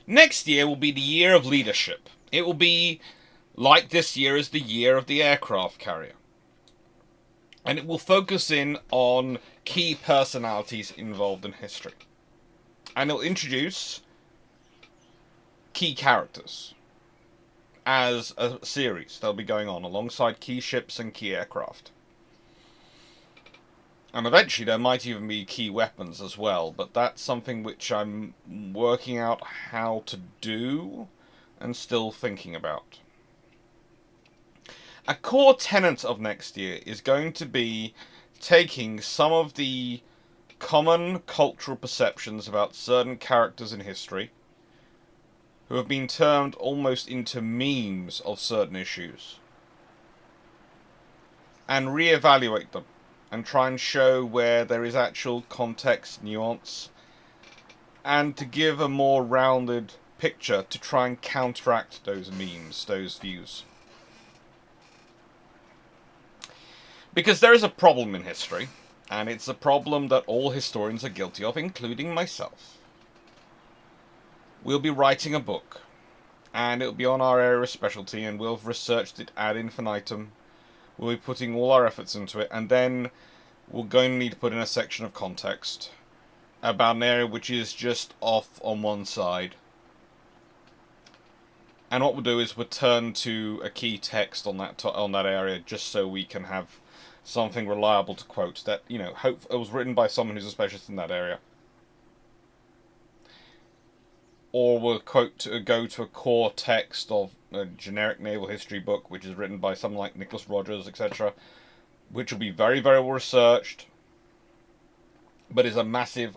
Next year will be the year of leadership. It will be like this year is the year of the aircraft carrier. And it will focus in on key personalities involved in history. And it'll introduce key characters as a series that'll be going on alongside key ships and key aircraft. And eventually there might even be key weapons as well, but that's something which I'm working out how to do and still thinking about. A core tenet of next year is going to be taking some of the common cultural perceptions about certain characters in history who have been turned almost into memes of certain issues and reevaluate them and try and show where there is actual context, nuance, and to give a more rounded picture to try and counteract those memes, those views. Because there is a problem in history, and it's a problem that all historians are guilty of, including myself. We'll be writing a book, and it'll be on our area of specialty, and we'll have researched it ad infinitum. We'll be putting all our efforts into it, and then we're going to need to put in a section of context about an area which is just off on one side. And what we'll do is we'll turn to a key text on that area, just so we can have something reliable to quote that, hope it was written by someone who's a specialist in that area. Or we'll go to a core text of a generic naval history book, which is written by someone like Nicholas Rogers, etc., which will be very, very well researched, but is a massive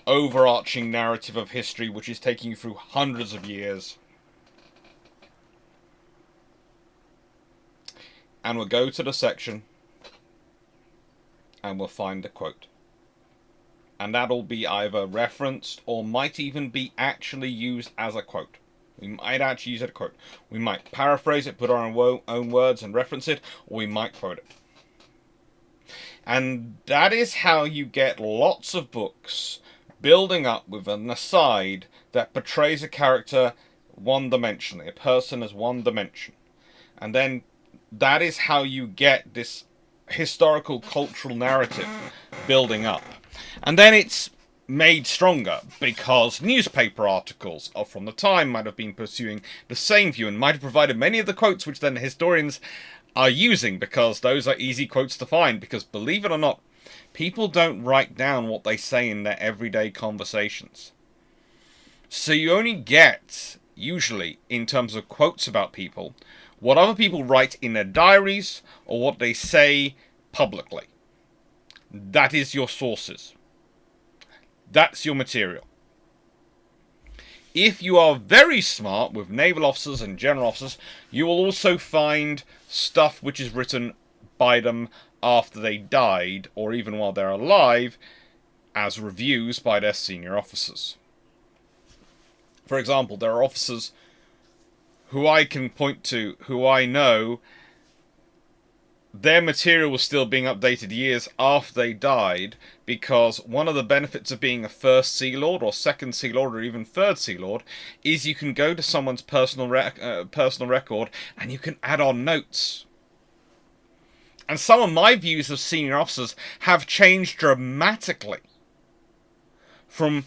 overarching narrative of history, which is taking you through hundreds of years. And we'll go to the section, and we'll find a quote. And that'll be either referenced or might even be actually used as a quote. We might actually use it as a quote. We might paraphrase it, put our own words and reference it, or we might quote it. And that is how you get lots of books building up with an aside that portrays a character one-dimensionally, a person as one dimension. And then that is how you get this historical cultural narrative building up. And then it's made stronger because newspaper articles from the time might have been pursuing the same view and might have provided many of the quotes which then historians are using, because those are easy quotes to find, because believe it or not, people don't write down what they say in their everyday conversations. So you only get, usually, in terms of quotes about people, what other people write in their diaries or what they say publicly. That is your sources. That's your material. If you are very smart with naval officers and general officers, you will also find stuff which is written by them after they died, or even while they're alive, as reviews by their senior officers. For example, there are officers who I can point to, who I know, their material was still being updated years after they died, because one of the benefits of being a first Sea Lord, or second Sea Lord, or even third Sea Lord, is you can go to someone's personal record and you can add on notes. And some of my views of senior officers have changed dramatically from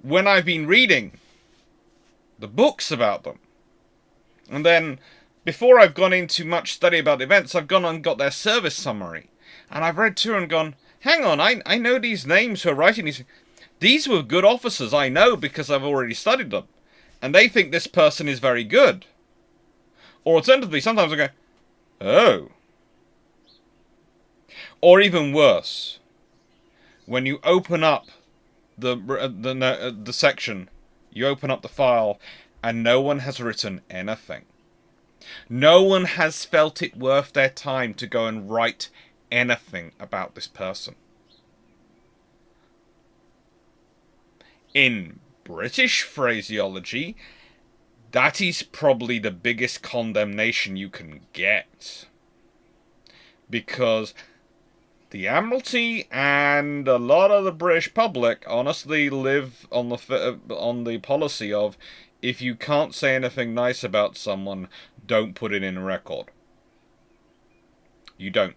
when I've been reading the books about them. And then, before I've gone into much study about events, I've gone and got their service summary. And I've read through and gone, hang on, I know these names who are writing these. These were good officers, I know, because I've already studied them. And they think this person is very good. Or alternatively, sometimes I go, oh. Or even worse, when you open up the section, you open up the file, and no one has written anything. No one has felt it worth their time to go and write anything about this person. In British phraseology, that is probably the biggest condemnation you can get. Because The Admiralty and a lot of the British public honestly live on the policy of, if you can't say anything nice about someone, don't put it in a record. You don't.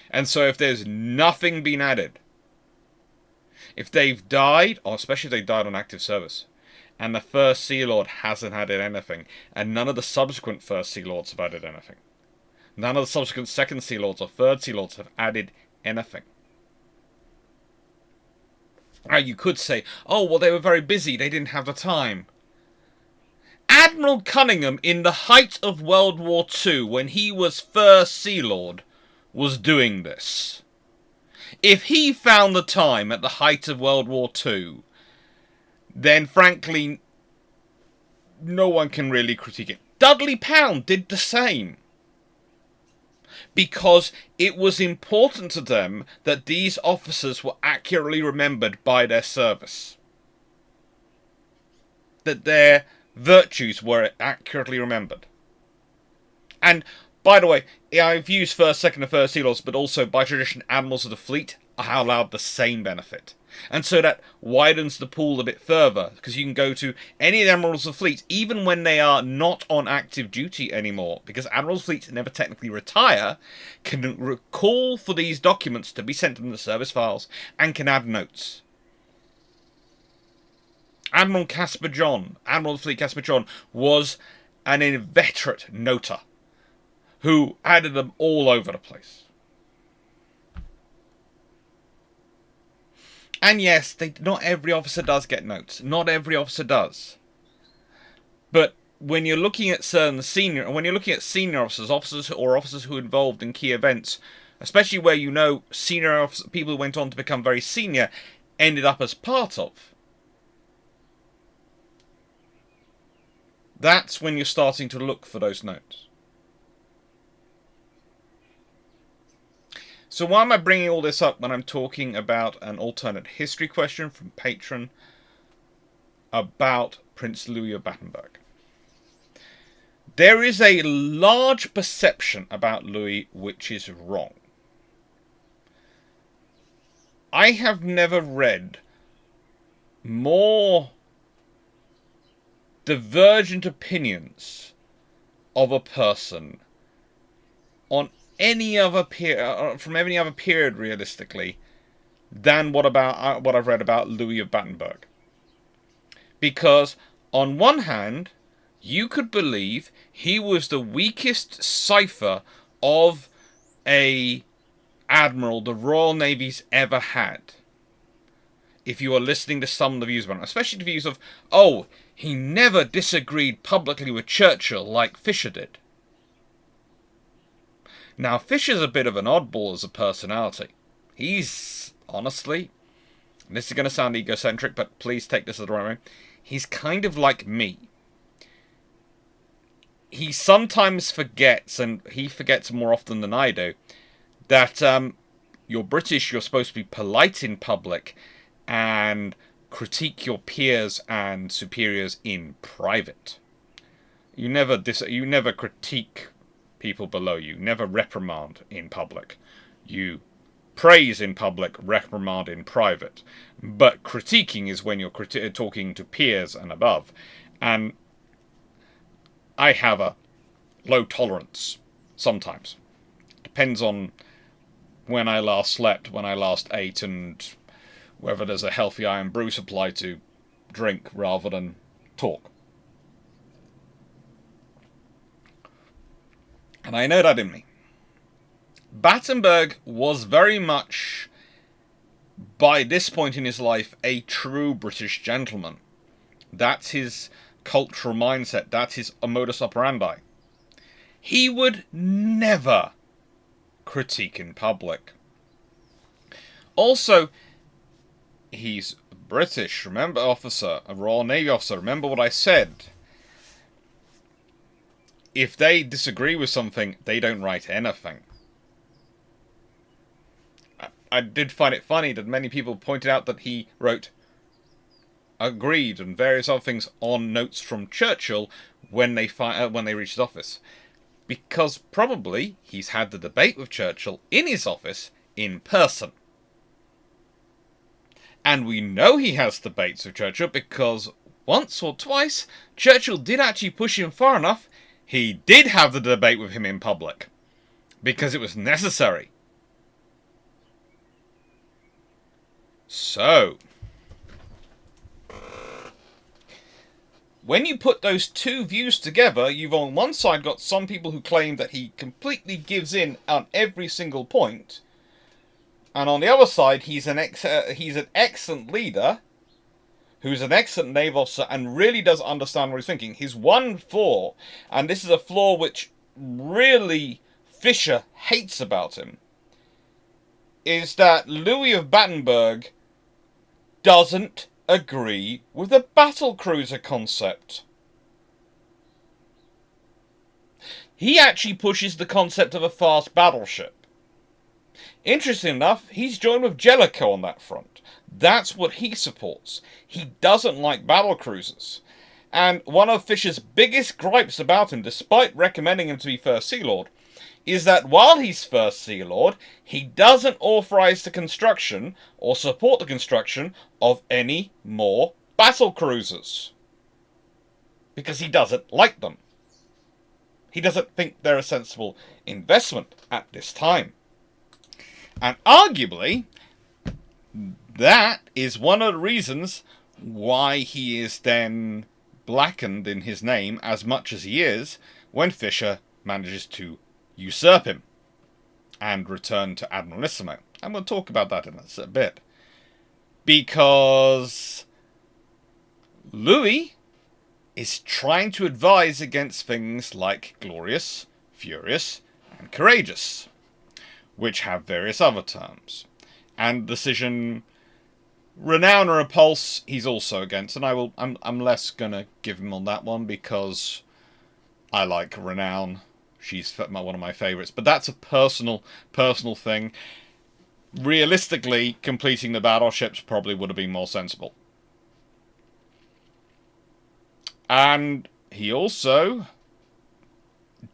And so if there's nothing been added, if they've died, or especially if they died on active service, and the First Sea Lord hasn't added anything, and none of the subsequent First Sea Lords have added anything, none of the subsequent Second Sea Lords or Third Sea Lords have added anything. Now you could say, oh, well, they were very busy, they didn't have the time. Admiral Cunningham, in the height of World War II, when he was First Sea Lord, was doing this. If he found the time at the height of World War II, then frankly, no one can really critique it. Dudley Pound did the same. Because it was important to them that these officers were accurately remembered by their service. That their virtues were accurately remembered. And, by the way, I've used First, Second and Third Sea Lords, but also, by tradition, Admirals of the Fleet are allowed the same benefit. And so that widens the pool a bit further, because you can go to any of the Admirals of the Fleet, even when they are not on active duty anymore, because Admirals of the Fleet never technically retire, can recall for these documents to be sent to them in the service files, and can add notes. Admiral Casper John, Admiral of the Fleet Casper John, was an inveterate noter, who added them all over the place. And yes, not every officer does get notes. Not every officer does. But when you're looking at senior officers, officers who are involved in key events, especially where you know senior officers, people who went on to become very senior, ended up as part of, that's when you're starting to look for those notes. So why am I bringing all this up when I'm talking about an alternate history question from Patron about Prince Louis of Battenberg? There is a large perception about Louis which is wrong. I have never read more divergent opinions of a person on any other from any other period, realistically, than what I've read about Louis of Battenberg. Because on one hand, you could believe he was the weakest cipher of a admiral the Royal Navy's ever had. If you are listening to some of the views about him, especially the views of, oh, he never disagreed publicly with Churchill like Fisher did. Now, Fisher's a bit of an oddball as a personality. He's, honestly, this is going to sound egocentric, but please take this as the right way, he's kind of like me. He sometimes forgets, and he forgets more often than I do, that you're British, you're supposed to be polite in public, and critique your peers and superiors in private. You never critique people below you. Never reprimand in public. You praise in public, reprimand in private. But critiquing is when you're talking to peers and above. And I have a low tolerance sometimes. Depends on when I last slept, when I last ate, and whether there's a healthy iron brew supply to drink rather than talk. And I know that in me. Battenberg was very much, by this point in his life, a true British gentleman. That's his cultural mindset. That's his modus operandi. He would never critique in public. Also, he's British, remember, officer, a Royal Navy officer. Remember what I said. If they disagree with something, they don't write anything. I did find it funny that many people pointed out that he wrote agreed and various other things on notes from Churchill when they reached his office. Because probably he's had the debate with Churchill in his office in person. And we know he has debates with Churchill because once or twice Churchill did actually push him far enough. He did have the debate with him in public because it was necessary. So, when you put those two views together, you've on one side got some people who claim that he completely gives in on every single point, and on the other side, he's an excellent leader, who's an excellent naval officer, and really does understand what he's thinking. His one flaw, and this is a flaw which really Fisher hates about him, is that Louis of Battenberg doesn't agree with the battlecruiser concept. He actually pushes the concept of a fast battleship. Interesting enough, he's joined with Jellicoe on that front. That's what he supports. He doesn't like battlecruisers. And one of Fisher's biggest gripes about him, despite recommending him to be First Sea Lord, is that while he's First Sea Lord, he doesn't authorize the construction or support the construction of any more battlecruisers. Because he doesn't like them. He doesn't think they're a sensible investment at this time. And arguably, that is one of the reasons why he is then blackened in his name as much as he is when Fisher manages to usurp him and return to Admiralissimo. And we'll talk about that in a bit. Because Louis is trying to advise against things like glorious, furious, and courageous, which have various other terms. And decision renown or repulse, he's also against. And I'm less gonna give him on that one because I like renown. She's one of my favourites. But that's a personal thing. Realistically, completing the battleships probably would have been more sensible. And he also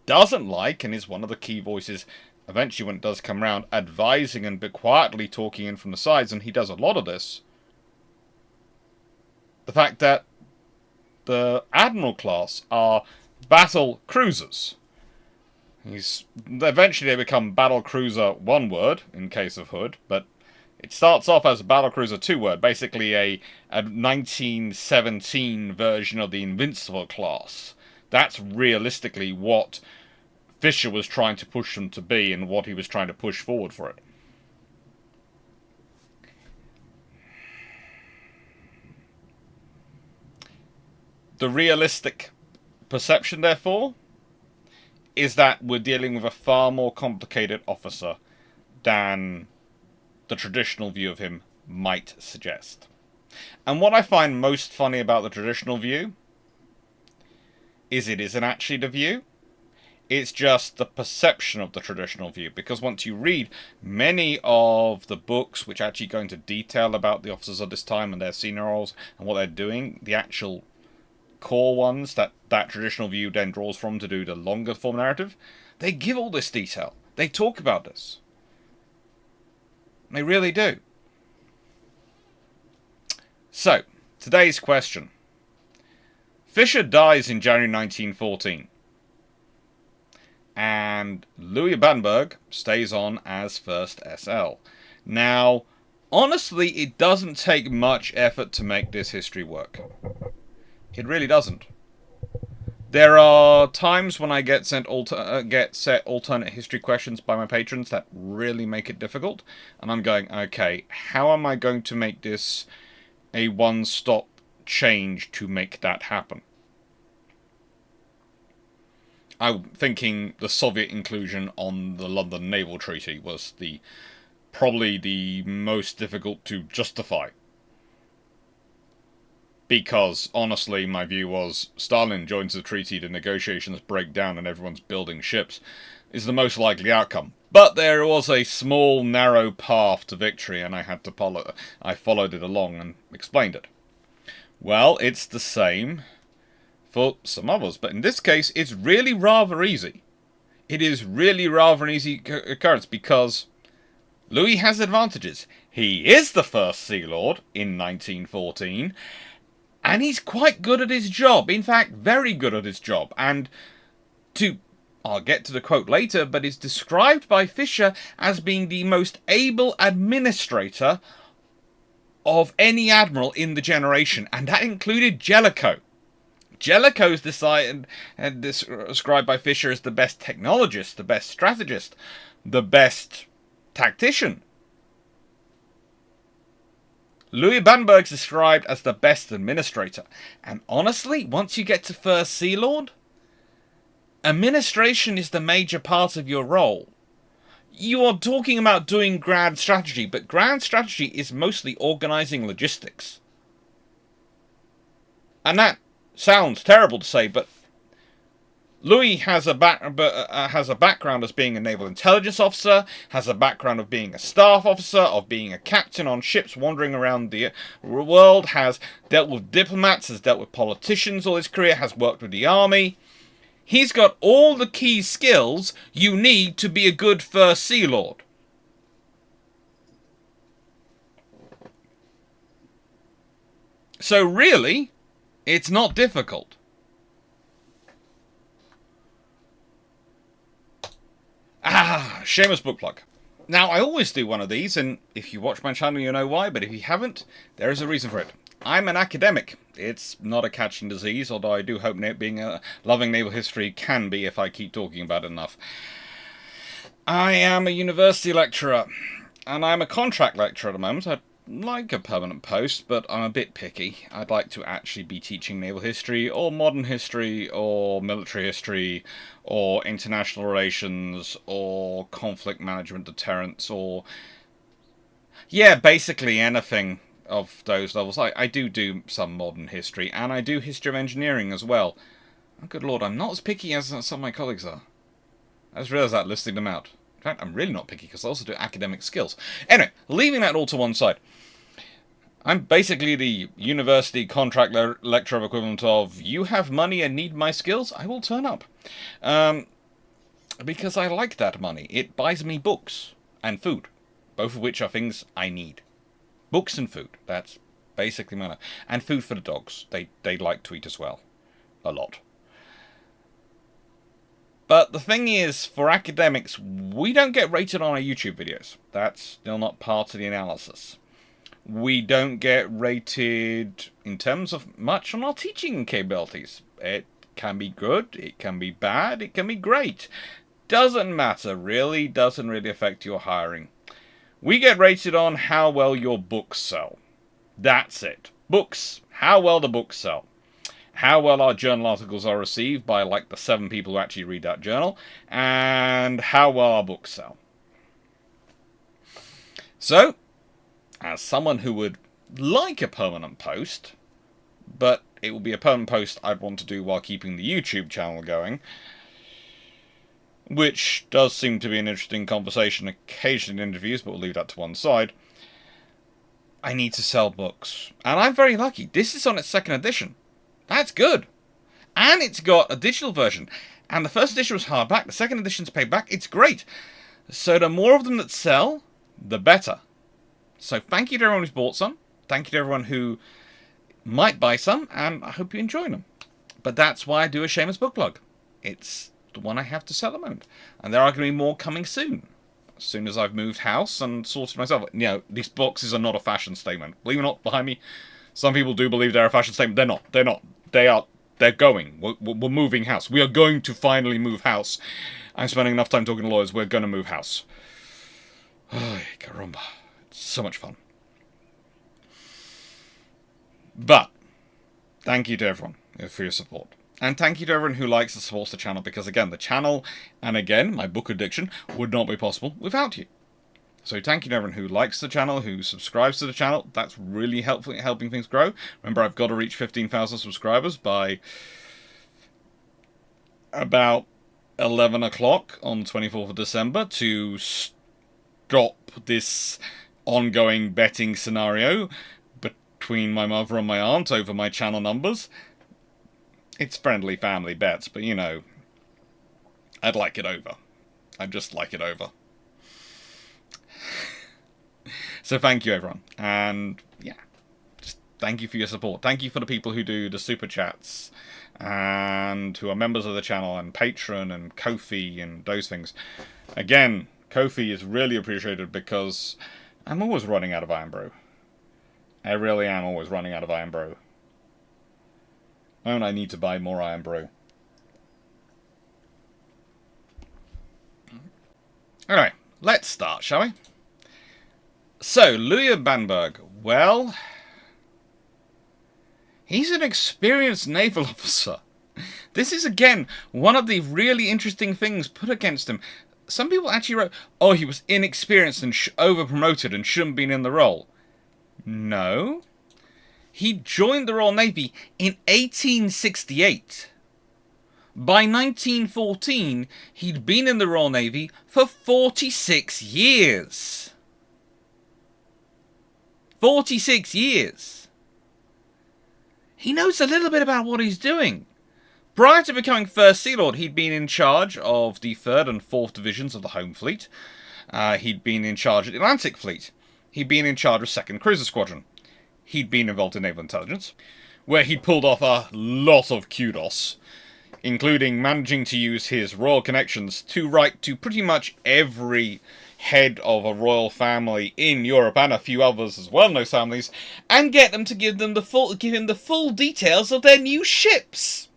doesn't like, and is one of the key voices, eventually when it does come round, advising and quietly talking in from the sides, and he does a lot of this, the fact that the Admiral class are battle cruisers. Eventually they become battle cruiser one word, in case of Hood, but it starts off as a battle cruiser two word, basically a 1917 version of the Invincible class. That's realistically what Fisher was trying to push them to be and what he was trying to push forward for it. The realistic perception, therefore, is that we're dealing with a far more complicated officer than the traditional view of him might suggest. And what I find most funny about the traditional view is it isn't actually the view. It's just the perception of the traditional view. Because once you read many of the books which actually go into detail about the officers of this time and their senior roles and what they're doing, the actual core ones that traditional view then draws from to do the longer form narrative, they give all this detail. They talk about this. They really do. So, today's question. Fisher dies in January 1914. And Louis Battenberg stays on as First SL. Now, honestly, it doesn't take much effort to make this history work. It really doesn't. There are times when I get set alternate history questions by my patrons that really make it difficult, and I'm going, okay, how am I going to make this a one-stop change to make that happen? I'm thinking the Soviet inclusion on the London Naval Treaty was probably the most difficult to justify. Because, honestly, my view was, Stalin joins the treaty, the negotiations break down and everyone's building ships, is the most likely outcome. But there was a small, narrow path to victory, and I followed it along and explained it. Well, it's the same for some others, but in this case, it's really rather easy. It is really rather an easy occurrence because Louis has advantages. He is the first Sea Lord in 1914, and he's quite good at his job. In fact, very good at his job. And I'll get to the quote later, but is described by Fisher as being the most able administrator of any admiral in the generation, and that included Jellicoe. Jellicoe's described by Fisher as the best technologist, the best strategist, the best tactician. Louis Battenberg's described as the best administrator. And honestly, once you get to First Sea Lord, administration is the major part of your role. You are talking about doing grand strategy, but grand strategy is mostly organizing logistics. And that sounds terrible to say, but Louis has a background as being a naval intelligence officer, has a background of being a staff officer, of being a captain on ships wandering around the world, has dealt with diplomats, has dealt with politicians all his career, has worked with the army. He's got all the key skills you need to be a good First Sea Lord. So really, it's not difficult. Shameless book plug. Now, I always do one of these, and if you watch my channel, you know why, but if you haven't, there is a reason for it. I'm an academic. It's not a catching disease, although I do hope being a loving naval history can be if I keep talking about it enough. I am a university lecturer, and I'm a contract lecturer at the moment. I'd like a permanent post, but I'm a bit picky. I'd like to actually be teaching naval history, or modern history, or military history, or international relations, or conflict management deterrence, or... yeah, basically anything of those levels. I do some modern history, and I do history of engineering as well. Oh, good lord, I'm not as picky as some of my colleagues are. I just realised that listing them out. In fact, I'm really not picky because I also do academic skills. Anyway, leaving that all to one side. I'm basically the university contract lecturer equivalent of, you have money and need my skills, I will turn up. Because I like that money. It buys me books and food, both of which are things I need. Books and food, that's basically my life. And food for the dogs. They like to eat as well. A lot. But the thing is, for academics, we don't get rated on our YouTube videos. That's still not part of the analysis. We don't get rated in terms of much on our teaching capabilities. It can be good, it can be bad, it can be great. Doesn't matter, really, doesn't really affect your hiring. We get rated on how well your books sell. That's it. Books. How well the books sell. How well our journal articles are received by, like, the 7 people who actually read that journal. And how well our books sell. So, as someone who would like a permanent post, but it will be a permanent post I'd want to do while keeping the YouTube channel going, which does seem to be an interesting conversation occasionally in interviews, but we'll leave that to one side. I need to sell books. And I'm very lucky. This is on its 2nd edition. That's good. And it's got a digital version. And the 1st edition was hardback. The 2nd edition's paperback. It's great. So the more of them that sell, the better. So thank you to everyone who's bought some. Thank you to everyone who might buy some. And I hope you enjoy them. But that's why I do a shameless book plug. It's the one I have to sell at the moment. And there are going to be more coming soon. As soon as I've moved house and sorted myself. You know, these boxes are not a fashion statement. Believe it or not, behind me, some people do believe they're a fashion statement. They're not. They're not. They're going. We're moving house. We are going to finally move house. I'm spending enough time talking to lawyers. We're going to move house. Ay, caramba. It's so much fun. But, thank you to everyone for your support. And thank you to everyone who likes and supports the channel, because again, the channel, and again, my book addiction, would not be possible without you. So thank you to everyone who likes the channel, who subscribes to the channel. That's really helpful in helping things grow. Remember, I've got to reach 15,000 subscribers by about 11 o'clock on 24th of December to stop this ongoing betting scenario between my mother and my aunt over my channel numbers. It's friendly family bets, but you know, I'd like it over. I'd just like it over. So thank you, everyone. And yeah, just thank you for your support. Thank you for the people who do the super chats and who are members of the channel and Patreon and Ko-fi and those things. Again, Ko-fi is really appreciated because I'm always running out of Iron Brew. I really am always running out of Iron Brew. And I need to buy more Iron Brew. Anyway, let's start, shall we? So, Louis of Battenberg. Well, he's an experienced naval officer. This is, again, one of the really interesting things put against him. Some people actually wrote, oh, he was inexperienced and over-promoted and shouldn't have been in the role. No. He joined the Royal Navy in 1868. By 1914, he'd been in the Royal Navy for 46 years. 46 years. He knows a little bit about what he's doing. Prior to becoming First Sea Lord, he'd been in charge of the 3rd and 4th Divisions of the Home Fleet. He'd been in charge of the Atlantic Fleet. He'd been in charge of 2nd Cruiser Squadron. He'd been involved in naval intelligence, where he'd pulled off a lot of kudos, including managing to use his royal connections to write to pretty much every head of a royal family in Europe and a few others as well, those families, and get them to give him the full details of their new ships,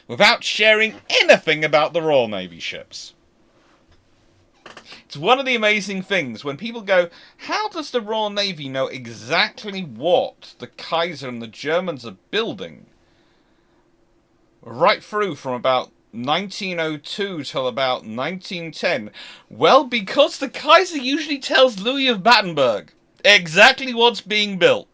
without sharing anything about the Royal Navy ships. It's one of the amazing things when people go, how does the Royal Navy know exactly what the Kaiser and the Germans are building? Right through from about 1902 till about 1910. Well, because the Kaiser usually tells Louis of Battenberg exactly what's being built.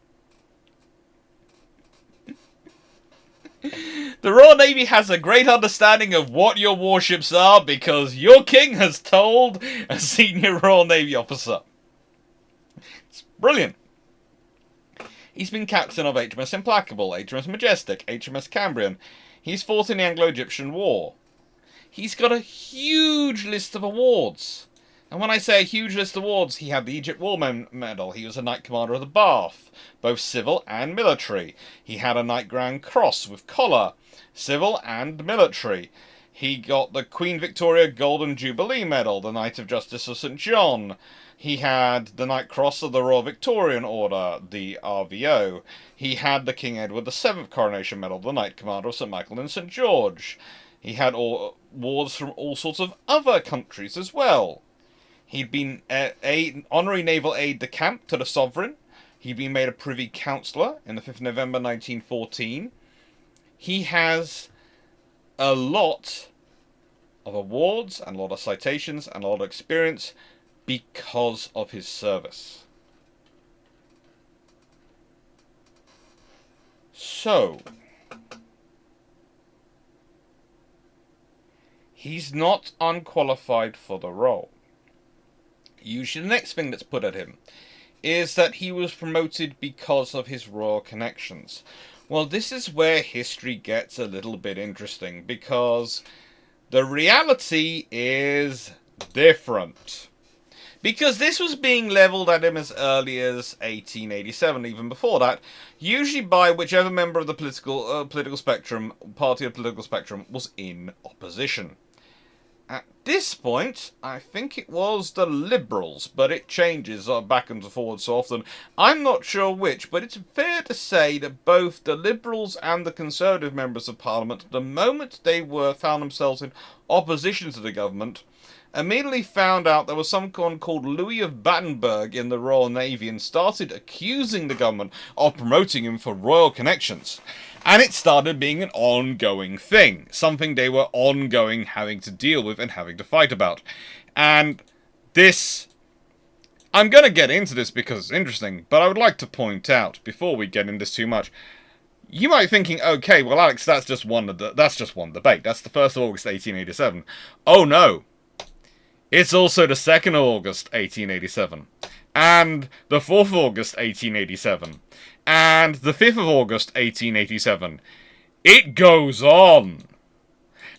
The Royal Navy has a great understanding of what your warships are because your king has told a senior Royal Navy officer. It's brilliant. He's been captain of HMS Implacable, HMS Majestic, HMS Cambrian. He's fought in the Anglo-Egyptian War. He's got a huge list of awards. And when I say a huge list of awards, he had the Egypt War Medal. He was a Knight Commander of the Bath, both civil and military. He had a Knight Grand Cross with collar, civil and military. He got the Queen Victoria Golden Jubilee Medal, the Knight of Justice of St. John. He had the Knight Cross of the Royal Victorian Order, the RVO. He had the King Edward VII Coronation Medal, the Knight Commander of St. Michael and St. George. He had awards from all sorts of other countries as well. He'd been Honorary Naval Aide-de-Camp to the Sovereign. He'd been made a Privy Councillor in the 5th of November 1914. He has a lot of awards and a lot of citations and a lot of experience because of his service. So, he's not unqualified for the role. Usually the next thing that's put at him is that he was promoted because of his royal connections. Well, this is where history gets a little bit interesting, because the reality is different. Because this was being levelled at him as early as 1887, even before that, usually by whichever member of the political spectrum, party of political spectrum, was in opposition. At this point, I think it was the Liberals, but it changes back and forward so often. I'm not sure which, but it's fair to say that both the Liberals and the Conservative members of Parliament, the moment they found themselves in opposition to the government, immediately found out there was someone called Louis of Battenberg in the Royal Navy and started accusing the government of promoting him for royal connections. And it started being an ongoing thing, something they were ongoing having to deal with and having to fight about. And this, I'm going to get into this because it's interesting, but I would like to point out, before we get into this too much, you might be thinking, okay, well, Alex, that's just one debate. That's the 1st of August, 1887. Oh, no. It's also the 2nd of August, 1887. And the 4th of August, 1887. And the 5th of August, 1887. It goes on.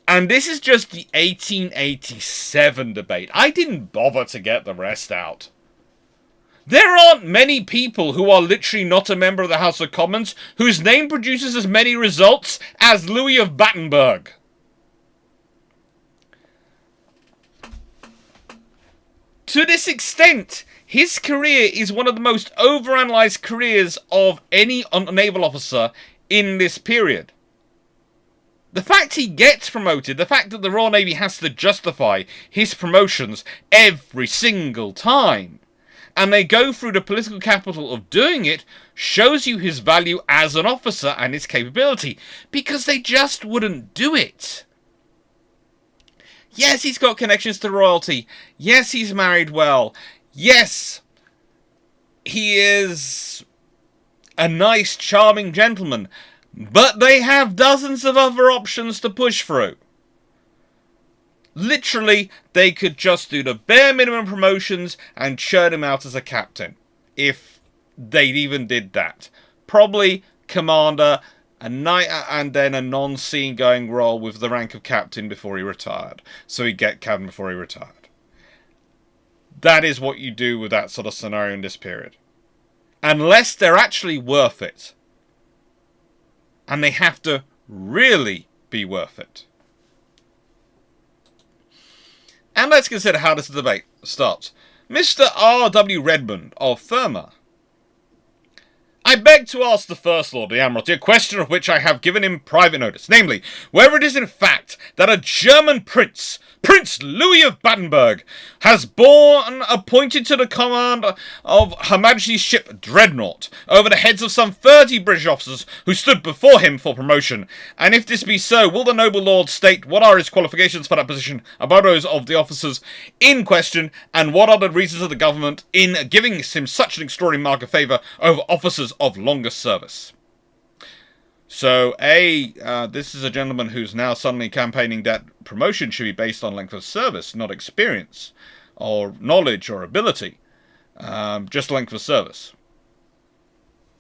And this is just the 1887 debate. I didn't bother to get the rest out. There aren't many people who are literally not a member of the House of Commons whose name produces as many results as Louis of Battenberg. To this extent, his career is one of the most overanalyzed careers of any naval officer in this period. The fact he gets promoted, the fact that the Royal Navy has to justify his promotions every single time, and they go through the political capital of doing it, shows you his value as an officer and his capability, because they just wouldn't do it. Yes, he's got connections to royalty. Yes, he's married well. Yes, he is a nice, charming gentleman. But they have dozens of other options to push through. Literally, they could just do the bare minimum promotions and churn him out as a captain. If they even did that. Probably commander, and then a non-scene-going role with the rank of captain before he retired. So he'd get captain before he retired. That is what you do with that sort of scenario in this period. Unless they're actually worth it. And they have to really be worth it. And let's consider how this debate starts. Mr. R.W. Redmond of Firma. I beg to ask the First Lord of the Admiralty a question of which I have given him private notice, namely, whether it is in fact that a German prince, Prince Louis of Battenberg, has been appointed to the command of Her Majesty's ship Dreadnought, over the heads of some 30 British officers who stood before him for promotion, and if this be so, will the noble lord state what are his qualifications for that position above those of the officers in question, and what are the reasons of the government in giving him such an extraordinary mark of favour over officers of longer service? So, this is a gentleman who's now suddenly campaigning that promotion should be based on length of service, not experience, or knowledge, or ability. Just length of service.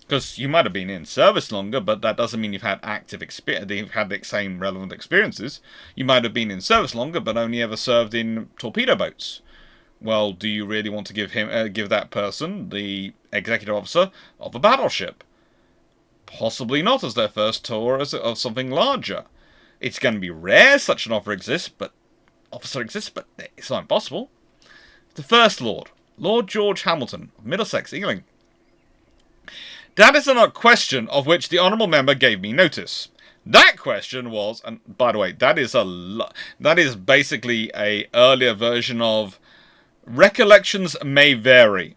Because you might have been in service longer, but that doesn't mean you've had active experience, you've had the same relevant experiences. You might have been in service longer, but only ever served in torpedo boats. Well, do you really want to give that person the executive officer of a battleship? Possibly not as their first tour of something larger. It's going to be rare such an officer exists, but it's not impossible. The First Lord, Lord George Hamilton, of Middlesex, Ealing. That is a question of which the honourable member gave me notice. That question was, and by the way, that is basically a earlier version of recollections may vary.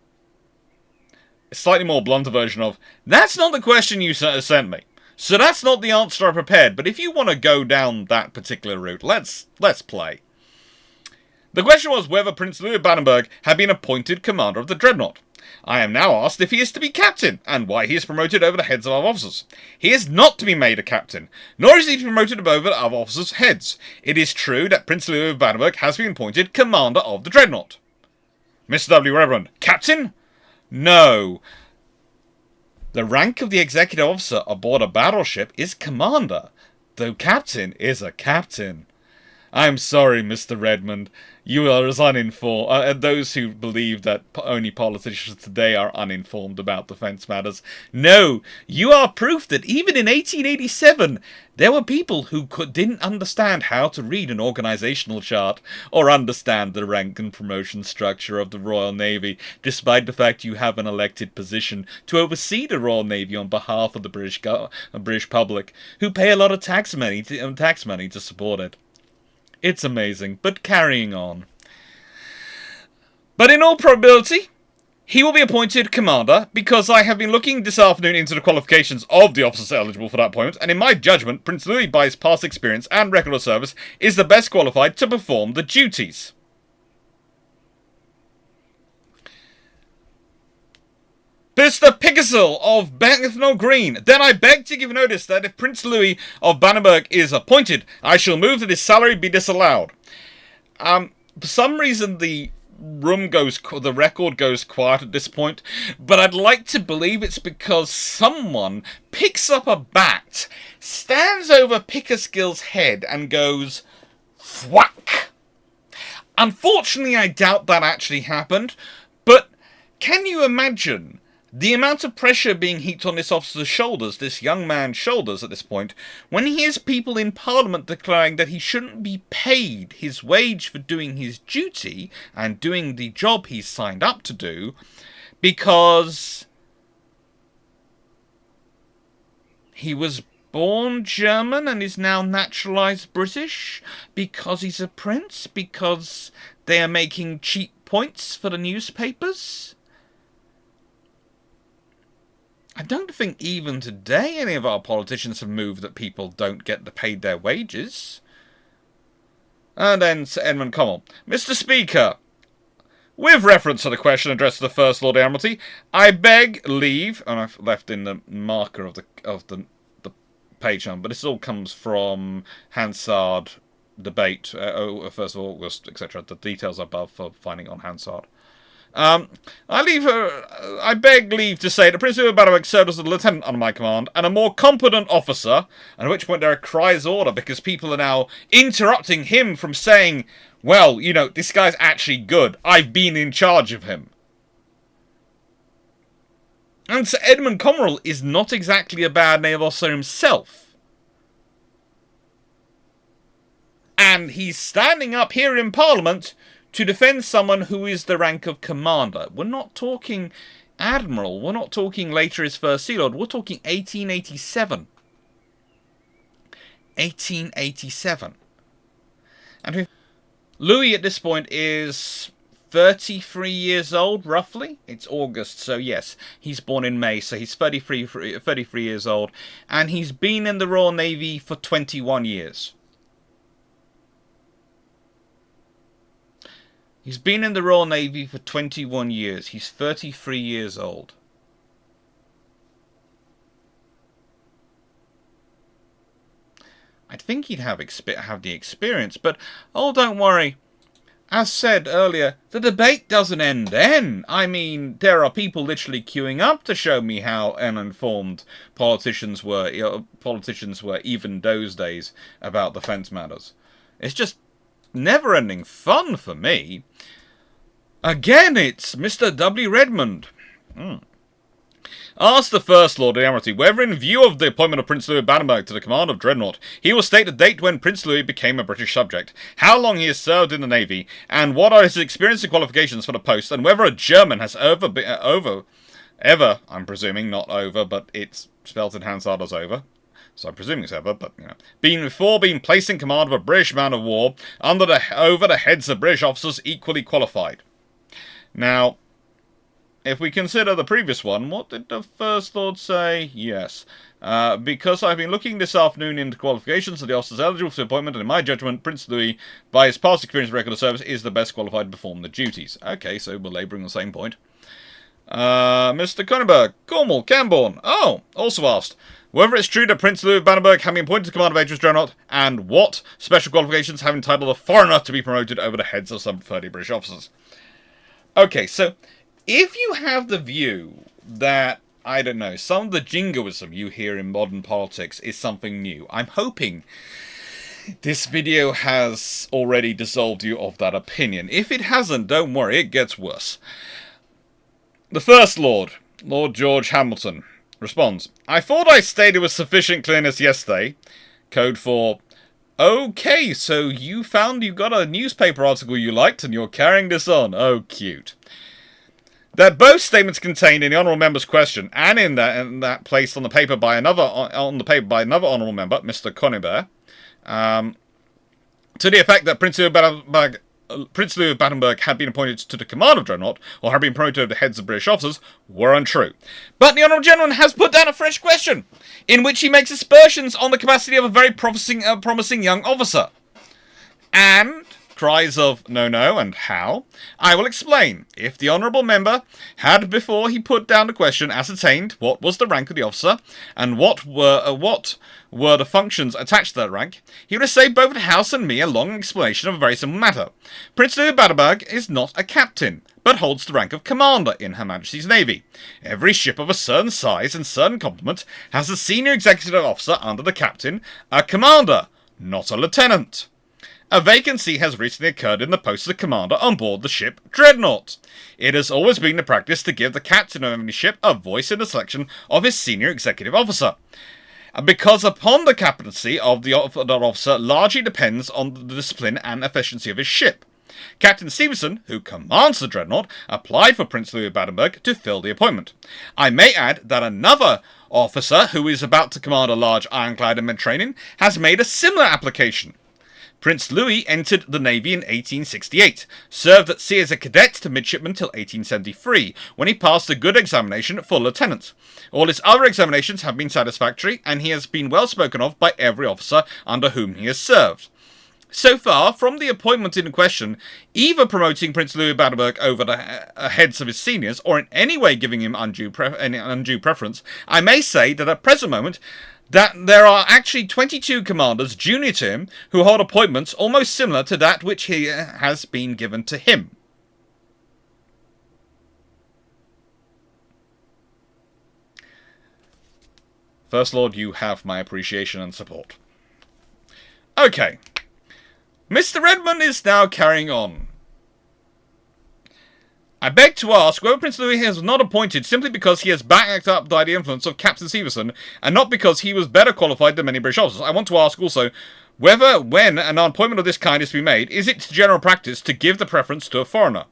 A slightly more blunter version of, that's not the question you sent me. So that's not the answer I prepared, but if you want to go down that particular route, let's play. The question was whether Prince Louis of Battenberg had been appointed commander of the Dreadnought. I am now asked if he is to be captain, and why he is promoted over the heads of our officers. He is not to be made a captain, nor is he promoted over our officers' heads. It is true that Prince Louis of Battenberg has been appointed commander of the Dreadnought. Mr. W. Redmond, captain? No. The rank of the executive officer aboard a battleship is commander, though captain is a captain. I'm sorry, Mr. Redmond. You are as uninformed. Those who believe that only politicians today are uninformed about defence matters. No, you are proof that even in 1887, there were people who didn't understand how to read an organisational chart or understand the rank and promotion structure of the Royal Navy, despite the fact you have an elected position to oversee the Royal Navy on behalf of the British public, who pay a lot of tax money to support it. It's amazing, but carrying on. But in all probability, he will be appointed commander, because I have been looking this afternoon into the qualifications of the officers eligible for that appointment, and in my judgment, Prince Louis, by his past experience and record of service, is the best qualified to perform the duties. Mr. Pickesill of Bethnal Green. Then I beg to give notice that if Prince Louis of Battenberg is appointed, I shall move that his salary be disallowed. For some reason the record goes quiet at this point, but I'd like to believe it's because someone picks up a bat, stands over over Pickersgill's head and goes, thwack. Unfortunately, I doubt that actually happened, but can you imagine the amount of pressure being heaped on this officer's shoulders, this young man's shoulders at this point, when he hears people in Parliament declaring that he shouldn't be paid his wage for doing his duty and doing the job he's signed up to do, because he was born German and is now naturalised British, because he's a prince, because they are making cheap points for the newspapers. I don't think even today any of our politicians have moved that people don't get paid their wages. And then Sir Edmund Connell. Mr. Speaker, with reference to the question addressed to the First Lord Admiralty, I beg leave, and I've left in the marker of the page number, but this all comes from Hansard debate, 1st of August, etc. The details above for finding on Hansard. I beg leave to say that Prince Edward Battenberg served as a lieutenant under my command and a more competent officer, and at which point there are cries order because people are now interrupting him from saying, well, you know, this guy's actually good. I've been in charge of him. And Sir Edmund Commerell is not exactly a bad naval officer himself. And he's standing up here in Parliament to defend someone who is the rank of commander. We're not talking admiral. We're not talking later as First Sea Lord. We're talking 1887. 1887. And Louis at this point is 33 years old, roughly. It's August, so yes, he's born in May, so he's 33 years old. And he's been in the Royal Navy for 21 years. He's been in the Royal Navy for 21 years. He's 33 years old. I'd think he'd have the experience, but oh, don't worry. As said earlier, the debate doesn't end then. I mean, there are people literally queuing up to show me how uninformed politicians were even those days about defence matters. It's just never-ending fun for me. Again, it's Mr. W. Redmond. Ask the First Lord of the Admiralty whether, in view of the appointment of Prince Louis Battenberg to the command of Dreadnought, he will state the date when Prince Louis became a British subject, how long he has served in the Navy, and what are his experience and qualifications for the post, and whether a German has ever, I'm presuming, not over, but it's spelt in Hansard as over, so I'm presuming it's ever, but, you know, being placed in command of a British man of war over the heads of British officers equally qualified. Now, if we consider the previous one, what did the First Lord say? Yes. Because I've been looking this afternoon into qualifications of the officers eligible for appointment, and in my judgment, Prince Louis, by his past experience and record of service, is the best qualified to perform the duties. Okay, so we're labouring the same point. Mr. Coneyberg, Cornwall, Camborne. Oh, also asked whether it's true that Prince Louis Battenberg having appointed to command of HMS Dreadnought, and what special qualifications have entitled a foreigner to be promoted over the heads of some 30 British officers. Okay, so if you have the view that, I don't know, some of the jingoism you hear in modern politics is something new, I'm hoping this video has already dissolved you of that opinion. If it hasn't, don't worry, it gets worse. The First Lord, Lord George Hamilton, responds, I thought I stated with sufficient clearness yesterday, code for, okay, so you got a newspaper article you liked and you're carrying this on. Oh, cute. That both statements contained in the honourable member's question and in that placed on the paper by another honourable member, Mr. Coneyberg, to the effect that Prince Louis Battenberg had been appointed to the command of Dreadnought, or had been promoted to the heads of British officers, were untrue. But the honourable gentleman has put down a fresh question, in which he makes aspersions on the capacity of a very promising young officer. And Cries of "no, no," and "how?" I will explain. If the honourable member had, before he put down the question, ascertained what was the rank of the officer, and what were the functions attached to that rank, he would have saved both the House and me a long explanation of a very simple matter. Prince Louis Battenberg is not a captain, but holds the rank of commander in Her Majesty's Navy. Every ship of a certain size and certain complement has a senior executive officer under the captain, a commander, not a lieutenant. A vacancy has recently occurred in the post of commander on board the ship Dreadnought. It has always been the practice to give the captain of any ship a voice in the selection of his senior executive officer, because upon the captaincy of the officer largely depends on the discipline and efficiency of his ship. Captain Stevenson, who commands the Dreadnought, applied for Prince Louis Battenberg to fill the appointment. I may add that another officer, who is about to command a large ironclad in Mediterranean, has made a similar application. Prince Louis entered the Navy in 1868, served at sea as a cadet to midshipman till 1873, when he passed a good examination for lieutenant. All his other examinations have been satisfactory, and he has been well spoken of by every officer under whom he has served. So far, from the appointment in question, either promoting Prince Louis Battenberg over the heads of his seniors, or in any way giving him undue preference, I may say that at present moment, that there are actually 22 commanders junior to him who hold appointments almost similar to that which he has been given to him. First Lord, you have my appreciation and support. Okay. Mr. Redmond is now carrying on. I beg to ask whether Prince Louis was not appointed simply because he has backed up by the influence of Captain Stevenson, and not because he was better qualified than many British officers. I want to ask also whether, when an appointment of this kind is to be made, is it general practice to give the preference to a foreigner?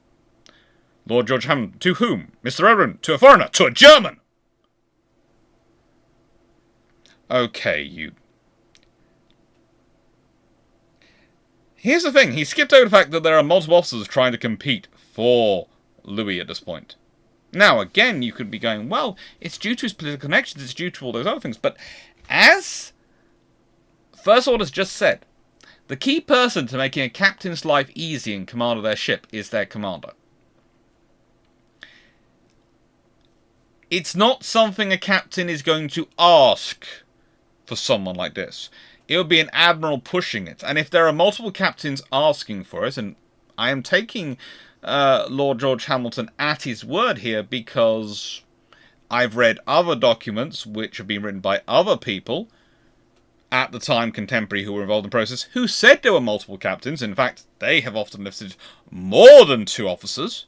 Lord George Hammond, to whom? Mr. Redmond, to a foreigner, to a German! Okay, you... Here's the thing, he skipped over the fact that there are multiple officers trying to compete for Louis at this point. Now, again, you could be going, well, it's due to his political connections, it's due to all those other things, but as First Order's just said, the key person to making a captain's life easy in command of their ship is their commander. It's not something a captain is going to ask for someone like this. It would be an admiral pushing it, and if there are multiple captains asking for it, and I am taking Lord George Hamilton at his word here because I've read other documents which have been written by other people at the time contemporary who were involved in the process who said there were multiple captains. In fact, they have often listed more than 2 officers,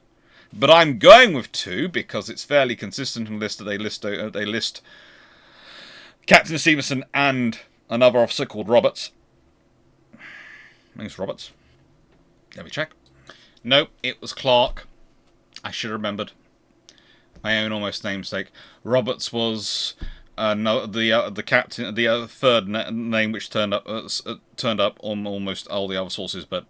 but I'm going with 2 because it's fairly consistent in the list that they list Captain Stevenson and another officer called Roberts. I think it's Roberts. Let me check. No, it was Clarke. I should have remembered. My own almost namesake. Roberts was the captain, the third name which turned up on almost all the other sources, but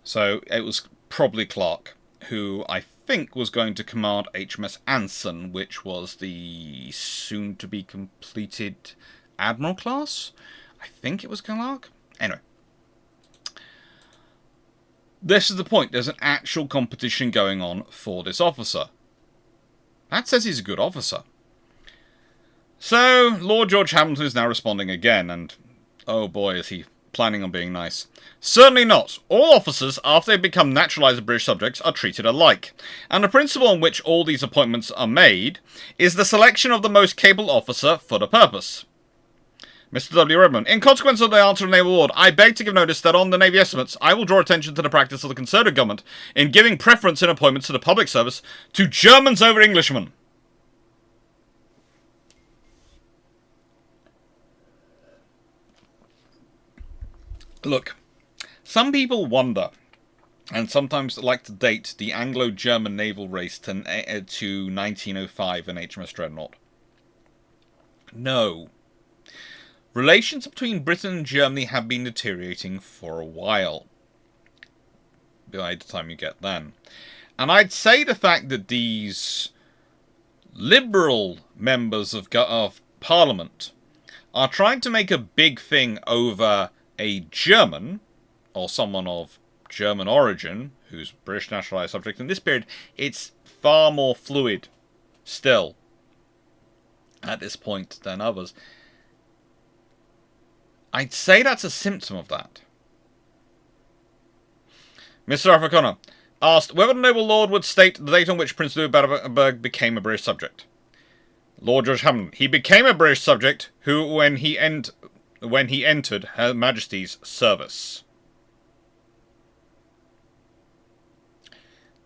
so it was probably Clarke, who I think was going to command HMS Anson, which was the soon-to-be completed Admiral class. I think it was Clarke. Anyway. This is the point. There's an actual competition going on for this officer. That says he's a good officer. So, Lord George Hamilton is now responding again, and oh boy, is he planning on being nice. Certainly not. All officers, after they become naturalised British subjects, are treated alike, and the principle on which all these appointments are made is the selection of the most capable officer for the purpose. Mr. W. Redmond, in consequence of the answer of the Naval Award, I beg to give notice that on the Navy estimates, I will draw attention to the practice of the Conservative government in giving preference in appointments to the public service to Germans over Englishmen. Look, some people wonder, and sometimes like to date the Anglo-German naval race to 1905 in HMS Dreadnought. No. Relations between Britain and Germany have been deteriorating for a while. By the time you get then. And I'd say the fact that these liberal members of Parliament are trying to make a big thing over a German or someone of German origin who's British naturalized subject. In this period, it's far more fluid still at this point than others. I'd say that's a symptom of that. Mr. Africana asked whether the noble lord would state the date on which Prince Louis Battenberg became a British subject. Lord George Hamilton. He became a British subject when he entered Her Majesty's service.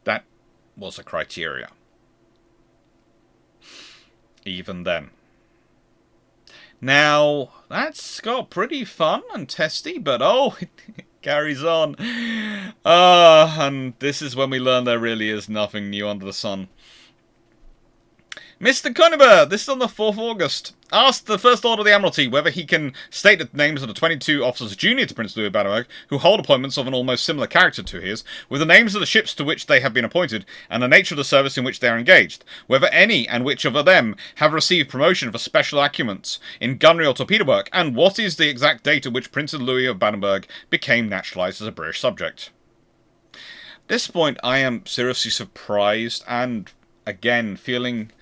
That was a criteria. Even then. Now, that's got pretty fun and testy, but oh, it carries on. And this is when we learn there really is nothing new under the sun. Mr. Conybear, this is on the 4th of August, asked the First Lord of the Admiralty whether he can state the names of the 22 officers junior to Prince Louis Battenberg who hold appointments of an almost similar character to his, with the names of the ships to which they have been appointed, and the nature of the service in which they are engaged, whether any and which of them have received promotion for special acumen in gunnery or torpedo work, and what is the exact date at which Prince Louis of Battenberg became naturalised as a British subject. At this point, I am seriously surprised, and again, feeling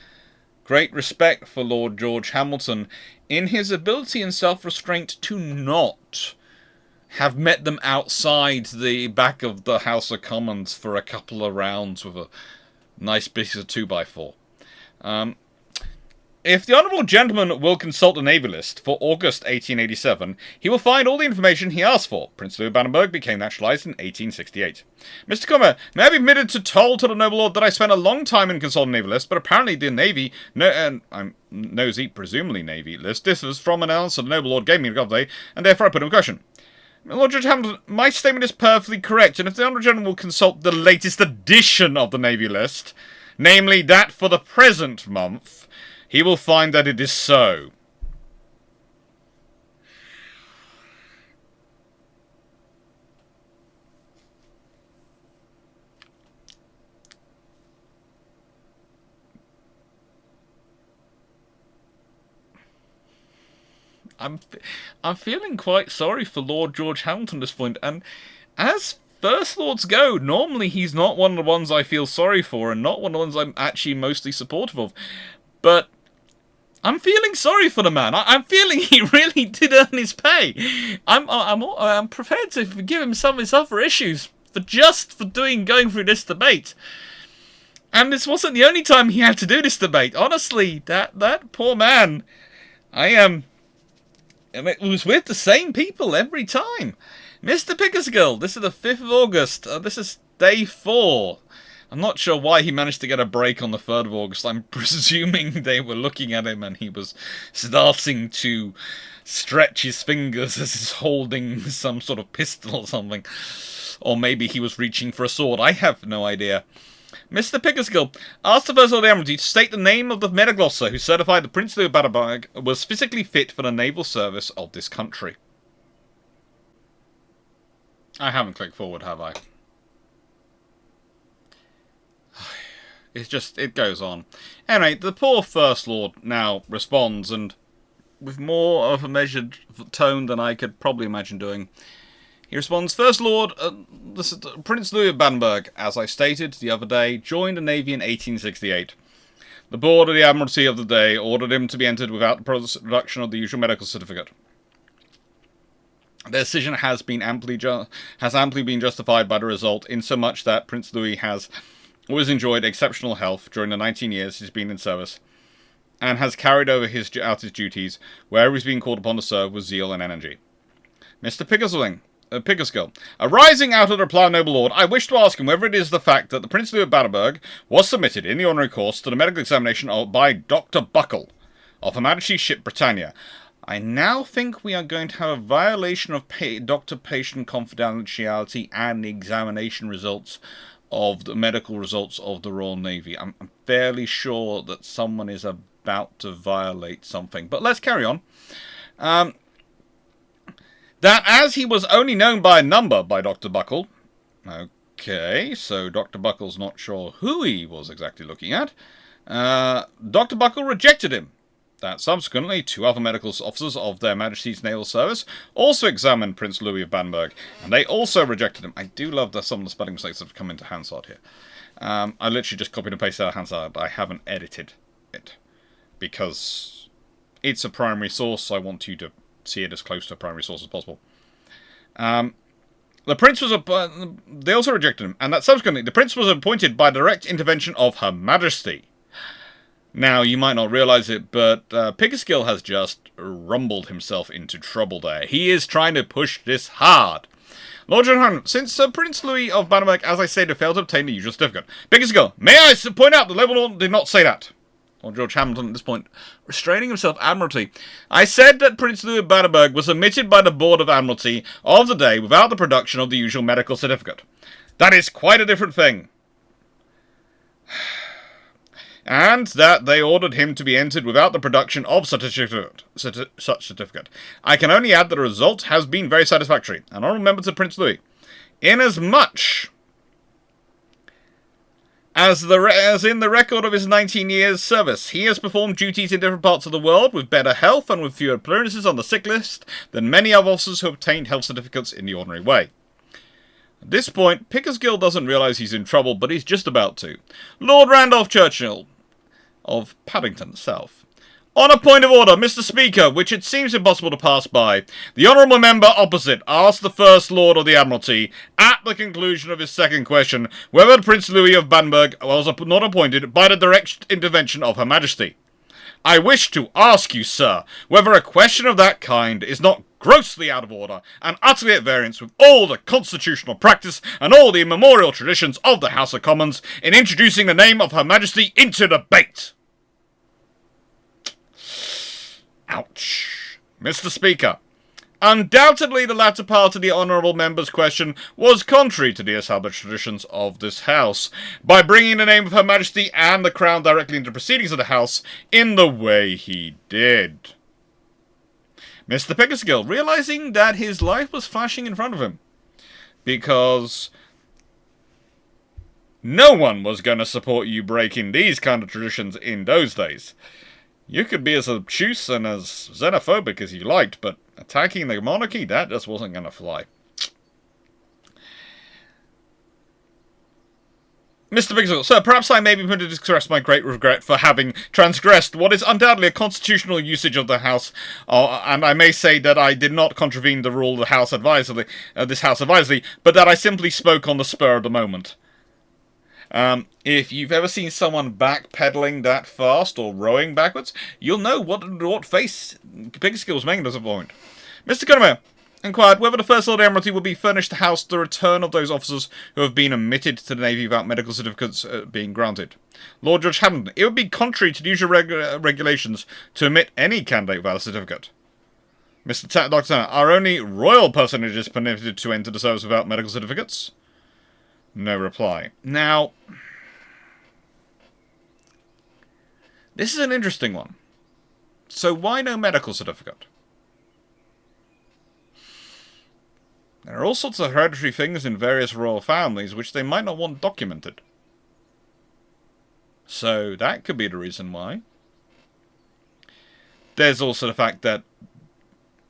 great respect for Lord George Hamilton in his ability and self-restraint to not have met them outside the back of the House of Commons for a couple of rounds with a nice piece of 2x4. If the Honourable Gentleman will consult the Navy List for August 1887, he will find all the information he asked for. Prince Louis Battenberg became naturalised in 1868. Mr. Comer, may I be permitted to toll to the noble lord that I spent a long time in consulting the Navy List, but apparently the Navy, presumably Navy List, differs from an answer the noble lord gave me the other day, and therefore I put him in question. Lord George Hamilton, my statement is perfectly correct, and if the Honourable Gentleman will consult the latest edition of the Navy List, namely that for the present month, he will find that it is so. I'm feeling quite sorry for Lord George Hamilton at this point, and as First Lords go, normally he's not one of the ones I feel sorry for, and not one of the ones I'm actually mostly supportive of. But I'm feeling sorry for the man. I'm feeling he really did earn his pay. I'm prepared to forgive him some of his other issues for going through this debate. And this wasn't the only time he had to do this debate. Honestly, that poor man, it was with the same people every time. Mr. Pickersgill, this is the 5th of August. This is day 4. I'm not sure why he managed to get a break on the 3rd of August. I'm presuming they were looking at him and he was starting to stretch his fingers as he's holding some sort of pistol or something. Or maybe he was reaching for a sword. I have no idea. Mr. Pickersgill asked the First Lord of the Admiralty to state the name of the Medaglosser who certified that Prince Louis of Battenberg was physically fit for the naval service of this country. I haven't clicked forward, have I? It goes on. Anyway, the poor First Lord now responds, and with more of a measured tone than I could probably imagine doing. He responds, First Lord, Prince Louis of Battenberg, as I stated the other day, joined the Navy in 1868. The board of the Admiralty of the day ordered him to be entered without the production of the usual medical certificate. The decision has amply been justified by the result, insomuch that Prince Louis has always enjoyed exceptional health during the 19 years he's been in service, and has carried out his duties wherever he's been called upon to serve with zeal and energy. Mr. Pickersgill, arising out of the reply of noble lord, I wish to ask him whether it is the fact that the Prince Louis of Battenberg was submitted in the ordinary course to the medical examination by Dr. Buckle of Her Majesty's ship Britannia. I now think we are going to have a violation of doctor-patient confidentiality and the examination results of the medical results of the Royal Navy. I'm fairly sure that someone is about to violate something. But let's carry on. That as he was only known by a number by Dr. Buckle. Okay, so Dr. Buckle's not sure who he was exactly looking at. Dr. Buckle rejected him that subsequently 2 other medical officers of Their Majesty's Naval Service also examined Prince Louis of Battenberg, and they also rejected him. I do love that some of the spelling mistakes that have come into Hansard here. I literally just copied and pasted out Hansard. I haven't edited it, because it's a primary source, so I want you to see it as close to a primary source as possible. The Prince was they also rejected him, and that subsequently the Prince was appointed by direct intervention of Her Majesty. Now, you might not realise it, but Pickersgill has just rumbled himself into trouble there. He is trying to push this hard. Lord John, since Prince Louis of Battenberg, as I said, failed to obtain the usual certificate. Pickersgill, may I point out the Naval did not say that. Lord George Hamilton, at this point, restraining himself admirably. I said that Prince Louis of Battenberg was admitted by the Board of Admiralty of the day without the production of the usual medical certificate. That is quite a different thing. And that they ordered him to be entered without the production of such certificate. I can only add that the result has been very satisfactory, and honourable member to Prince Louis, inasmuch as in the record of his 19 years' service, he has performed duties in different parts of the world with better health and with fewer appearances on the sick list than many other officers who obtained health certificates in the ordinary way. At this point, Pickersgill doesn't realise he's in trouble, but he's just about to. Lord Randolph Churchill of Paddington South. On a point of order, Mr. Speaker, which it seems impossible to pass by, the honourable member opposite asked the First Lord of the Admiralty, at the conclusion of his second question, whether Prince Louis of Battenberg was not appointed by the direct intervention of Her Majesty. I wish to ask you, sir, whether a question of that kind is not grossly out of order and utterly at variance with all the constitutional practice and all the immemorial traditions of the House of Commons in introducing the name of Her Majesty into debate. Ouch. Mr. Speaker, undoubtedly the latter part of the honourable member's question was contrary to the established traditions of this House, by bringing the name of Her Majesty and the Crown directly into proceedings of the House in the way he did. Mr. Pickersgill, realising that his life was flashing in front of him, because no one was going to support you breaking these kind of traditions in those days. You could be as obtuse and as xenophobic as you liked, but attacking the monarchy, that just wasn't going to fly. Mr. Pickersgill, sir, perhaps I may be permitted to express my great regret for having transgressed what is undoubtedly a constitutional usage of the House, and I may say that I did not contravene the rule of the House advisedly, this House advisedly, but that I simply spoke on the spur of the moment. If you've ever seen someone backpedaling that fast or rowing backwards, you'll know what face Pickersgill was making at this point. Mr. Cunningham inquired whether the First Lord Admiralty would be furnished the House the return of those officers who have been admitted to the Navy without medical certificates being granted. Lord George Hamilton, it would be contrary to the usual regulations to admit any candidate without a certificate. Mr. Dr. Tanner, are only royal personages permitted to enter the service without medical certificates? No reply. Now, this is an interesting one. So why no medical certificate? There are all sorts of hereditary things in various royal families which they might not want documented. So that could be the reason why. There's also the fact that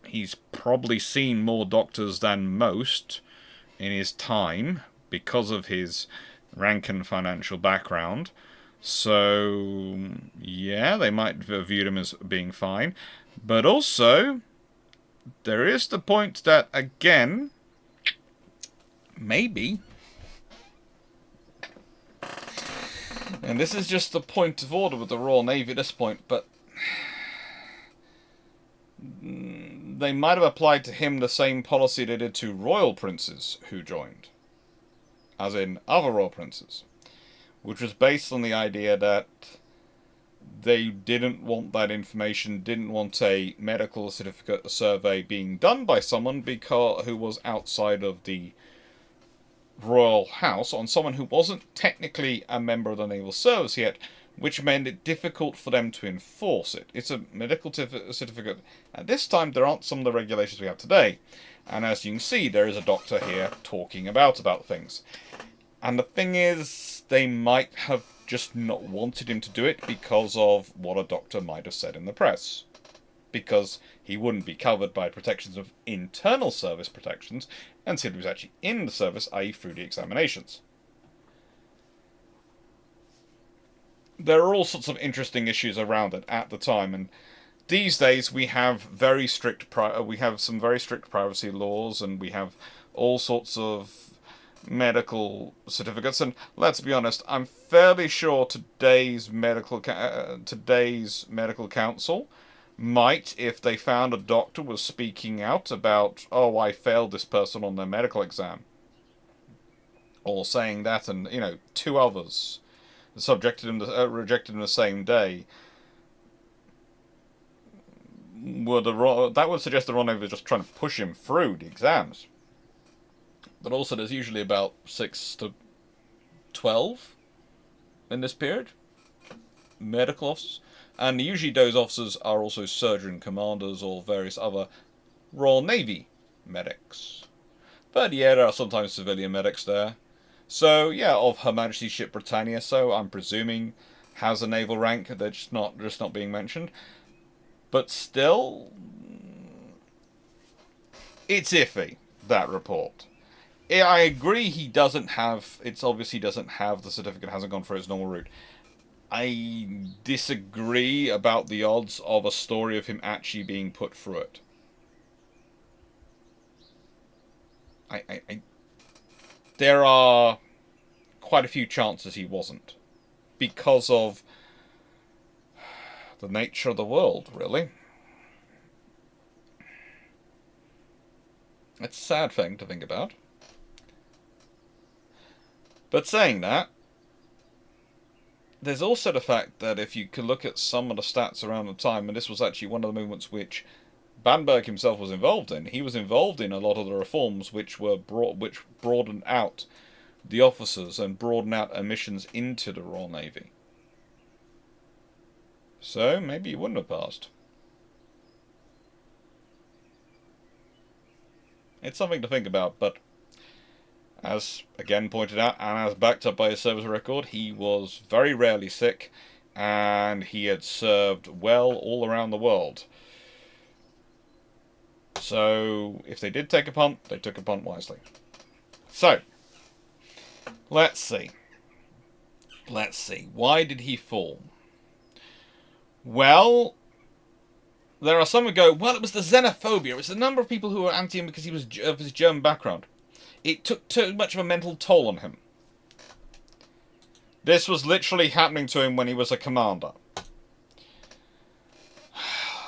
he's probably seen more doctors than most in his time, because of his rank and financial background. So, yeah, they might have viewed him as being fine. But also, there is the point that, again, maybe, and this is just the point of order with the Royal Navy at this point, but they might have applied to him the same policy they did to royal princes who joined. As in other royal princes, which was based on the idea that they didn't want that information, didn't want a medical certificate survey being done by someone who was outside of the royal house, on someone who wasn't technically a member of the naval service yet, which made it difficult for them to enforce it. It's a medical certificate. At this time, there aren't some of the regulations we have today. And as you can see, there is a doctor here talking about things. And the thing is, they might have just not wanted him to do it because of what a doctor might have said in the press. Because he wouldn't be covered by protections of internal service protections until he was actually in the service, i.e. through the examinations. There are all sorts of interesting issues around it at the time, and these days we have some very strict privacy laws, and we have all sorts of medical certificates. And let's be honest, I'm fairly sure today's medical council might, if they found a doctor was speaking out about, oh, I failed this person on their medical exam, or saying that, and two others rejected him the same day, that would suggest the Ron was just trying to push him through the exams. But also, there's usually about 6 to 12 in this period, medical officers. And usually those officers are also surgeon commanders or various other Royal Navy medics. But yeah, there are sometimes civilian medics there. So yeah, of Her Majesty's ship Britannia, so I'm presuming has a naval rank. They're just not being mentioned. But still, it's iffy, that report. I agree it's obvious he doesn't have the certificate, hasn't gone through its normal route. I disagree about the odds of a story of him actually being put through it. There are quite a few chances he wasn't. Because of the nature of the world, really. It's a sad thing to think about. But saying that, there's also the fact that if you could look at some of the stats around the time, and this was actually one of the movements which Battenberg himself was involved in. He was involved in a lot of the reforms which broadened out the officers and broadened out admissions into the Royal Navy. So maybe he wouldn't have passed. It's something to think about, but as again pointed out, and as backed up by his service record, he was very rarely sick, and he had served well all around the world. So, if they did take a punt, they took a punt wisely. So, let's see. Why did he fall? Well, there are some who go, well, it was the xenophobia. It was the number of people who were anti him because he was of his German background. It took too much of a mental toll on him. This was literally happening to him when he was a commander.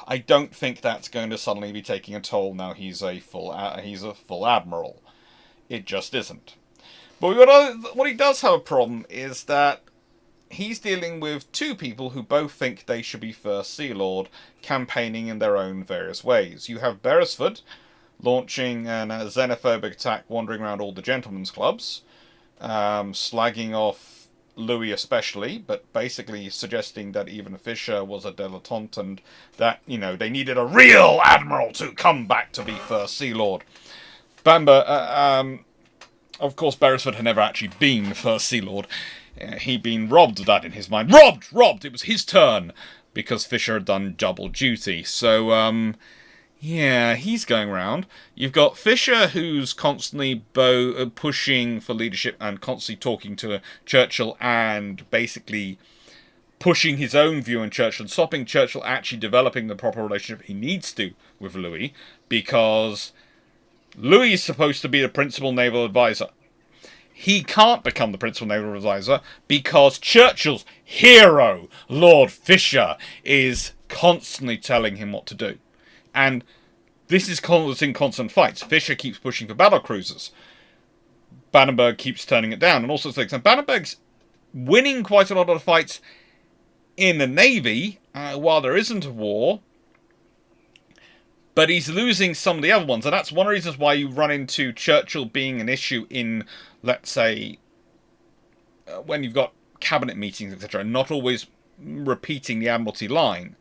I don't think that's going to suddenly be taking a toll now he's a full admiral. It just isn't. But what he does have a problem is that he's dealing with two people who both think they should be First Sea Lord, campaigning in their own various ways. You have Beresford launching a xenophobic attack, wandering around all the gentlemen's clubs, slagging off Louis especially, but basically suggesting that even Fisher was a dilettante and that, they needed a real admiral to come back to be First Sea Lord. Of course, Beresford had never actually been First Sea Lord. He'd been robbed of that in his mind. Robbed! It was his turn, because Fisher had done double duty. So, yeah, he's going around. You've got Fisher, who's constantly pushing for leadership and constantly talking to Churchill and basically pushing his own view on Churchill and stopping Churchill actually developing the proper relationship he needs to with Louis, because Louis is supposed to be the principal naval advisor. He can't become the principal naval advisor because Churchill's hero, Lord Fisher, is constantly telling him what to do. And this is in constant fights. Fisher keeps pushing for battle cruisers. Battenberg keeps turning it down and all sorts of things. And Battenberg's winning quite a lot of the fights in the Navy while there isn't a war. But he's losing some of the other ones. And that's one of the reasons why you run into Churchill being an issue in, let's say, when you've got cabinet meetings, etc., and not always repeating the Admiralty line.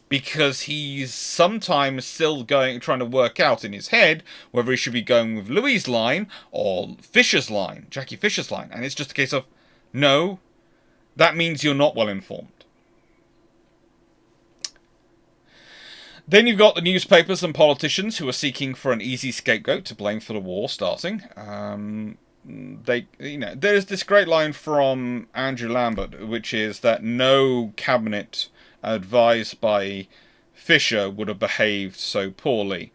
Because he's sometimes still trying to work out in his head whether he should be going with Louis' line or Fisher's line, Jackie Fisher's line. And it's just a case of, no, that means you're not well informed. Then you've got the newspapers and politicians who are seeking for an easy scapegoat to blame for the war starting. There's this great line from Andrew Lambert, which is that no cabinet advised by Fisher would have behaved so poorly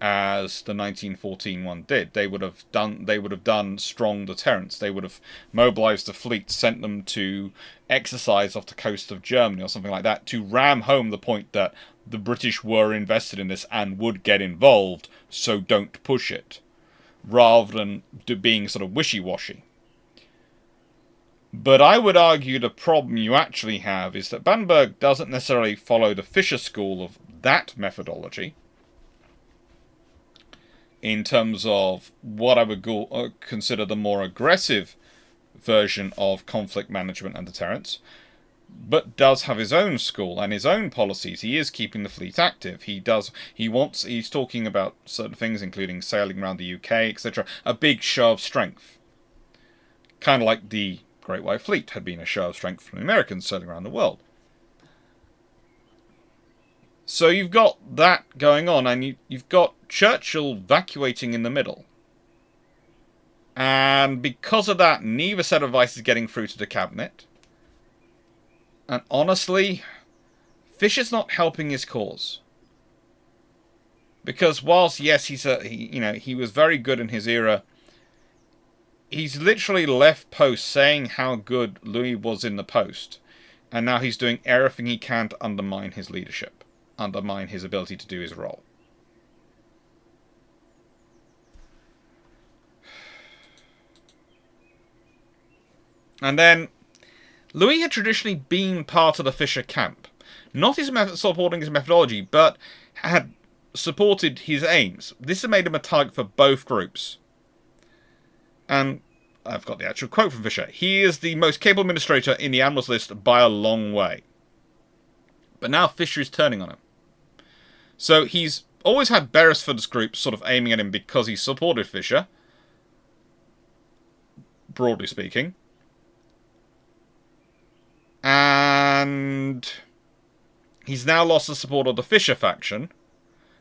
as the 1914 one did. They would have done strong deterrence. They would have mobilized the fleet, sent them to exercise off the coast of Germany or something like that, to ram home the point that the British were invested in this and would get involved, so don't push it, rather than being sort of wishy-washy. But I would argue the problem you actually have is that Battenberg doesn't necessarily follow the Fisher school of that methodology, in terms of what I would consider the more aggressive version of conflict management and deterrence, but does have his own school and his own policies. He is keeping the fleet active. He's talking about certain things, including sailing around the UK, etc. A big show of strength. Kind of like the Great White Fleet had been a show of strength from the Americans sailing around the world. So you've got that going on, and you've got Churchill vacuating in the middle. And because of that, neither set of advice is getting through to the cabinet. And honestly, Fisher's not helping his cause. Because whilst, yes, he was very good in his era, he's literally left post saying how good Louis was in the post. And now he's doing everything he can to undermine his leadership, undermine his ability to do his role. And then, Louis had traditionally been part of the Fisher camp. Not supporting his methodology, but had supported his aims. This has made him a target for both groups. And I've got the actual quote from Fisher. He is the most capable administrator in the Admiral's list by a long way. But now Fisher is turning on him. So he's always had Beresford's group sort of aiming at him because he supported Fisher, broadly speaking. And he's now lost the support of the Fisher faction.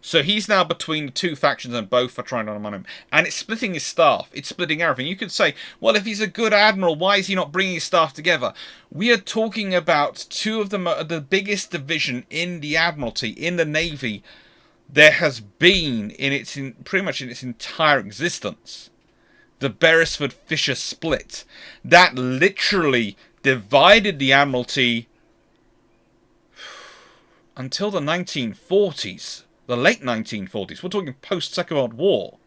So he's now between the two factions and both are trying to undermine him. And it's splitting his staff. It's splitting everything. You could say, well, if he's a good admiral, why is he not bringing his staff together? We are talking about two of the biggest division in the Admiralty, in the Navy, there has been pretty much in its entire existence. The Beresford-Fisher split. That literally divided the Admiralty until the 1940s. The late 1940s. We're talking post-Second World War.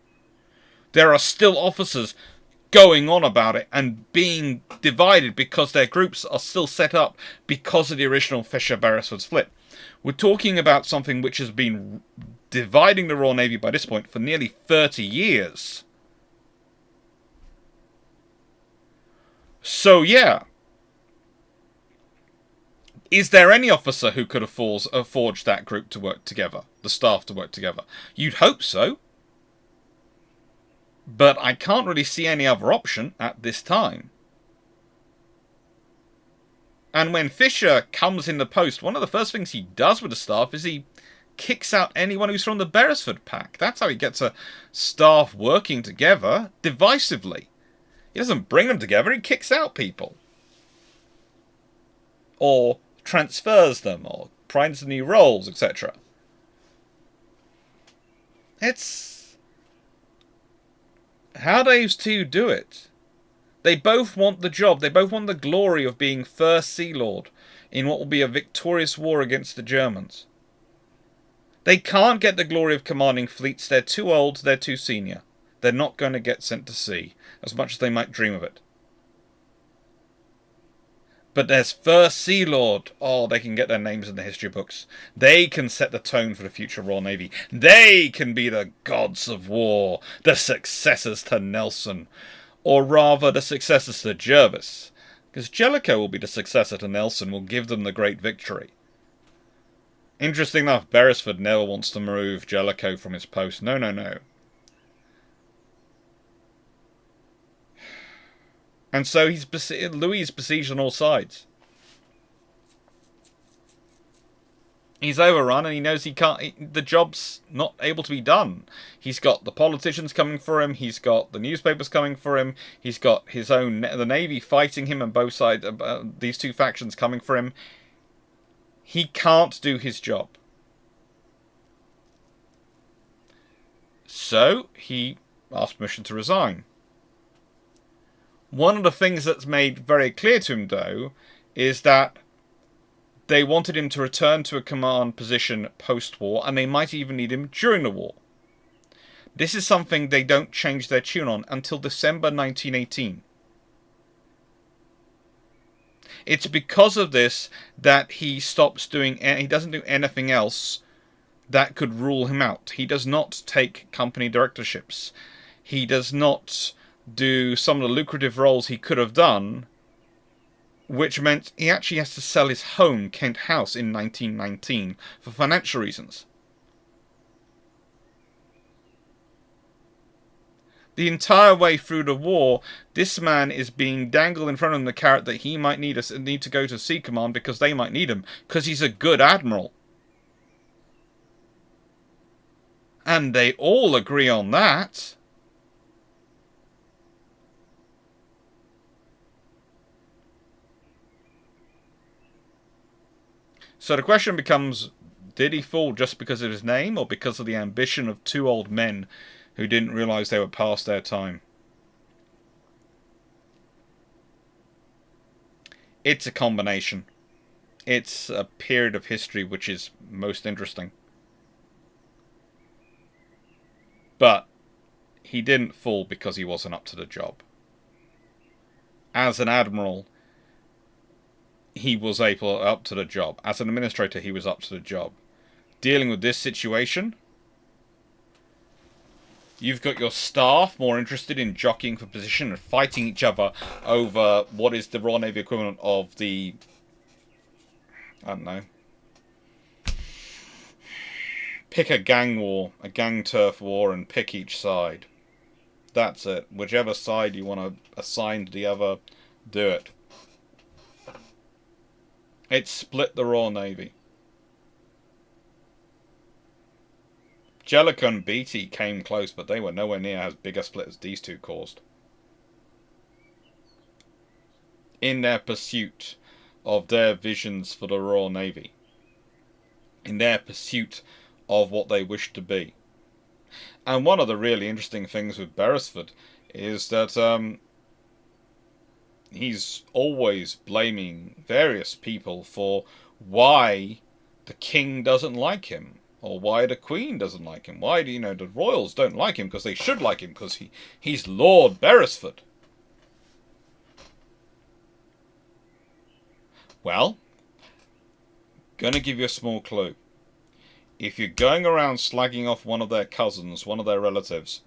There are still officers going on about it and being divided because their groups are still set up because of the original Fisher-Beresford split. We're talking about something which has been dividing the Royal Navy by this point for nearly 30 years. So, yeah. Is there any officer who could have forged that group to work together? The staff to work together? You'd hope so. But I can't really see any other option at this time. And when Fisher comes in the post, one of the first things he does with the staff is he kicks out anyone who's from the Beresford pack. That's how he gets a staff working together divisively. He doesn't bring them together, he kicks out people. Or transfers them, or finds new roles, etc. It's how those two do it. They both want the job. They both want the glory of being First Sea Lord in what will be a victorious war against the Germans. They can't get the glory of commanding fleets. They're too old. They're too senior. They're not going to get sent to sea, as much as they might dream of it. But there's First Sea Lord. Oh, they can get their names in the history books. They can set the tone for the future Royal Navy. They can be the gods of war, the successors to Nelson. Or rather, the successors to Jervis. Because Jellicoe will be the successor to Nelson, will give them the great victory. Interesting enough, Beresford never wants to remove Jellicoe from his post. No, no, no. And so Louis is besieged on all sides. He's overrun, and he knows he can't. The job's not able to be done. He's got the politicians coming for him. He's got the newspapers coming for him. He's got the Navy fighting him, and both sides, these two factions coming for him. He can't do his job. So he asked permission to resign. One of the things that's made very clear to him, though, is that they wanted him to return to a command position post-war, and they might even need him during the war. This is something they don't change their tune on until December 1918. It's because of this that he stops doing, he doesn't do anything else that could rule him out. He does not take company directorships. He does not do some of the lucrative roles he could have done, which meant he actually has to sell his home, Kent House, in 1919 for financial reasons. The entire way through the war, this man is being dangled in front of him the carrot that he might need to go to Sea Command because they might need him, because he's a good admiral. And they all agree on that. So the question becomes, did he fall just because of his name, or because of the ambition of two old men who didn't realise they were past their time? It's a combination. It's a period of history which is most interesting. But he didn't fall because he wasn't up to the job. As an admiral, he was up to the job. As an administrator, he was up to the job. Dealing with this situation, you've got your staff more interested in jockeying for position and fighting each other over what is the Royal Navy equivalent of the, I don't know, pick a gang war, a gang turf war, and pick each side. That's it. Whichever side you want to assign to the other, do it. It split the Royal Navy. Jellicoe and Beatty came close, but they were nowhere near as big a split as these two caused. In their pursuit of their visions for the Royal Navy. In their pursuit of what they wished to be. And one of the really interesting things with Beresford is that he's always blaming various people for why the king doesn't like him, or why the queen doesn't like him. Why do the royals don't like him? Because they should like him, because he's Lord Beresford. Well, gonna give you a small clue. If you're going around slagging off one of their cousins, one of their relatives,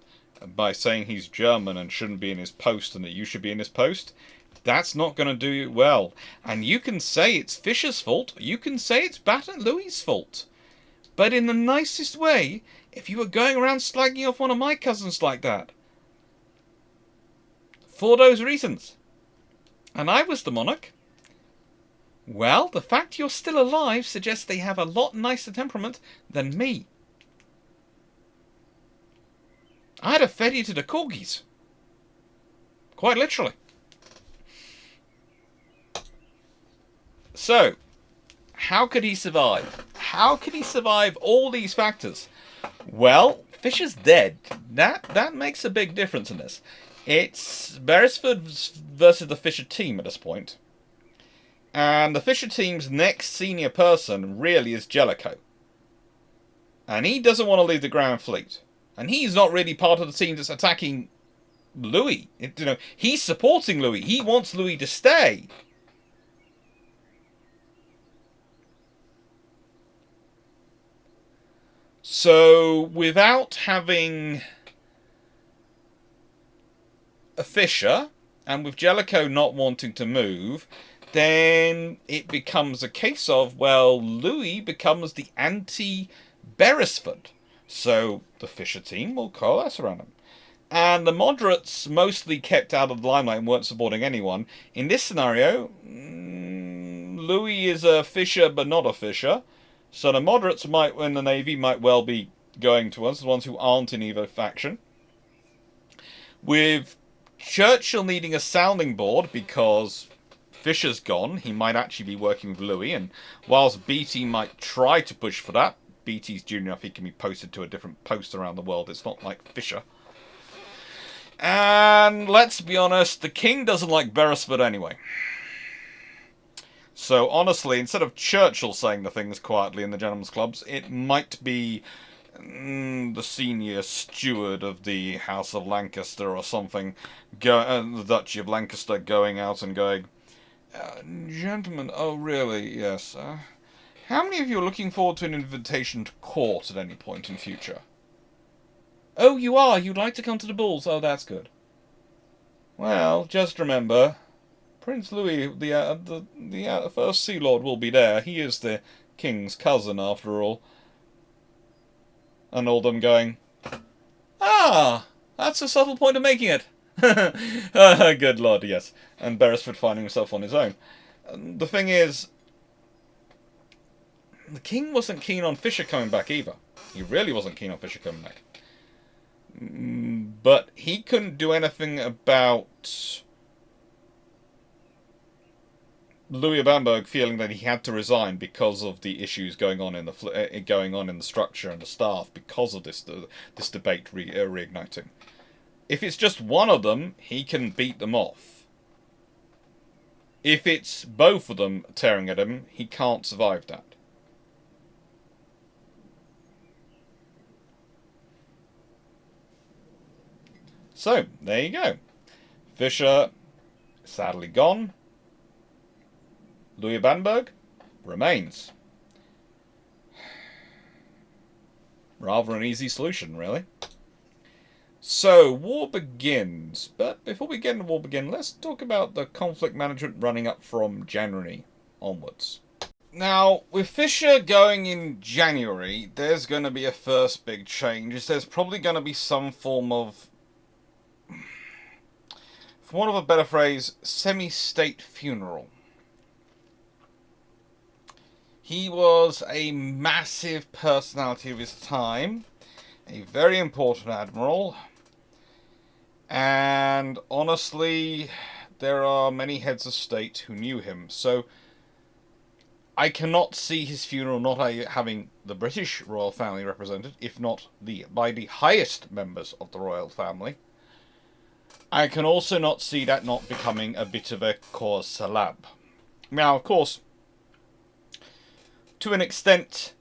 by saying he's German and shouldn't be in his post and that you should be in his post, that's not going to do you well. And you can say it's Fisher's fault, you can say it's Louis's fault. But in the nicest way, if you were going around slagging off one of my cousins like that, for those reasons, and I was the monarch, well, the fact you're still alive suggests they have a lot nicer temperament than me. I'd have fed you to the corgis. Quite literally. So, how could he survive? How could he survive all these factors? Well, Fisher's dead. That makes a big difference in this. It's Beresford versus the Fisher team at this point. And the Fisher team's next senior person really is Jellicoe. And he doesn't want to leave the Grand Fleet. And he's not really part of the team that's attacking Louis. He's supporting Louis. He wants Louis to stay. So, without having a Fisher, and with Jellicoe not wanting to move, then it becomes a case of, well, Louis becomes the anti-Beresford. So the Fisher team will coalesce around him. And the moderates mostly kept out of the limelight and weren't supporting anyone. In this scenario, Louis is a Fisher but not a Fisher. So the moderates might win the Navy, might well be going to us, the ones who aren't in either faction. With Churchill needing a sounding board because Fisher's gone, he might actually be working with Louis, and whilst Beatty might try to push for that, Beatty's junior enough he can be posted to a different post around the world. It's not like Fisher. And let's be honest, the king doesn't like Beresford anyway. So honestly, instead of Churchill saying the things quietly in the gentlemen's clubs, it might be the senior steward of the House of Lancaster or something, the Duchy of Lancaster, going out and going, gentlemen, oh really, yes. How many of you are looking forward to an invitation to court at any point in future? Oh, you are? You'd like to come to the balls? Oh, that's good. Well, just remember, Prince Louis, the First Sea Lord, will be there. He is the king's cousin, after all. And all them going, ah, that's a subtle point of making it. Good lord, yes. And Beresford finding himself on his own. The thing is, the king wasn't keen on Fisher coming back either. He really wasn't keen on Fisher coming back. But he couldn't do anything about Louis Battenberg feeling that he had to resign because of the issues going on in the structure and the staff because of this debate reigniting. If it's just one of them, he can beat them off. If it's both of them tearing at him, he can't survive that. So, there you go. Fisher, sadly gone. Louis Battenberg remains. Rather an easy solution, really. So, war begins. But before we get into war begin, let's talk about the conflict management running up from January onwards. Now, with Fisher going in January, there's going to be a first big change. There's probably going to be some form of, for want of a better phrase, semi-state funeral. He was a massive personality of his time, a very important admiral, and honestly, there are many heads of state who knew him, so I cannot see his funeral not having the British royal family represented, if not by the highest members of the royal family. I can also not see that not becoming a bit of a cause célèbre. Now, of course, to an extent,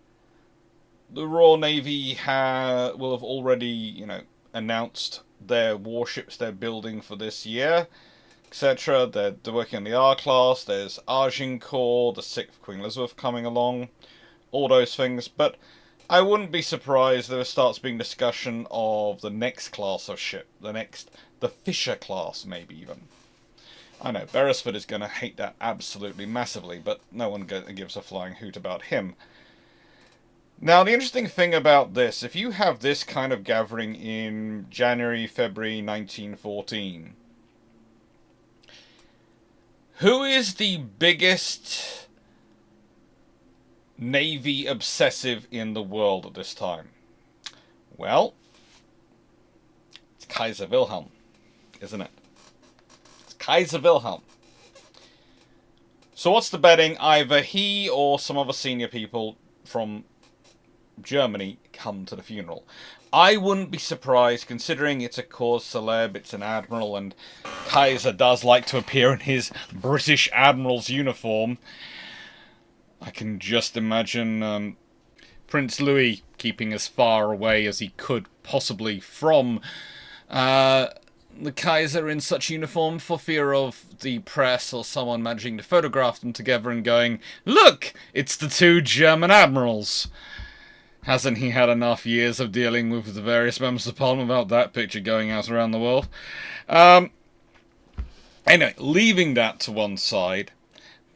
the Royal Navy will have already, announced their warships they're building for this year, etc. They're working on the R-Class, there's Agincourt, the 6th Queen Elizabeth coming along, all those things, but I wouldn't be surprised if there starts being discussion of the next class of ship, the Fisher class, maybe even. I know, Beresford is going to hate that absolutely massively, but no one gives a flying hoot about him. Now, the interesting thing about this, if you have this kind of gathering in January, February 1914, who is the biggest Navy obsessive in the world at this time? Well, it's Kaiser Wilhelm, isn't it? Kaiser Wilhelm. So what's the betting? Either he or some other senior people from Germany come to the funeral. I wouldn't be surprised, considering it's a cause célèbre, it's an admiral, and Kaiser does like to appear in his British admiral's uniform. I can just imagine Prince Louis keeping as far away as he could possibly from the Kaiser in such uniform for fear of the press or someone managing to photograph them together and going, "Look, it's the two German admirals." Hasn't he had enough years of dealing with the various members of Parliament without that picture going out around the world? Anyway, leaving that to one side,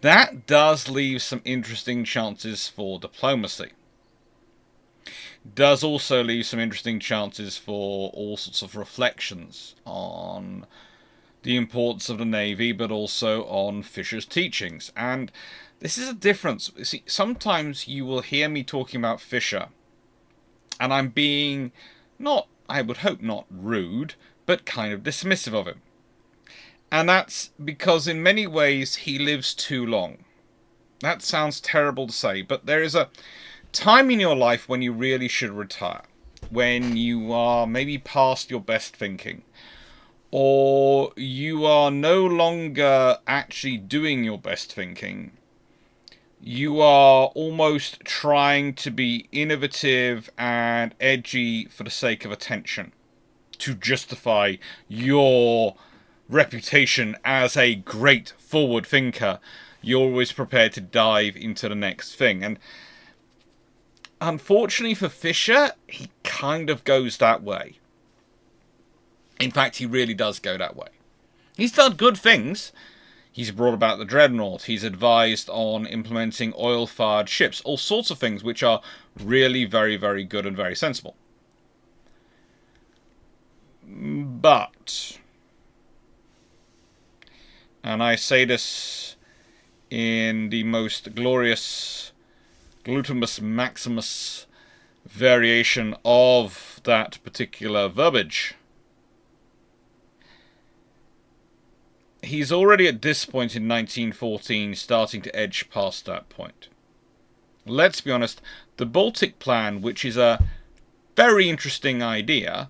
that does leave some interesting chances for diplomacy. does also leave some interesting chances for all sorts of reflections on the importance of the Navy, but also on Fisher's teachings. And this is a difference. See, sometimes you will hear me talking about Fisher, and I'm being not, I would hope not rude, but kind of dismissive of him. And that's because in many ways he lives too long. That sounds terrible to say, but there is a time in your life when you really should retire. When you are maybe past your best thinking. Or you are no longer actually doing your best thinking. You are almost trying to be innovative and edgy for the sake of attention. To justify your reputation as a great forward thinker. You're always prepared to dive into the next thing. And unfortunately for Fisher, he kind of goes that way. In fact, he really does go that way. He's done good things. He's brought about the Dreadnought. He's advised on implementing oil-fired ships. All sorts of things which are really very, very good and very sensible. But, and I say this in the most glorious glutamus maximus variation of that particular verbiage, he's already at this point in 1914 starting to edge past that point. Let's be honest, the Baltic Plan, which is a very interesting idea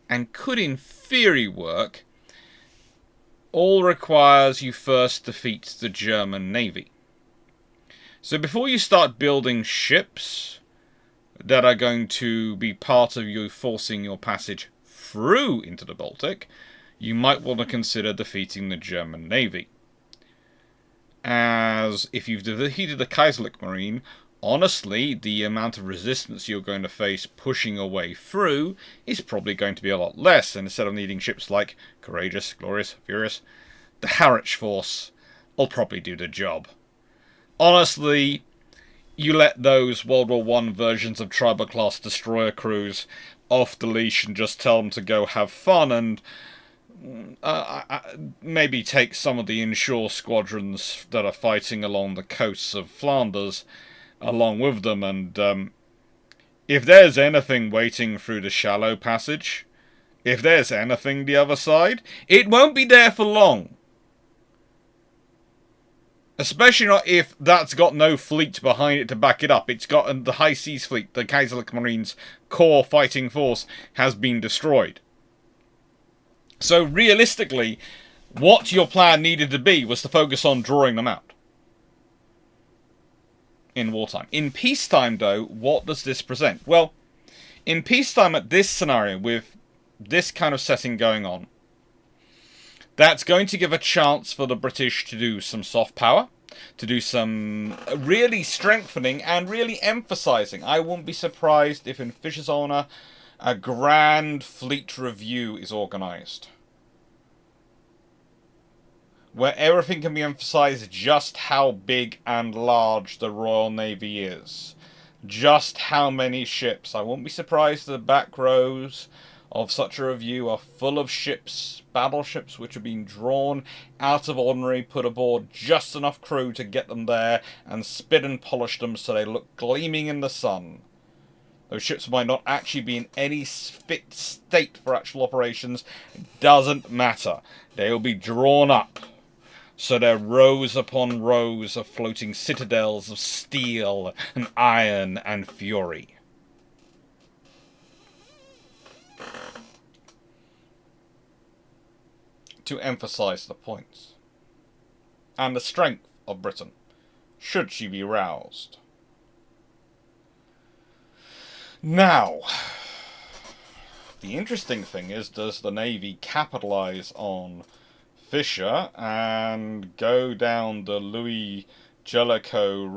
and could in theory work, all requires you first defeat the German Navy. So before you start building ships that are going to be part of you forcing your passage through into the Baltic, you might want to consider defeating the German Navy. As if you've defeated the Kaiserlich Marine, honestly, the amount of resistance you're going to face pushing a way through is probably going to be a lot less. And instead of needing ships like Courageous, Glorious, Furious, the Harwich Force will probably do the job. Honestly, you let those World War I versions of Tribal-class destroyer crews off the leash and just tell them to go have fun and maybe take some of the inshore squadrons that are fighting along the coasts of Flanders along with them, and if there's anything waiting through the shallow passage, if there's anything the other side, it won't be there for long. Especially not if that's got no fleet behind it to back it up. It's got the High Seas Fleet, the Kaiserlich Marine's core fighting force, has been destroyed. So realistically, what your plan needed to be was to focus on drawing them out in wartime. In peacetime, though, what does this present? Well, in peacetime, at this scenario, with this kind of setting going on, that's going to give a chance for the British to do some soft power, to do some really strengthening and really emphasizing. I wouldn't be surprised if in Fisher's honour a grand fleet review is organised, where everything can be emphasized just how big and large the Royal Navy is. Just how many ships. I won't be surprised if the back rows of such a review are full of ships, battleships which are being drawn out of ordinary, put aboard just enough crew to get them there and spit and polish them so they look gleaming in the sun. Those ships might not actually be in any fit state for actual operations. It doesn't matter. They will be drawn up. So they're rows upon rows of floating citadels of steel and iron and fury. To emphasize the points and the strength of Britain, should she be roused. Now, the interesting thing is, does the Navy capitalize on Fisher and go down the Louis Jellicoe,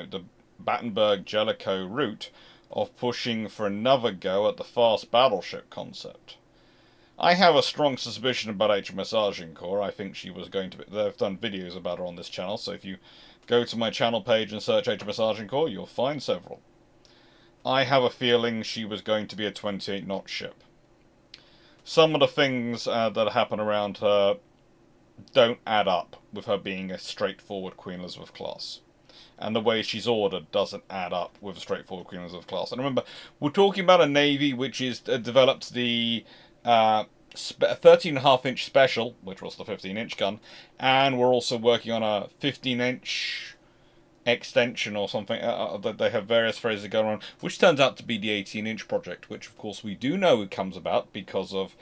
the Battenberg Jellicoe route of pushing for another go at the fast battleship concept? I have a strong suspicion about HMS Agincourt. I think she was going to be... They've done videos about her on this channel, so if you go to my channel page and search HMS Agincourt, you'll find several. I have a feeling she was going to be a 28-knot ship. Some of the things that happen around her don't add up with her being a straightforward Queen Elizabeth class. And the way she's ordered doesn't add up with a straightforward Queen Elizabeth class. And remember, we're talking about a Navy which is developed the 13.5-inch special, which was the 15-inch gun, and we're also working on a 15-inch extension or something. That they have various phrases going on, which turns out to be the 18-inch project, which of course we do know comes about because of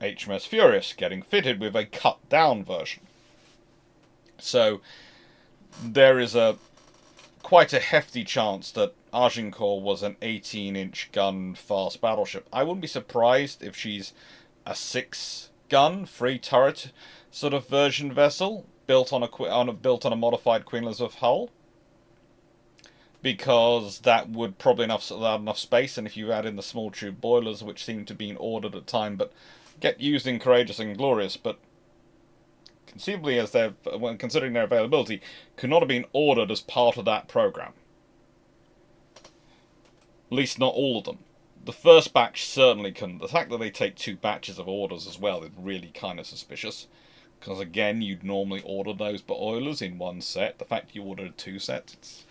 HMS Furious getting fitted with a cut-down version. So there is quite a hefty chance that Agincourt was an 18-inch gun fast battleship. I wouldn't be surprised if she's a 6-gun free turret sort of version vessel built on a modified Queen Elizabeth hull, because that would probably allow enough space. And if you add in the small tube boilers, which seem to be ordered at the time but get used in Courageous and Glorious, but conceivably, when considering their availability, could not have been ordered as part of that program. At least not all of them. The first batch certainly couldn't. The fact that they take 2 batches of orders as well is really kind of suspicious. Because again, you'd normally order those boilers in 1 set. The fact you ordered 2 sets,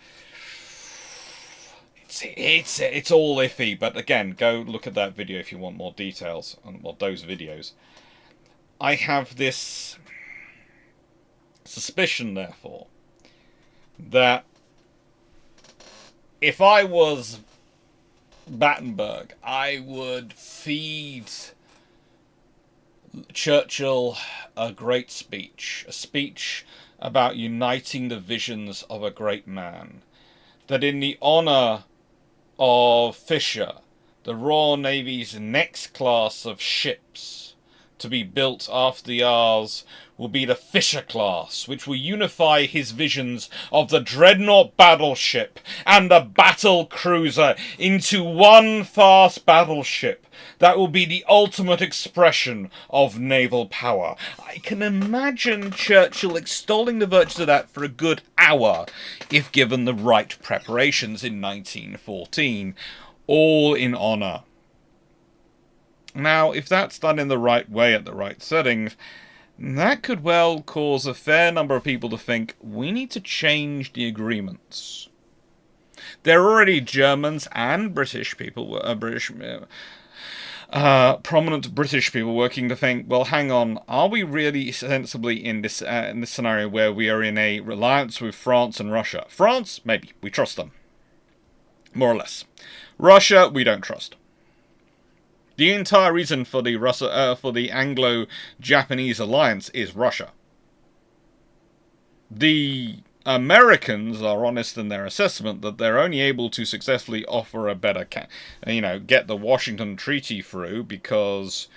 it's all iffy. But again, go look at that video if you want more details on those videos. I have this suspicion, therefore, that if I was Battenberg, I would feed Churchill a great speech, a speech about uniting the visions of a great man, that in the honour of Fisher, the Royal Navy's next class of ships to be built after the ours will be the Fisher class, which will unify his visions of the dreadnought battleship and the battle cruiser into one fast battleship that will be the ultimate expression of naval power. I can imagine Churchill extolling the virtues of that for a good hour, if given the right preparations in 1914, all in honour. Now, if that's done in the right way at the right settings, that could well cause a fair number of people to think we need to change the agreements. There are already Germans and British people, prominent British people working to think, well, hang on, are we really sensibly in this scenario where we are in a alliance with France and Russia? France, maybe, we trust them, more or less. Russia, we don't trust. The entire reason for the Anglo-Japanese alliance is Russia. The Americans are honest in their assessment that they're only able to successfully offer a better, get the Washington Treaty through because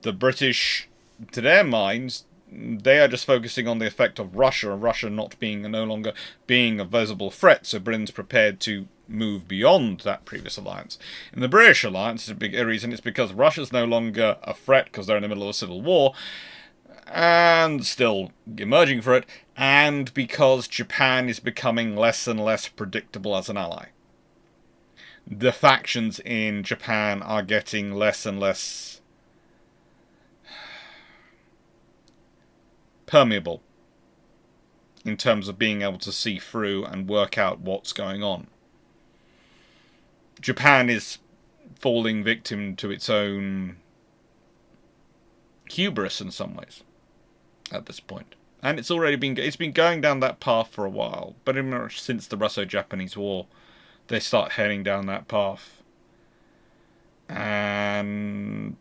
the British, to their minds, they are just focusing on the effect of Russia, and Russia no longer being a visible threat, so Britain's prepared to move beyond that previous alliance. In the British alliance, a big reason is because Russia's no longer a threat because they're in the middle of a civil war, and still emerging for it, and because Japan is becoming less and less predictable as an ally. The factions in Japan are getting less and less permeable in terms of being able to see through and work out what's going on. Japan is falling victim to its own hubris in some ways at this point. And it's been going down that path for a while, but since the Russo-Japanese War, they start heading down that path. And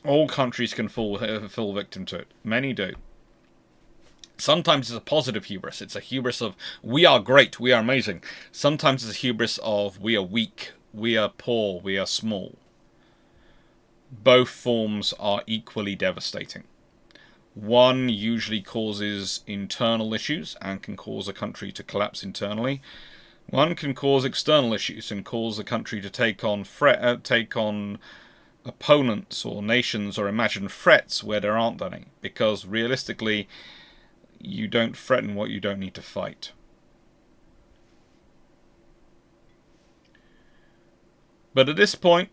all countries can fall victim to it. Many do. Sometimes it's a positive hubris. It's a hubris of, we are great, we are amazing. Sometimes it's a hubris of, we are weak, we are poor, we are small. Both forms are equally devastating. One usually causes internal issues and can cause a country to collapse internally. One can cause external issues and cause a country to take on opponents or nations or imagined threats where there aren't any. Because realistically, you don't threaten what you don't need to fight. But at this point,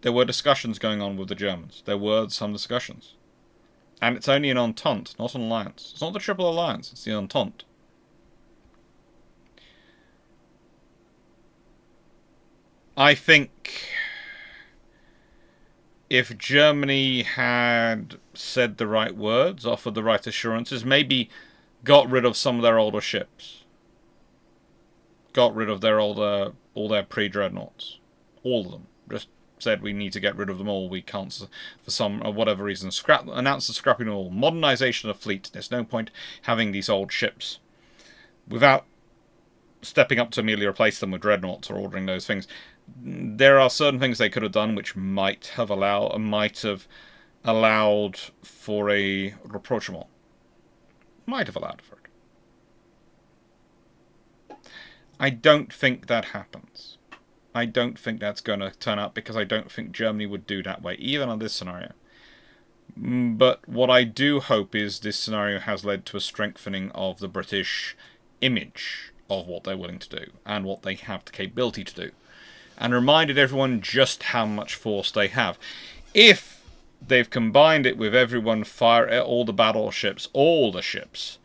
there were discussions going on with the Germans. There were some discussions. And it's only an Entente, not an alliance. It's not the Triple Alliance, it's the Entente. I think if Germany had said the right words, offered the right assurances, maybe got rid of some of their older ships, got rid of their older, all their pre-dreadnoughts, all of them, just said we need to get rid of them all, we can't, for some or whatever reason, announce the scrapping of all, modernization of fleet. There's no point having these old ships without stepping up to immediately replace them with dreadnoughts or ordering those things. There are certain things they could have done which might have allowed for a rapprochement. Might have allowed for it. I don't think that happens. I don't think that's going to turn out, because I don't think Germany would do that way, even on this scenario. But what I do hope is this scenario has led to a strengthening of the British image of what they're willing to do and what they have the capability to do, and reminded everyone just how much force they have. If they've combined it with everyone all the battleships, all the ships,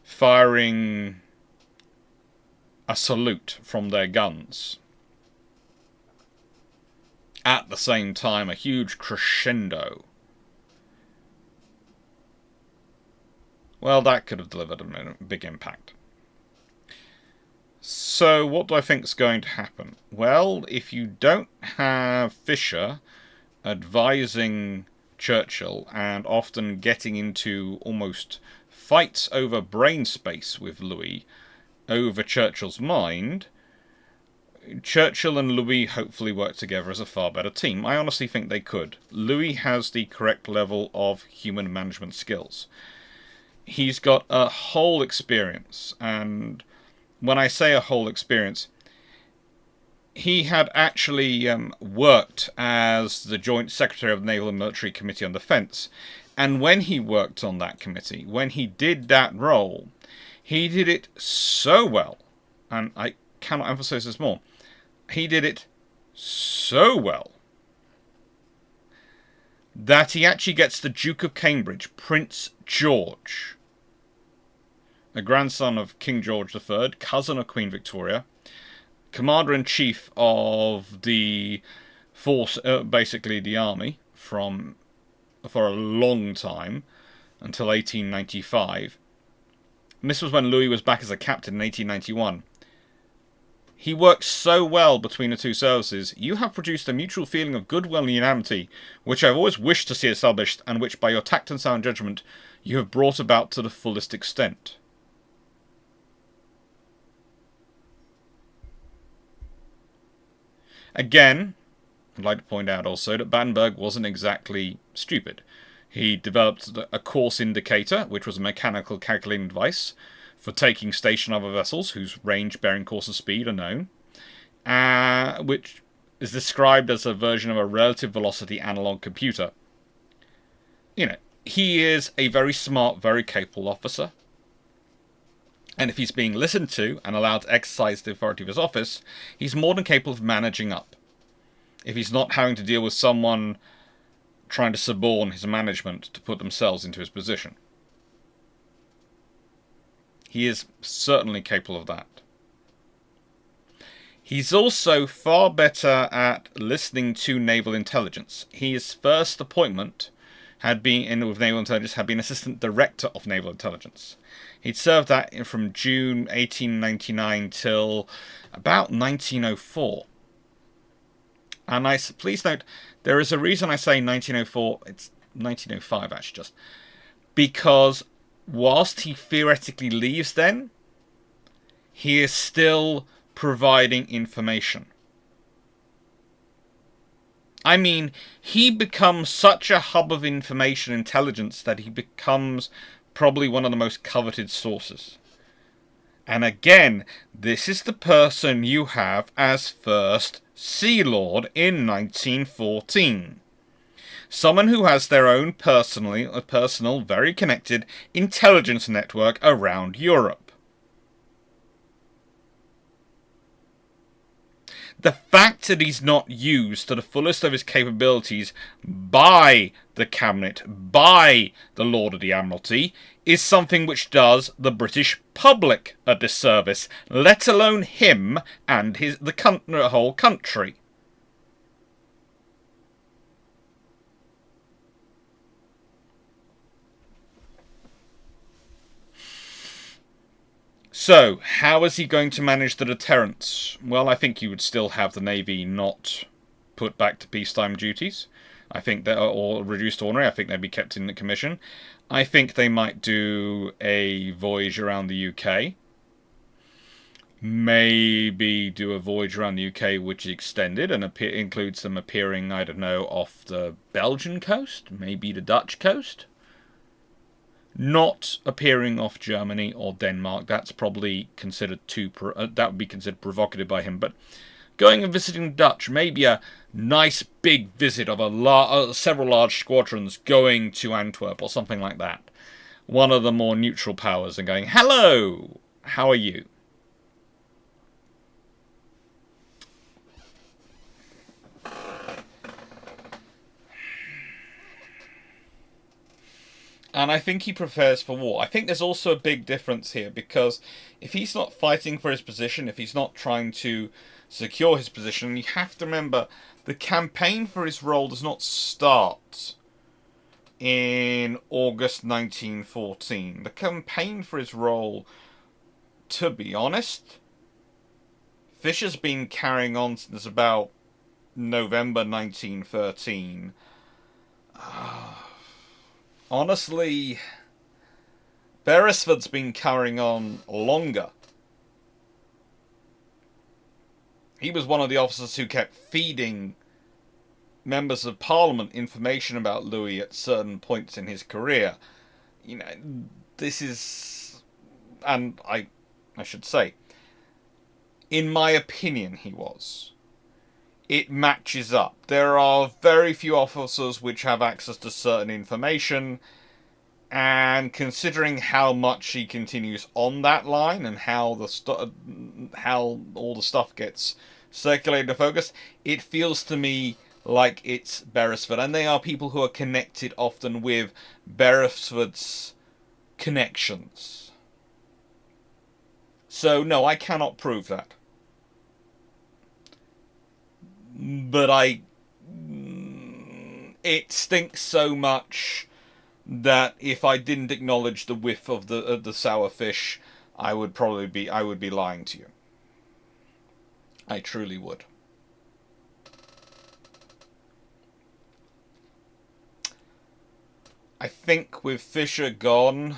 firing a salute from their guns at the same time, a huge crescendo, well, that could have delivered a big impact. So what do I think is going to happen? Well, if you don't have Fisher advising Churchill and often getting into almost fights over brain space with Louis over Churchill's mind, Churchill and Louis hopefully work together as a far better team. I honestly think they could. Louis has the correct level of human management skills. He's got a whole experience, and when I say a whole experience, he had actually worked as the Joint Secretary of the Naval and Military Committee on Defense. And when he worked on that committee, when he did that role, he did it so well. And I cannot emphasize this more. He did it so well that he actually gets the Duke of Cambridge, Prince George, a grandson of King George III, cousin of Queen Victoria, Commander-in-Chief of the force, basically the army, for a long time, until 1895. And this was when Louis was back as a captain in 1891. He worked so well between the two services, you have produced a mutual feeling of goodwill and unanimity, which I've always wished to see established, and which, by your tact and sound judgment, you have brought about to the fullest extent. Again, I'd like to point out also that Battenberg wasn't exactly stupid. He developed a course indicator, which was a mechanical calculating device for taking station other vessels whose range, bearing, course, and speed are known, which is described as a version of a relative velocity analog computer. You know, he is a very smart, very capable officer. And if he's being listened to and allowed to exercise the authority of his office, he's more than capable of managing up. If he's not having to deal with someone trying to suborn his management to put themselves into his position. He is certainly capable of that. He's also far better at listening to naval intelligence. His first appointment with naval intelligence had been Assistant Director of Naval Intelligence. He'd served that from June 1899 till about 1904. And please note, there is a reason I say 1904, it's 1905 actually just, because whilst he theoretically leaves then, he is still providing information. I mean, he becomes such a hub of information intelligence that he becomes probably one of the most coveted sources. And again, this is the person you have as First Sea Lord in 1914. Someone who has their own personal, very connected intelligence network around Europe. The fact that he's not used to the fullest of his capabilities by the Cabinet, by the Lord of the Admiralty, is something which does the British public a disservice, let alone him and the whole country. So, how is he going to manage the deterrence? Well, I think you would still have the Navy not put back to peacetime duties. I think that, or reduced ordinary. I think they'd be kept in the commission. I think they might do a voyage around the UK. Maybe do a voyage around the UK which is extended and includes them appearing, I don't know, off the Belgian coast, maybe the Dutch coast. Not appearing off Germany or Denmark. That's probably considered that would be considered provocative by him. But going and visiting the Dutch, maybe a nice big visit of several large squadrons going to Antwerp or something like that. One of the more neutral powers and going, "Hello, how are you?" And I think he prepares for war. I think there's also a big difference here, because if he's not fighting for his position, if he's not trying to secure his position, you have to remember the campaign for his role does not start in August 1914. The campaign for his role, to be honest, Fisher's been carrying on since about November 1913. Honestly, Beresford's been carrying on longer. He was one of the officers who kept feeding members of Parliament information about Louis at certain points in his career. You know, this is... And I should say, in my opinion, he was. It matches up. There are very few officers which have access to certain information, and considering how much he continues on that line and how how all the stuff gets circulated and focused, it feels to me like it's Beresford, and they are people who are connected often with Beresford's connections. So no, I cannot prove that. But it stinks so much that if I didn't acknowledge the whiff of the sour fish, I would be lying to you. I truly would. I think with Fisher gone,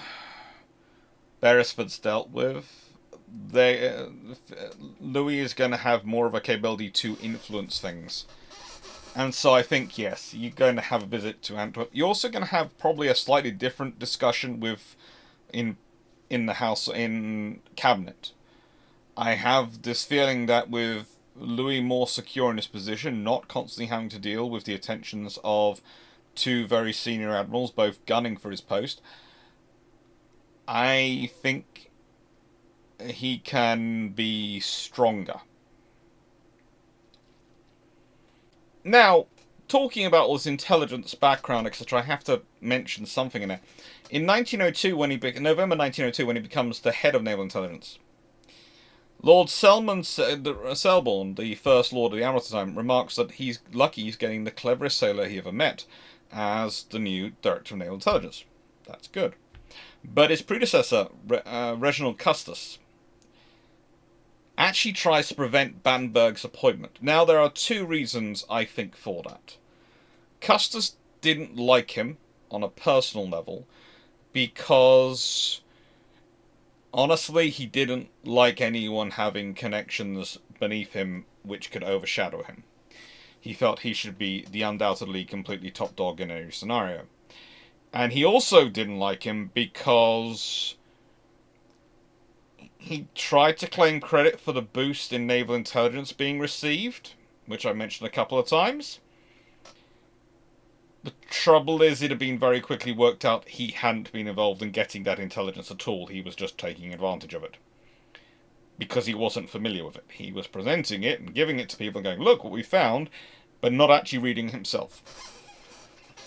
Beresford's dealt with. Louis is going to have more of a capability to influence things. And so I think, yes, you're going to have a visit to Antwerp. You're also going to have probably a slightly different discussion in the House, in Cabinet. I have this feeling that with Louis more secure in his position, not constantly having to deal with the attentions of two very senior admirals, both gunning for his post, I think he can be stronger. Now, talking about all this intelligence background, etc., I have to mention something in it. In 1902, November 1902, when he becomes the head of naval intelligence, Lord Selborne, the first Lord of the Admiralty time, remarks that he's lucky he's getting the cleverest sailor he ever met as the new Director of Naval Intelligence. That's good. But his predecessor, Reginald Custis, actually tries to prevent Battenberg's appointment. Now, there are two reasons, I think, for that. Custis didn't like him on a personal level because, honestly, he didn't like anyone having connections beneath him which could overshadow him. He felt he should be the undoubtedly completely top dog in any scenario. And he also didn't like him because he tried to claim credit for the boost in naval intelligence being received, which I mentioned a couple of times. The trouble is, it had been very quickly worked out he hadn't been involved in getting that intelligence at all. He was just taking advantage of it. because he wasn't familiar with it. He was presenting it and giving it to people and going, look what we found, but not actually reading himself.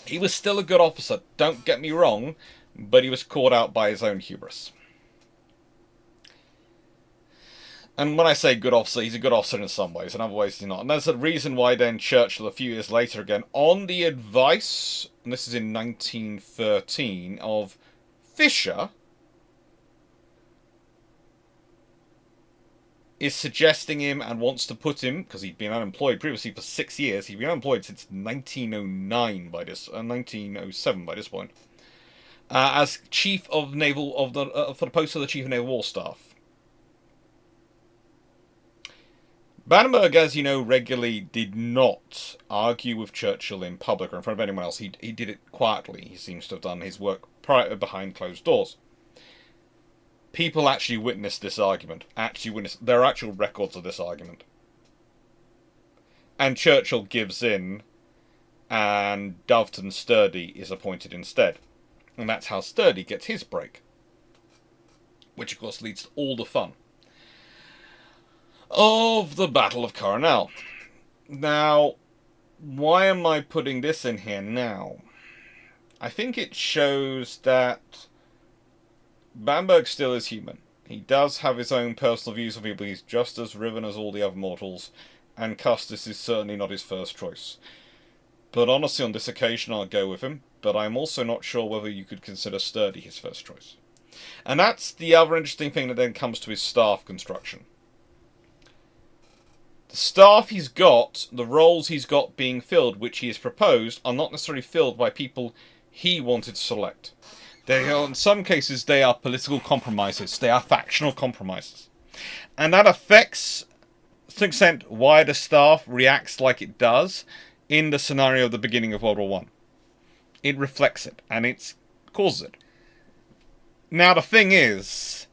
He was still a good officer, don't get me wrong, but he was caught out by his own hubris. And when I say good officer, he's a good officer in some ways, in other ways he's not. And that's the reason why then Churchill, a few years later again, on the advice, and this is in 1913, of Fisher, is suggesting him and wants to put him, because he'd been unemployed previously for 6 years, he'd been unemployed since 1909 by this, 1907 by this point, as Chief of Naval, for the post of the Chief of Naval War Staff. Battenberg, as you know, regularly did not argue with Churchill in public or in front of anyone else. He did it quietly. He seems to have done his work behind closed doors. People actually witnessed this argument. There are actual records of this argument. And Churchill gives in, and Doveton Sturdy is appointed instead. And that's how Sturdy gets his break. Which, of course, leads to all the fun of the Battle of Coronel. Now, why am I putting this in here now? I think it shows that Battenberg still is human. He does have his own personal views of people. He's just as riven as all the other mortals, and Custis is certainly not his first choice. But honestly, on this occasion, I'll go with him. But I'm also not sure whether you could consider Sturdy his first choice. And that's the other interesting thing that then comes to his staff construction. The staff he's got, the roles he's got being filled, which he has proposed, are not necessarily filled by people he wanted to select. In some cases, they are political compromises. They are factional compromises. And that affects, to an extent, why the staff reacts like it does in the scenario of the beginning of World War I. It reflects it, and it causes it. Now, the thing is,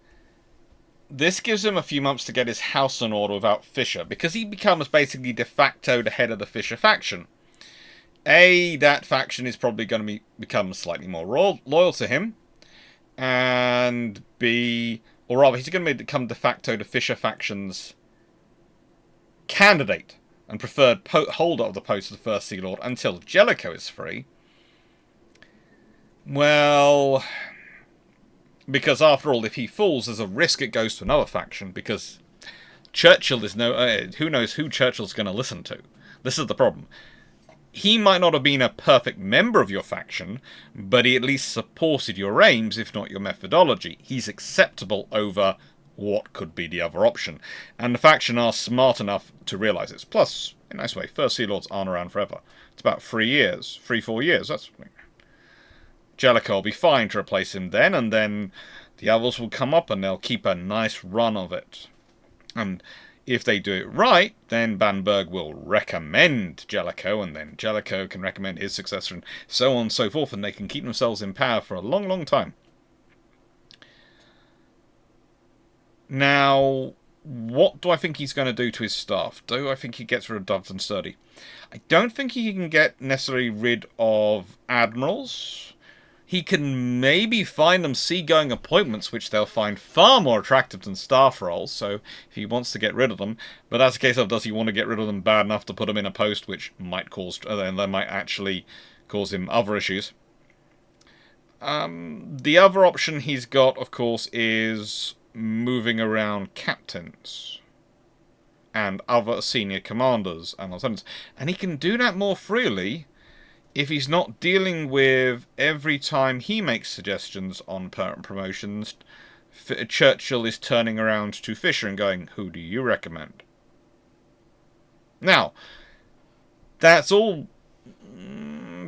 this gives him a few months to get his house in order without Fisher, because he becomes basically de facto the head of the Fisher faction. A, that faction is probably going to become slightly more loyal to him, and B, or rather, he's going to become de facto the Fisher faction's candidate and preferred holder of the post of the First Sea Lord until Jellicoe is free. Well, because after all, if he falls, there's a risk it goes to another faction, because Churchill is who knows who Churchill's going to listen to. This is the problem. He might not have been a perfect member of your faction, but he at least supported your aims, if not your methodology. He's acceptable over what could be the other option. And the faction are smart enough to realise this. Plus, in a nice way, First Sea Lords aren't around forever. It's about 4 years. That's... Jellicoe will be fine to replace him then, and then the others will come up and they'll keep a nice run of it. And if they do it right, then Battenberg will recommend Jellicoe, and then Jellicoe can recommend his successor, and so on and so forth, and they can keep themselves in power for a long, long time. Now, what do I think he's going to do to his staff? Do I think he gets rid of Doveton Sturdy? I don't think he can get necessarily rid of admirals. He can maybe find them seagoing appointments, which they'll find far more attractive than staff roles, so if he wants to get rid of them. But that's a case of, does he want to get rid of them bad enough to put them in a post, which might cause, then they might actually cause him other issues. The other option he's got, of course, is moving around captains and other senior commanders and lieutenants. And he can do that more freely if he's not dealing with, every time he makes suggestions on promotions, Churchill is turning around to Fisher and going, who do you recommend? Now, that's all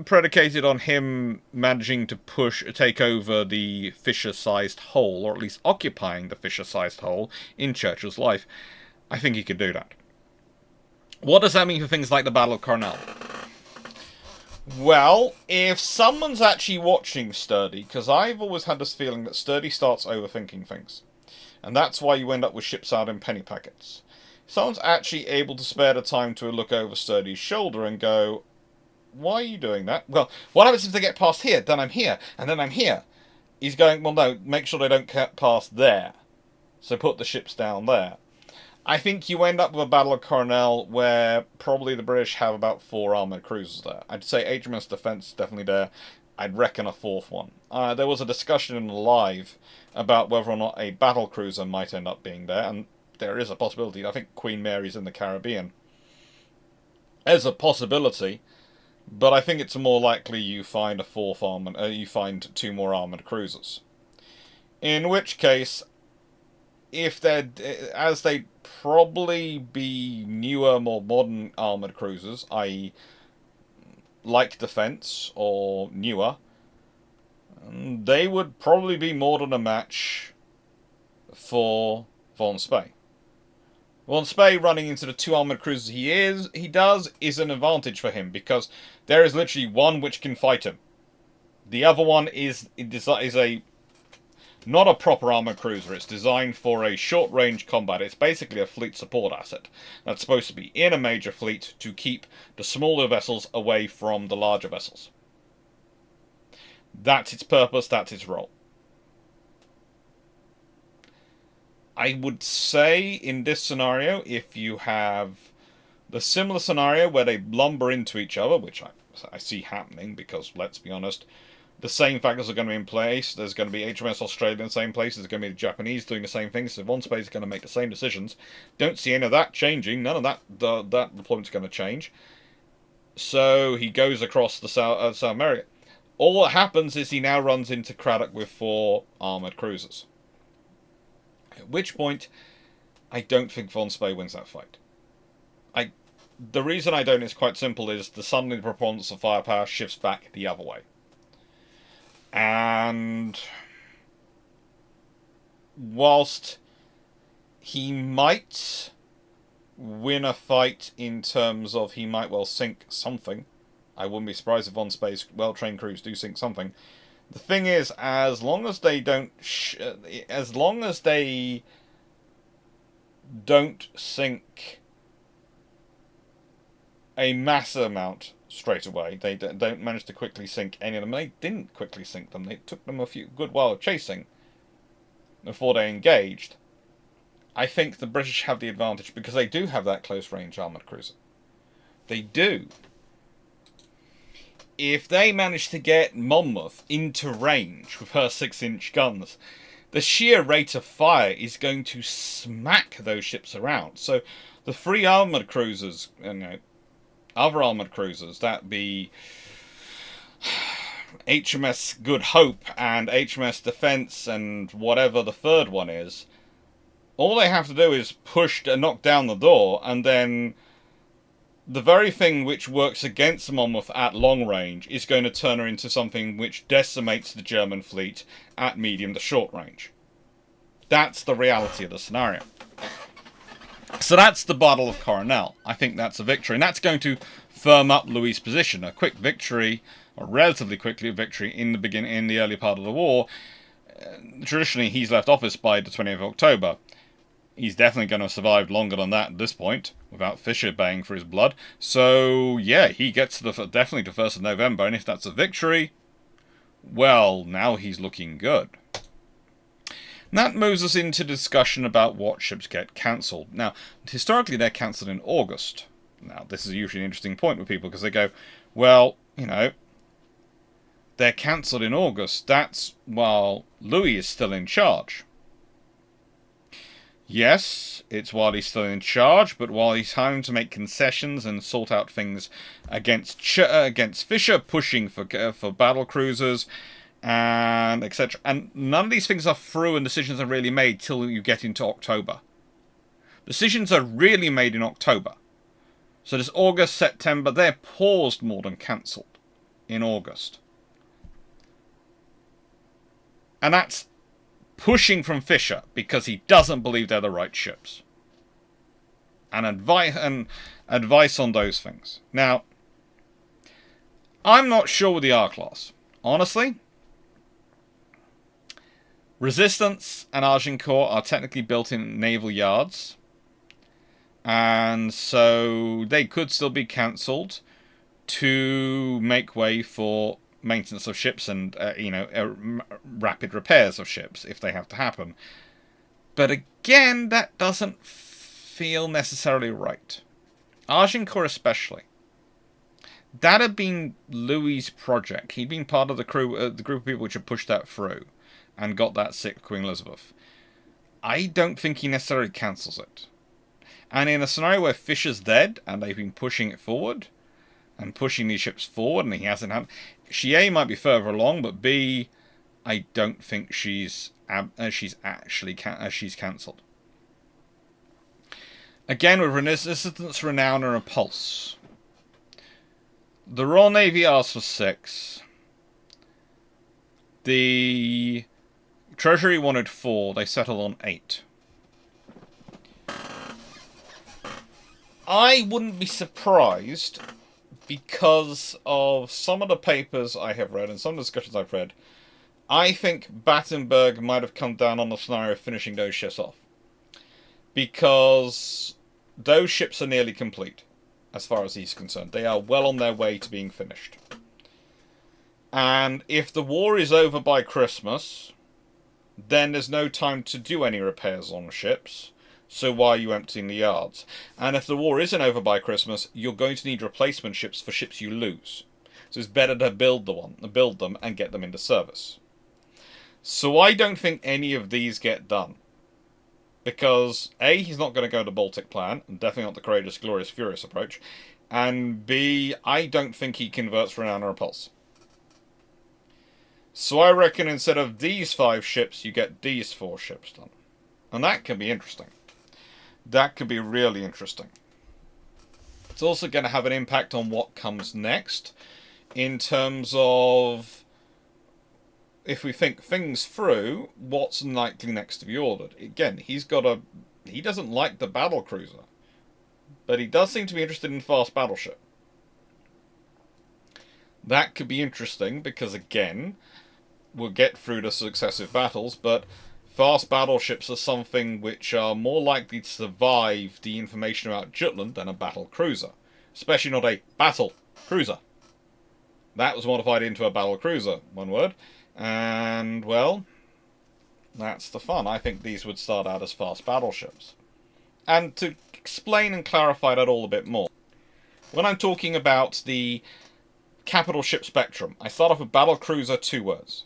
predicated on him managing to take over the Fisher-sized hole, or at least occupying the Fisher-sized hole in Churchill's life. I think he could do that. What does that mean for things like the Battle of Coronel? Well, if someone's actually watching Sturdy, because I've always had this feeling that Sturdy starts overthinking things, and that's why you end up with ships out in penny packets. If someone's actually able to spare the time to look over Sturdy's shoulder and go, why are you doing that? Well, what happens if they get past here? Then I'm here, and then I'm here. He's going, well, no, make sure they don't get past there. So put the ships down there. I think you end up with a Battle of Cornell where probably the British have about 4 armoured cruisers there. I'd say HMS Defence is definitely there. I'd reckon a 4th one. There was a discussion in the live about whether or not a battle cruiser might end up being there, and there is a possibility. I think Queen Mary's in the Caribbean. There's a possibility, but I think it's more likely you find a 4th armoured, you find 2 more armoured cruisers. In which case, if they're, as they'd probably be newer, more modern armoured cruisers, i.e. like Defence or newer, they would probably be more than a match for Von Spey. Von Spey running into the 2 armoured cruisers he does is an advantage for him, because there is literally one which can fight him. The other one is a not a proper armoured cruiser. It's designed for a short-range combat. It's basically a fleet support asset that's supposed to be in a major fleet to keep the smaller vessels away from the larger vessels. That's its purpose, that's its role. I would say in this scenario, if you have the similar scenario where they lumber into each other, which I see happening, because, let's be honest, the same factors are going to be in place. There's going to be HMS Australia in the same place. There's going to be the Japanese doing the same thing. So Von Spey is going to make the same decisions. Don't see any of that changing. None of that deployment's going to change. So he goes across the South America. All that happens is he now runs into Craddock with 4 armoured cruisers. At which point, I don't think Von Spey wins that fight. The reason I don't is quite simple, is suddenly the preponderance of firepower shifts back the other way. And whilst he might win a fight in terms of he might well sink something, I wouldn't be surprised if Von Spey's well-trained crews do sink something. The thing is, as long as they don't sink a massive amount straight away, they don't manage to quickly sink any of them. They didn't quickly sink them. It took them a good while of chasing before they engaged. I think the British have the advantage because they do have that close-range armoured cruiser. They do. If they manage to get Monmouth into range with her 6-inch guns, the sheer rate of fire is going to smack those ships around. So the 3 armoured cruisers, other armoured cruisers, that be HMS Good Hope and HMS Defence and whatever the 3rd one is, all they have to do is push and knock down the door, and then the very thing which works against the Monmouth at long range is going to turn her into something which decimates the German fleet at medium to short range. That's the reality of the scenario. So that's the Battle of Coronel. I think that's a victory, and that's going to firm up Louis' position. A quick victory, or relatively quickly a victory in the early part of the war. Traditionally, he's left office by the 20th of October. He's definitely going to survive longer than that at this point, without Fisher baying for his blood. So, yeah, he gets definitely to 1st of November, and if that's a victory, well, now he's looking good. And that moves us into discussion about what ships get cancelled. Now, historically, they're cancelled in August. Now, this is usually an interesting point with people, because they go, well, they're cancelled in August. That's while Louis is still in charge. Yes, it's while he's still in charge, but while he's having to make concessions and sort out things against Fisher, pushing for battle cruisers, and etc. And none of these things are through and decisions are really made till you get into October. Decisions are really made in October. So this August, September, they're paused more than cancelled in August. And that's pushing from Fisher because he doesn't believe they're the right ships. And advice on those things. Now, I'm not sure with the R-Class. Honestly, Resistance and Agincourt are technically built in naval yards. And so they could still be cancelled to make way for maintenance of ships and, rapid repairs of ships if they have to happen. But again, that doesn't feel necessarily right. Agincourt especially. That had been Louis's project. He'd been part of the crew, the group of people which had pushed that through, and got that sick Queen Elizabeth. I don't think he necessarily cancels it. And in a scenario where Fisher's dead, and they've been pushing it forward, and pushing these ships forward, and he hasn't had... She A might be further along, but B, I don't think she's cancelled. Again, with resistance, renown, and repulse. The Royal Navy asks for 6. The Treasury wanted 4. They settled on 8. I wouldn't be surprised, because of some of the papers I have read and some of the discussions I've read. I think Battenberg might have come down on the scenario of finishing those ships off. Because those ships are nearly complete, as far as he's concerned. They are well on their way to being finished. And if the war is over by Christmas, then there's no time to do any repairs on ships. So why are you emptying the yards? And if the war isn't over by Christmas, you're going to need replacement ships for ships you lose. So it's better to build them and get them into service. So I don't think any of these get done. Because A, he's not going to go the Baltic plan, and definitely not the Courageous, Glorious, Furious approach. And B, I don't think he converts Renown or Repulse. So I reckon instead of these 5 ships, you get these 4 ships done. And that can be interesting. That could be really interesting. It's also going to have an impact on what comes next, in terms of, if we think things through, what's likely next to be ordered. Again, he doesn't like the battle cruiser, but he does seem to be interested in fast battleship. That could be interesting, because again, we'll get through the successive battles, but fast battleships are something which are more likely to survive the information about Jutland than a battle cruiser. Especially not a battle cruiser. That was modified into a battle cruiser, one word. And, well, that's the fun. I think these would start out as fast battleships. And to explain and clarify that all a bit more, when I'm talking about the capital ship spectrum, I start off with battle cruiser, 2 words.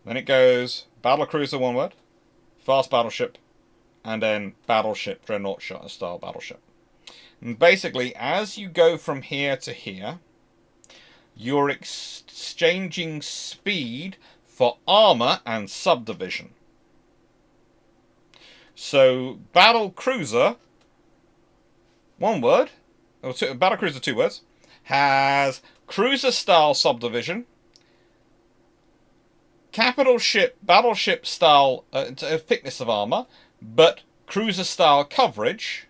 Then it goes battle cruiser, 1 word, fast battleship, and then battleship, dreadnought style battleship. And basically, as you go from here to here, you're exchanging speed for armor and subdivision. So, battle cruiser, 1 word, or battle cruiser, 2 words, has cruiser style subdivision, capital ship, battleship style thickness of armor, but cruiser style coverage,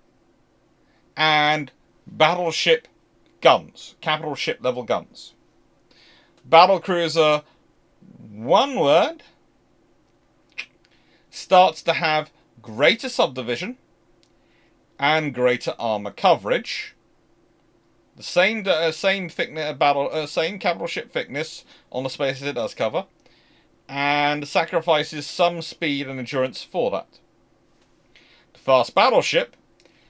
and battleship guns, capital ship level guns. Battle cruiser, 1 word, starts to have greater subdivision and greater armor coverage. The same thickness, same capital ship thickness on the spaces it does cover, and sacrifices some speed and endurance for that. The fast battleship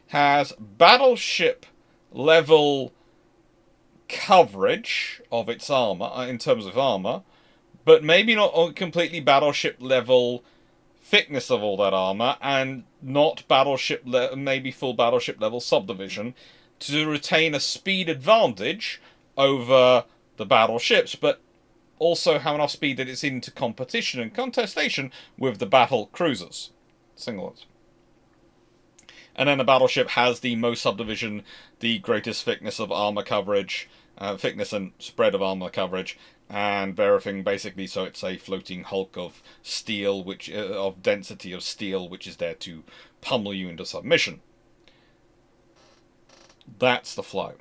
has battleship level coverage of its armor, in terms of armor, but maybe not completely battleship level thickness of all that armor, and not battleship maybe full battleship level subdivision, to retain a speed advantage over the battleships, but also have enough speed that it's into competition and contestation with the battle cruisers. Single ones. And then the battleship has the most subdivision, the greatest thickness of armor coverage, thickness and spread of armor coverage, and everything basically, so it's a floating hulk of steel, which of density of steel, which is there to pummel you into submission. That's the flow.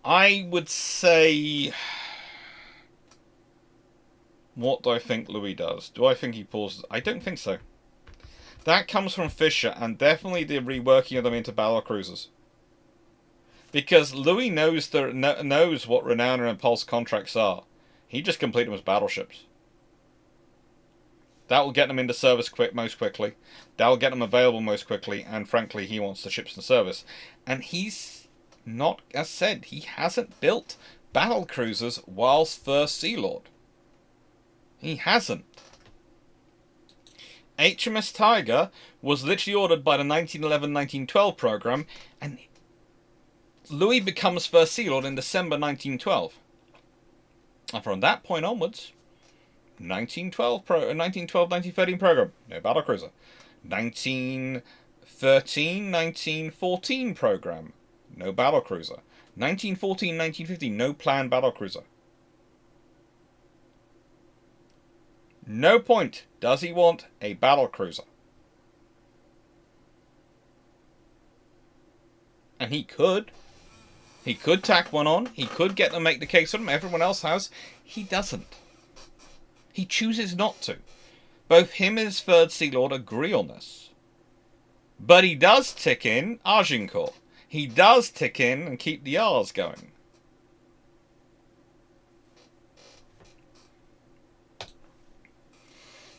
I would say, what do I think Louis does? Do I think he pauses? I don't think so. That comes from Fisher, and definitely the reworking of them into battle cruisers. Because Louis knows what Renown and Impulse contracts are. He just completed them as battleships. That will get them into service most quickly. That will get them available most quickly. And frankly, he wants the ships in service. And he's not, as said, he hasn't built battle cruisers whilst First Sea Lord. He hasn't. HMS Tiger was literally ordered by the 1911-1912 program, and Louis becomes First Sea Lord in December 1912. And from that point onwards, 1913 program, no battlecruiser. 1914 program, no battlecruiser. 1915, no planned battlecruiser. No point does he want a battlecruiser. And he could. He could tack one on. He could get them, make the case for them. Everyone else has. He doesn't. He chooses not to. Both him and his Third Sea Lord agree on this. But he does tick in Agincourt. He does tick in and keep the R's going.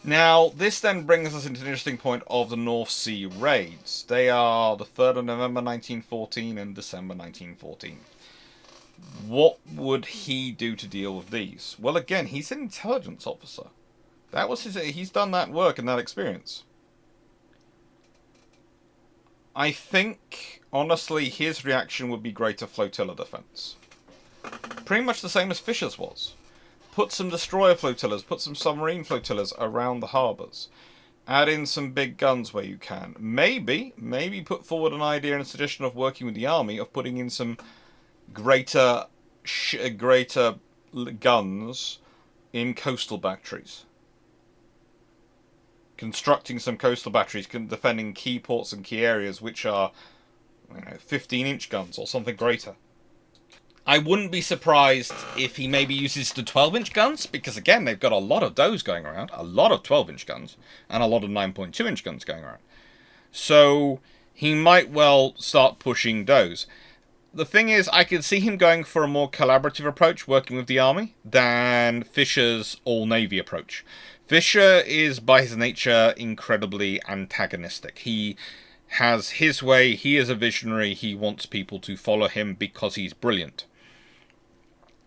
Now, this then brings us into an interesting point of the North Sea raids. They are the 3rd of November 1914 and December 1914. What would he do to deal with these? Well, again, he's an intelligence officer. That was he's done that work and that experience. I think, honestly, his reaction would be greater flotilla defense. Pretty much the same as Fisher's was. Put some destroyer flotillas, put some submarine flotillas around the harbours. Add in some big guns where you can. Maybe put forward an idea and a suggestion of working with the army, of putting in some greater guns in coastal batteries. Constructing some coastal batteries, defending key ports and key areas, which are 15-inch guns or something greater. I wouldn't be surprised if he maybe uses the 12-inch guns, because again, they've got a lot of those going around, a lot of 12-inch guns, and a lot of 9.2-inch guns going around. So he might well start pushing those. The thing is, I could see him going for a more collaborative approach, working with the army, than Fisher's all-navy approach. Fisher is, by his nature, incredibly antagonistic. He has his way, he is a visionary, he wants people to follow him because he's brilliant.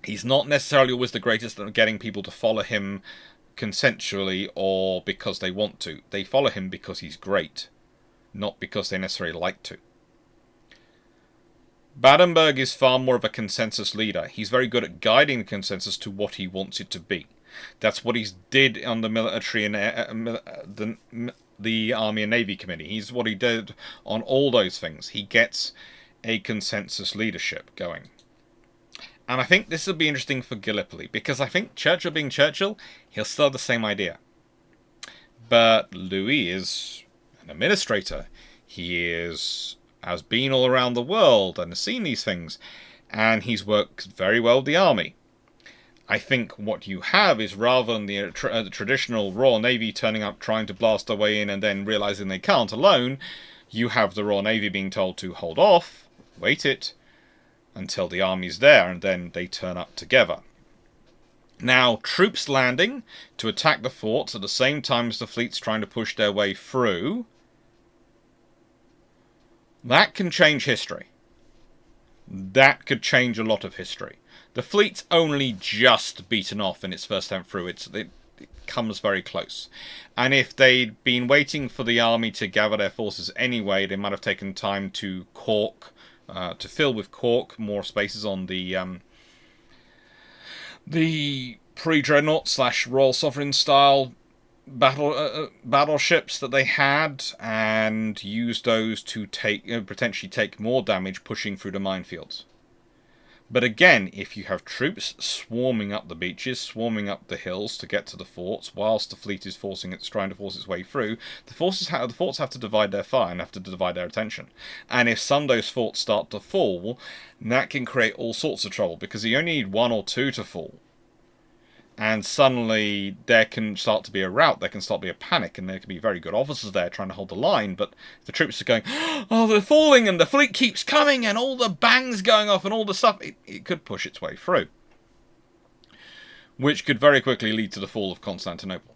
He's not necessarily always the greatest at getting people to follow him consensually or because they want to. They follow him because he's great, not because they necessarily like to. Battenberg is far more of a consensus leader. He's very good at guiding the consensus to what he wants it to be. That's what he did on the military and the Army and Navy Committee. He's what he did on all those things. He gets a consensus leadership going. And I think this will be interesting for Gallipoli, because I think Churchill being Churchill, he'll still have the same idea. But Louis is an administrator. He has been all around the world and has seen these things, and he's worked very well with the army. I think what you have is, rather than the traditional Royal Navy turning up, trying to blast their way in, and then realising they can't alone, you have the Royal Navy being told to hold off, wait it, until the army's there, and then they turn up together. Now, troops landing to attack the forts at the same time as the fleet's trying to push their way through, that can change history. That could change a lot of history. The fleet's only just beaten off in its first attempt through. It comes very close. And if they'd been waiting for the army to gather their forces anyway, they might have taken time to to fill with cork more spaces on the pre-dreadnought / Royal Sovereign style battleships that they had, and use those to potentially take more damage pushing through the minefields. But again, if you have troops swarming up the beaches, swarming up the hills to get to the forts, whilst the fleet is trying to force its way through, the forts have to divide their fire and have to divide their attention. And if some of those forts start to fall, that can create all sorts of trouble, because you only need 1 or 2 to fall. And suddenly there can start to be a rout, there can start to be a panic, and there can be very good officers there trying to hold the line, but the troops are going, oh, they're falling, and the fleet keeps coming, and all the bangs going off, and all the stuff, it could push its way through. Which could very quickly lead to the fall of Constantinople.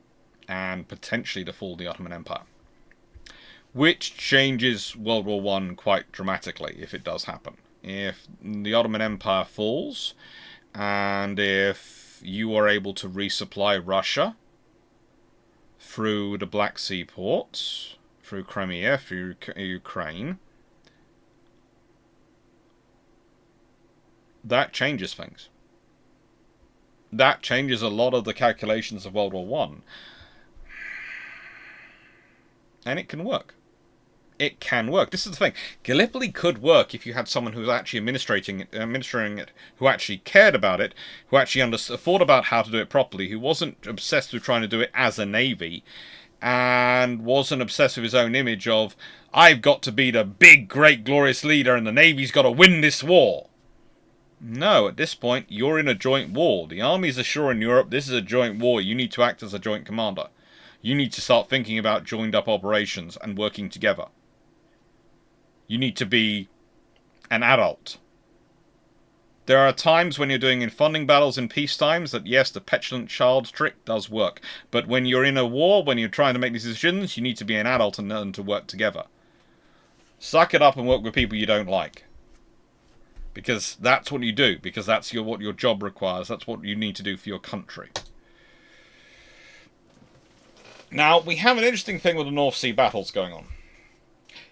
and potentially the fall of the Ottoman Empire. Which changes World War I quite dramatically if it does happen. If the Ottoman Empire falls, and if you are able to resupply Russia through the Black Sea ports, through Crimea, through Ukraine, that changes things. That changes a lot of the calculations of World War One, and it can work. It can work. This is the thing. Gallipoli could work if you had someone who was actually administering it, who actually cared about it, who actually thought about how to do it properly, who wasn't obsessed with trying to do it as a navy, and wasn't obsessed with his own image of, I've got to be the big, great, glorious leader, and the navy's got to win this war. No, at this point, you're in a joint war. The armies are sure in Europe, this is a joint war. You need to act as a joint commander. You need to start thinking about joined up operations and working together. You need to be an adult. There are times when you're doing in funding battles in peace times that, yes, the petulant child trick does work. But when you're in a war, when you're trying to make these decisions, you need to be an adult and learn to work together. Suck it up and work with people you don't like. Because that's what you do. Because that's what your job requires. That's what you need to do for your country. Now, we have an interesting thing with the North Sea battles going on.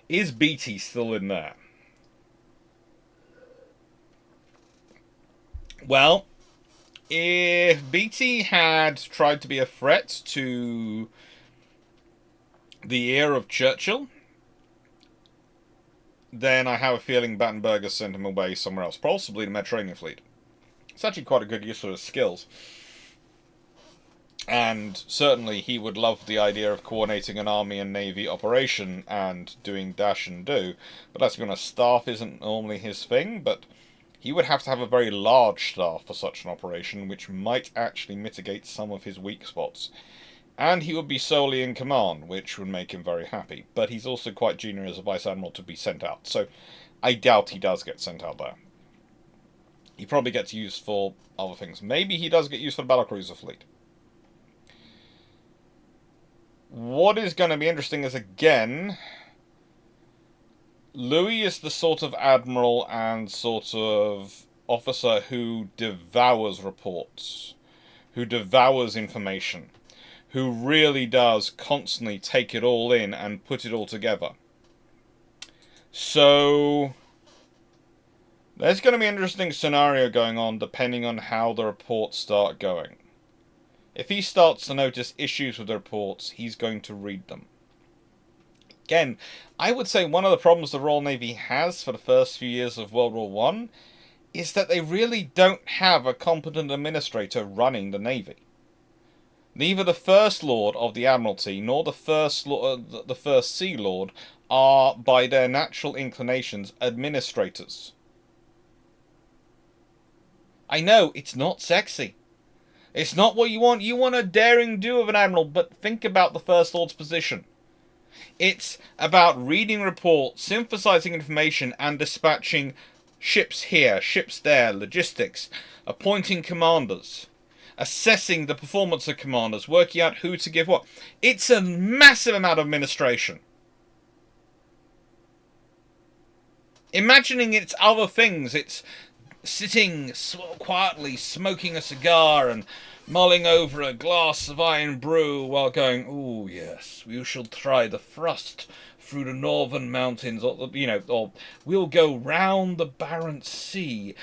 Is Beatty still in there? Well, if Beatty had tried to be a threat to the ear of Churchill, then I have a feeling Battenberg has sent him away somewhere else, possibly the Mediterranean Fleet. It's actually quite a good use of his skills. And certainly he would love the idea of coordinating an army and navy operation and doing dash and do. But let's be honest, staff isn't normally his thing, but he would have to have a very large staff for such an operation, which might actually mitigate some of his weak spots. And he would be solely in command, which would make him very happy. But he's also quite junior as a Vice Admiral to be sent out, so I doubt he does get sent out there. He probably gets used for other things. Maybe he does get used for the battlecruiser fleet. What is going to be interesting is, again, Louis is the sort of admiral and sort of officer who devours reports, who devours information, who really does constantly take it all in and put it all together. So there's going to be an interesting scenario going on depending on how the reports start going. If he starts to notice issues with the reports, he's going to read them. Again, I would say one of the problems the Royal Navy has for the first few years of World War I is that they really don't have a competent administrator running the Navy. Neither the First Lord of the Admiralty nor the First Sea Lord are, by their natural inclinations, administrators. I know, it's not sexy. It's not what you want. You want a daring do of an admiral, but think about the First Lord's position. It's about reading reports, synthesizing information, and dispatching ships here, ships there, logistics, appointing commanders, assessing the performance of commanders, working out who to give what. It's a massive amount of administration. Imagining it's other things, it's sitting quietly, smoking a cigar and mulling over a glass of iron brew while going, "Oh yes, we shall try the thrust through the northern mountains," or we'll go round the Barents Sea.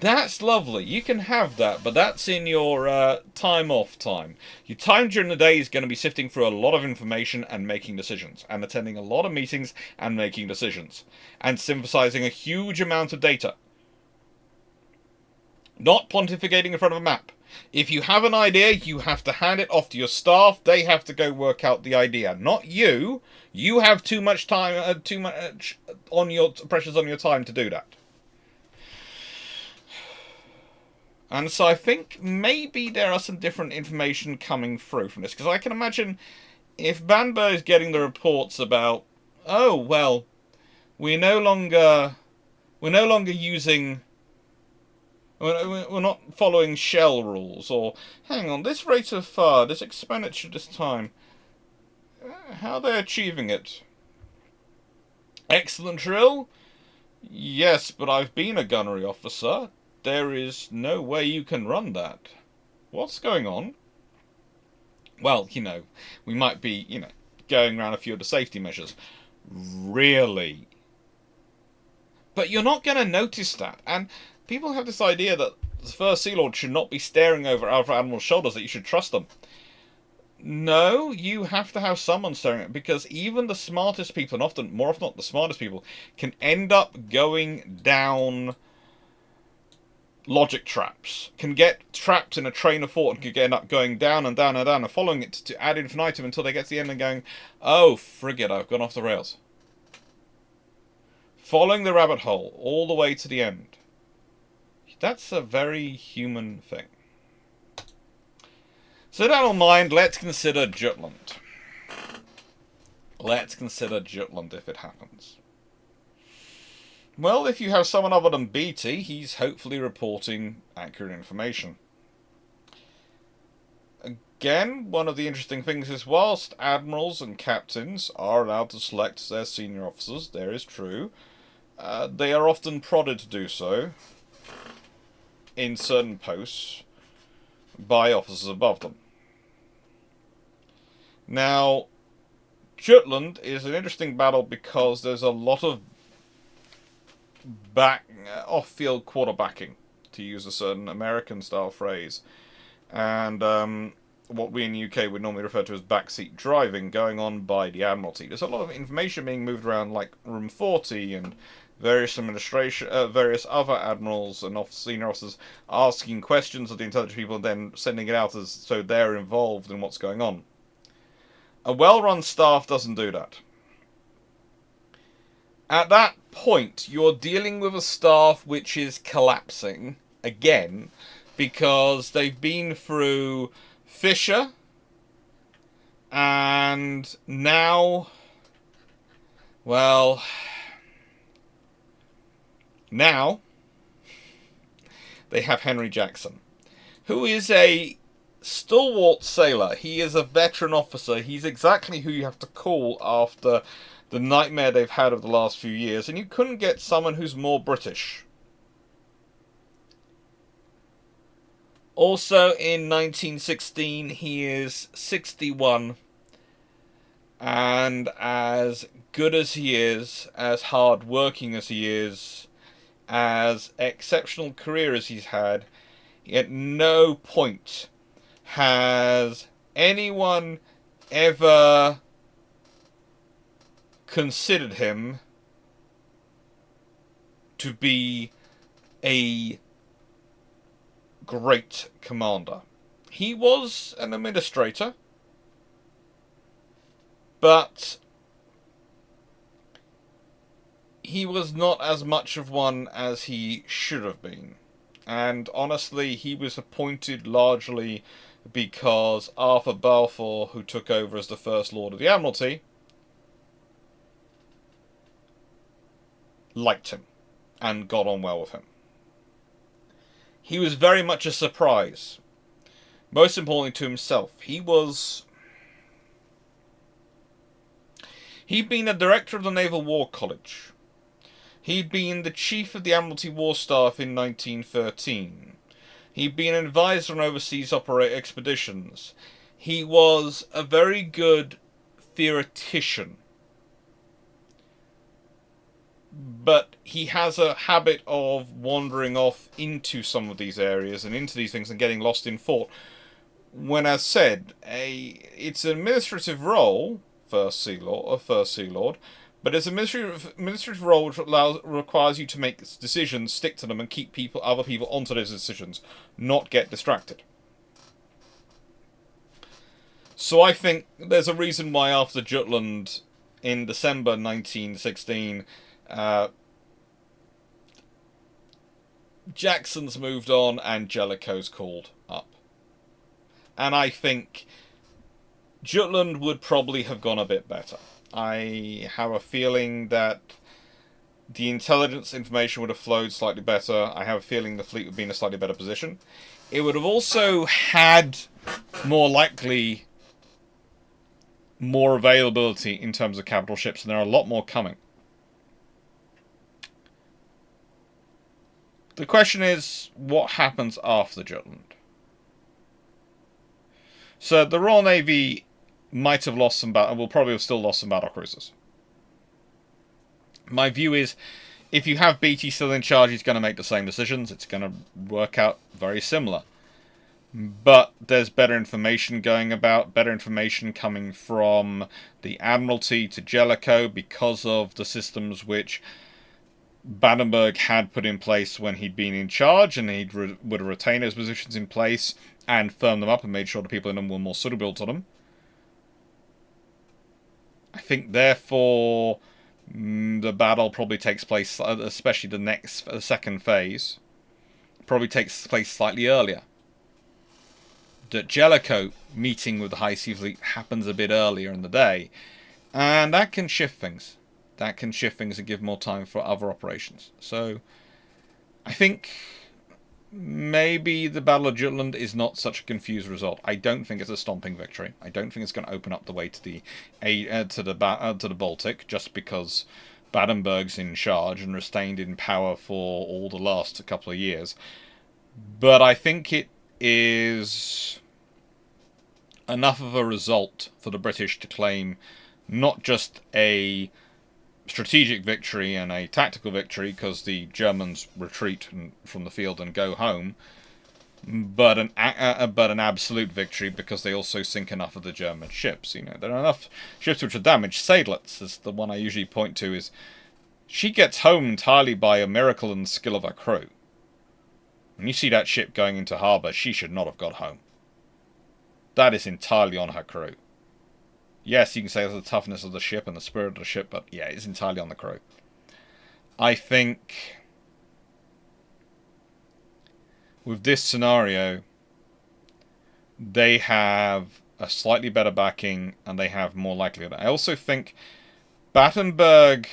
That's lovely. You can have that, but that's in your time off time. Your time during the day is going to be sifting through a lot of information and making decisions, and attending a lot of meetings and making decisions, and synthesizing a huge amount of data. Not pontificating in front of a map. If you have an idea, you have to hand it off to your staff. They have to go work out the idea. Not you. You have too much time, too much on your pressures on your time to do that. And so I think maybe there are some different information coming through from this. Because I can imagine if Battenberg is getting the reports about, oh, well, we're no longer using We're not following shell rules, or hang on, this rate of fire, this expenditure, this time. How are they achieving it? Excellent drill? Yes, but I've been a gunnery officer. There is no way you can run that. What's going on? Well, we might be, going around a few of the safety measures. Really? But you're not going to notice that. And people have this idea that the First Sea Lord should not be staring over other admirals' shoulders, that you should trust them. No, you have to have someone staring at it, because even the smartest people, and more often not the smartest people, can end up going down logic traps, can get trapped in a train of thought, and can end up going down and down and down and following it to ad infinitum until they get to the end and going, oh, frigate, I've gone off the rails. Following the rabbit hole all the way to the end. That's a very human thing. So that in mind, let's consider Jutland. Let's consider Jutland if it happens. Well, if you have someone other than Beatty, he's hopefully reporting accurate information. Again, one of the interesting things is whilst admirals and captains are allowed to select their senior officers, there is true, they are often prodded to do so in certain posts by officers above them. Now, Jutland is an interesting battle because there's a lot of off-field quarterbacking, to use a certain American-style phrase, and what we in the UK would normally refer to as backseat driving going on by the Admiralty. There's a lot of information being moved around, like Room 40 and various other admirals and senior officers asking questions of the intelligence people and then sending it out so they're involved in what's going on. A well-run staff doesn't do that. At that point, you're dealing with a staff which is collapsing again because they've been through Fisher and now they have Henry Jackson, who is a stalwart sailor. He is a veteran officer. He's exactly who you have to call after the nightmare they've had of the last few years, and you couldn't get someone who's more British. Also, in 1916, he is 61, and as good as he is, as hard-working as he is, as exceptional career as he's had, at no point has anyone ever considered him to be a great commander. He was an administrator, but he was not as much of one as he should have been. And honestly, he was appointed largely because Arthur Balfour, who took over as the First Lord of the Admiralty, liked him and got on well with him. He was very much a surprise. Most importantly to himself, he'd been a director of the Naval War College. He'd been the chief of the Admiralty War Staff in 1913. He'd been an advisor on overseas expeditions. He was a very good theoretician. But he has a habit of wandering off into some of these areas and into these things and getting lost in thought. When, as said, it's an administrative role, First Sea Lord, but it's an administrative role which requires you to make decisions, stick to them, and keep other people onto those decisions, not get distracted. So I think there's a reason why after Jutland in December 1916, Jackson's moved on and Jellicoe's called up. And I think Jutland would probably have gone a bit better. I have a feeling that the intelligence information would have flowed slightly better. I have a feeling the fleet would be in a slightly better position. It would have also had, more likely, more availability in terms of capital ships, and there are a lot more coming. The question is, what happens after Jutland? So the Royal Navy might have lost some battle, will probably have still lost some battle cruisers. My view is, if you have Beatty still in charge, he's going to make the same decisions. It's going to work out very similar. But there's better information going about, better information coming from the Admiralty to Jellicoe because of the systems which Battenberg had put in place when he'd been in charge, and he would have retained those positions in place and firmed them up and made sure the people in them were more suitable to them. I think, therefore, the battle probably takes place, especially the second phase, probably takes place slightly earlier. That Jellicoe meeting with the High Sea Fleet happens a bit earlier in the day, and that can shift things. That can shift things and give more time for other operations. So, I think maybe the Battle of Jutland is not such a confused result. I don't think it's a stomping victory. I don't think it's going to open up the way to the Baltic, just because Battenberg's in charge and retained in power for all the last couple of years. But I think it is enough of a result for the British to claim not just a strategic victory and a tactical victory, because the Germans retreat from the field and go home, but an absolute victory because they also sink enough of the German ships. You know, there are enough ships which are damaged. Seydlitz is the one I usually point to. Is she gets home entirely by a miracle and the skill of her crew. When you see that ship going into harbour, she should not have got home. That is entirely on her crew. Yes, you can say it's the toughness of the ship and the spirit of the ship, but yeah, it's entirely on the crew. I think with this scenario, they have a slightly better backing and they have more likelihood. I also think Battenberg,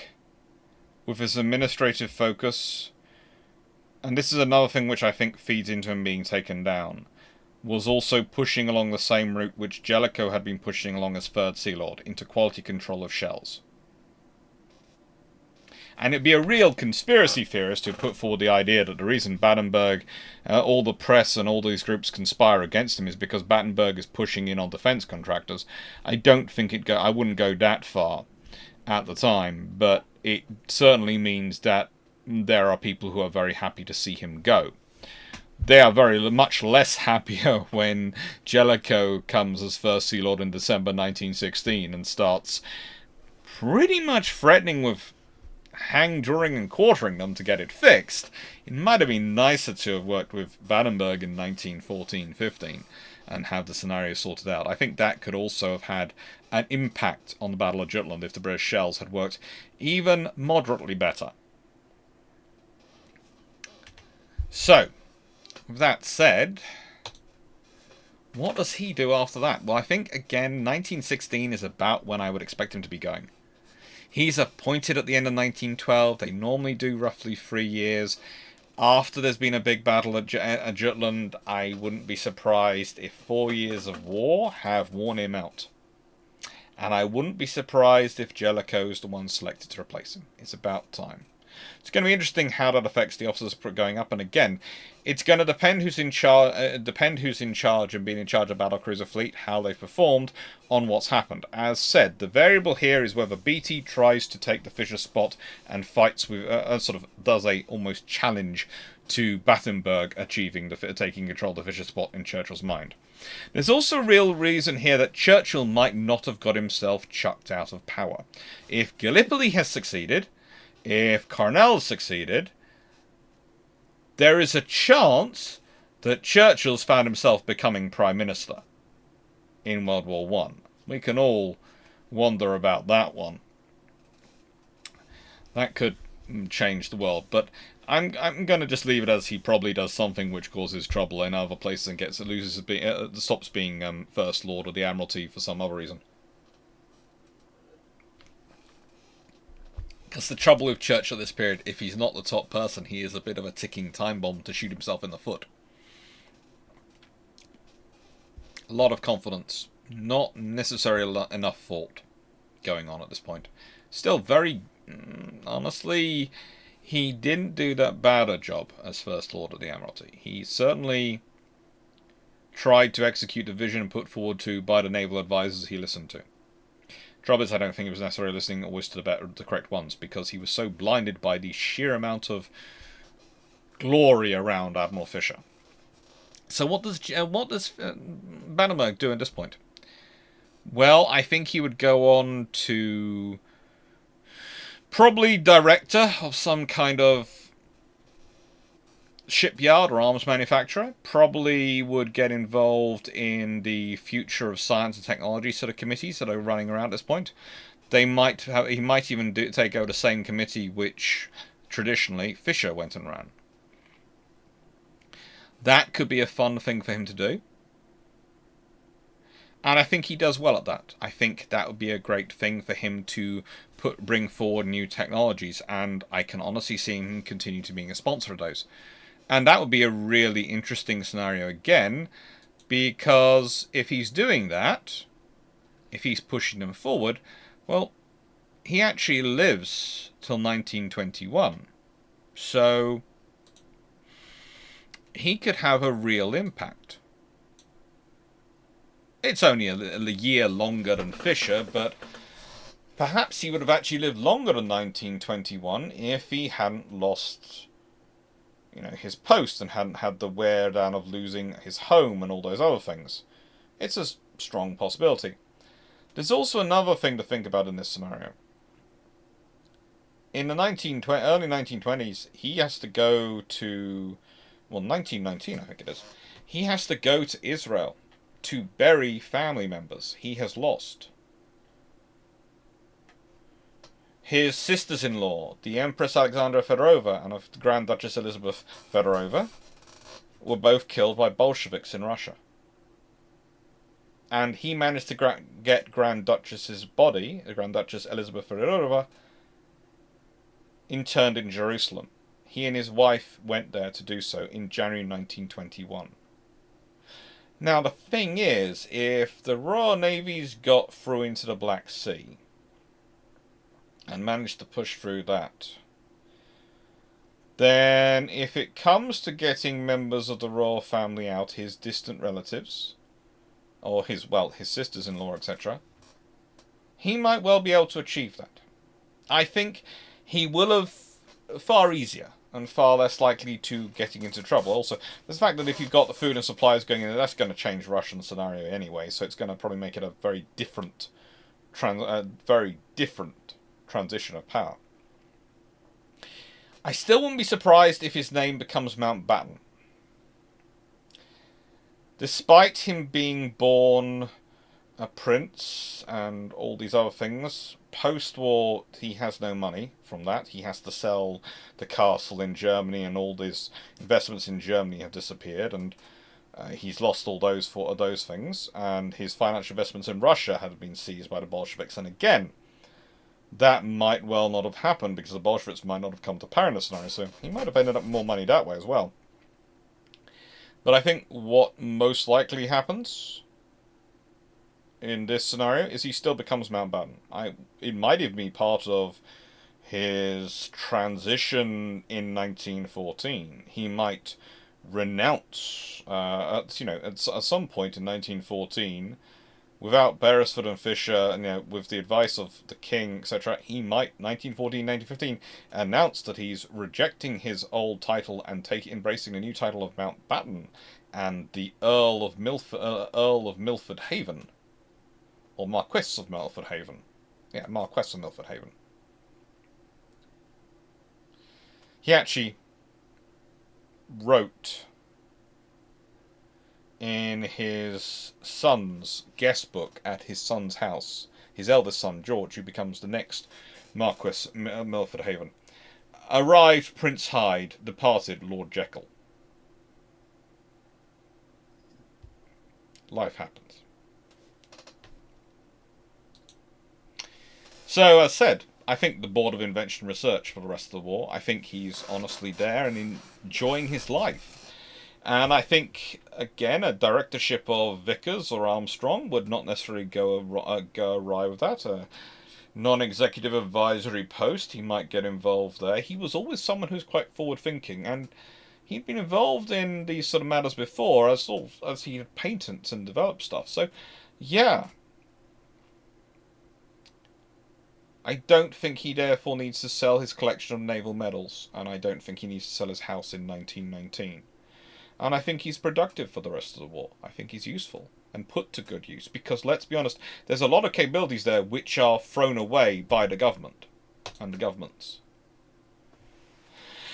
with his administrative focus, and this is another thing which I think feeds into him being taken down, was also pushing along the same route which Jellicoe had been pushing along as Third Sea Lord, into quality control of shells. And it'd be a real conspiracy theorist who put forward the idea that the reason Battenberg, all the press and all these groups conspire against him is because Battenberg is pushing in on defence contractors. I don't think I wouldn't go that far at the time, but it certainly means that there are people who are very happy to see him go. They are very much less happier when Jellicoe comes as First Sea Lord in December 1916 and starts pretty much threatening with hang, drawing, and quartering them to get it fixed. It might have been nicer to have worked with Battenberg in 1914-15 and have the scenario sorted out. I think that could also have had an impact on the Battle of Jutland if the British shells had worked even moderately better. So, with that said, what does he do after that? Well, I think, again, 1916 is about when I would expect him to be going. He's appointed at the end of 1912. They normally do roughly 3 years. After there's been a big battle at Jutland, I wouldn't be surprised if 4 years of war have worn him out. And I wouldn't be surprised if Jellicoe's the one selected to replace him. It's about time. It's going to be interesting how that affects the officers going up, and again, it's going to depend who's in charge. And being in charge of battlecruiser fleet, how they've performed on what's happened. As said, the variable here is whether Beatty tries to take the Fisher spot and fights with, does a almost challenge to Battenberg taking control of the Fisher spot in Churchill's mind. There's also a real reason here that Churchill might not have got himself chucked out of power. If Gallipoli has succeeded, if Cornell's succeeded, there is a chance that Churchill's found himself becoming Prime Minister in World War I. We can all wonder about that one. That could change the world, but I'm going to just leave it as he probably does something which causes trouble in other places and stops being First Lord of the Admiralty for some other reason. Because the trouble with Churchill at this period, if he's not the top person, he is a bit of a ticking time bomb to shoot himself in the foot. A lot of confidence, not necessarily enough thought going on at this point. Still very, honestly, he didn't do that bad a job as First Lord of the Admiralty. He certainly tried to execute the vision put forward to by the naval advisors he listened to. Trouble is, I don't think he was necessarily listening always to the correct ones, because he was so blinded by the sheer amount of glory around Admiral Fisher. So what does Battenberg do at this point? Well, I think he would go on to probably director of some kind of shipyard or arms manufacturer. Probably would get involved in the future of science and technology sort of committees that are running around at this point. He might even take over the same committee which traditionally Fisher went and ran. That could be a fun thing for him to do. And I think he does well at that. I think that would be a great thing for him to bring forward new technologies, and I can honestly see him continue to being a sponsor of those. And that would be a really interesting scenario again, because if he's doing that, if he's pushing them forward, well, he actually lives till 1921. So he could have a real impact. It's only a year longer than Fisher, but perhaps he would have actually lived longer than 1921 if he hadn't lost, his post and hadn't had the wear down of losing his home and all those other things. It's a strong possibility. There's also another thing to think about in this scenario. In the early 1920s, he has to go to, 1919 I think it is. He has to go to Israel to bury family members he has lost. His sisters-in-law, the Empress Alexandra Fedorova and the Grand Duchess Elizabeth Fedorova, were both killed by Bolsheviks in Russia. And he managed to get Grand Duchess's body, the Grand Duchess Elizabeth Fedorova, interned in Jerusalem. He and his wife went there to do so in January 1921. Now, the thing is, if the Royal Navy's got through into the Black Sea and managed to push through that, then if it comes to getting members of the royal family out, his distant relatives, or his sisters-in-law, etc., he might well be able to achieve that. I think he will have far easier and far less likely to getting into trouble. Also, the fact that if you've got the food and supplies going in, that's going to change Russian scenario anyway, so it's going to probably make it a very different transition of power. I still wouldn't be surprised if his name becomes Mountbatten. Despite him being born a prince and all these other things, post-war he has no money from that. He has to sell the castle in Germany, and all these investments in Germany have disappeared, and he's lost all those things, and his financial investments in Russia had been seized by the Bolsheviks, and again, that might well not have happened because the Bolsheviks might not have come to power in the scenario, so he might have ended up with more money that way as well. But I think what most likely happens in this scenario is he still becomes Mountbatten. It might even be part of his transition in 1914. He might renounce at some point in 1914, without Beresford and Fisher, with the advice of the king, etc. He might 1914, 1915 announce that he's rejecting his old title and embracing the new title of Mountbatten and the Earl of Milford Haven. Or Marquess of Milford Haven. Yeah, Marquess of Milford Haven. He actually wrote in his son's guest book at his son's house, his eldest son, George, who becomes the next Marquess of Milford Haven. Arrived Prince Hyde, departed Lord Jekyll. Life happens. So, as said, I think the Board of Invention Research for the rest of the war. I think he's honestly there and enjoying his life. And I think, again, a directorship of Vickers or Armstrong would not necessarily go awry with that. A non-executive advisory post, he might get involved there. He was always someone who's quite forward-thinking, and he'd been involved in these sort of matters before as he had patents and developed stuff. So, yeah. I don't think he therefore needs to sell his collection of naval medals, and I don't think he needs to sell his house in 1919. And I think he's productive for the rest of the war. I think he's useful and put to good use, because let's be honest, there's a lot of capabilities there which are thrown away by the government and the governments.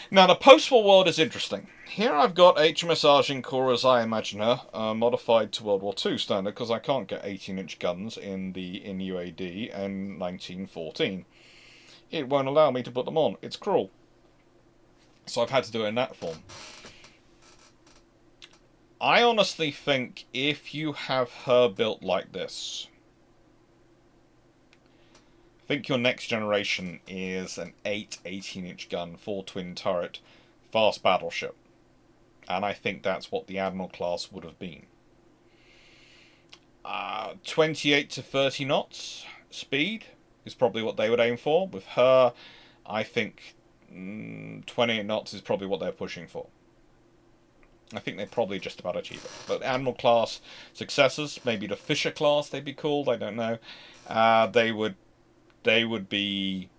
Now, the post-war world is interesting. Here I've got HMS Agincourt as I imagine her, modified to World War II standard, because I can't get 18-inch guns in UAD in 1914. It won't allow me to put them on. It's cruel. So I've had to do it in that form. I honestly think if you have her built like this, I think your next generation is an 18-inch gun, 4 twin turret, fast battleship. And I think that's what the Admiral class would have been. 28 to 30 knots speed is probably what they would aim for. With her, I think 28 knots is probably what they're pushing for. I think they probably just about achieve it. But Admiral class successors, maybe the Fisher class they'd be called, I don't know. They would be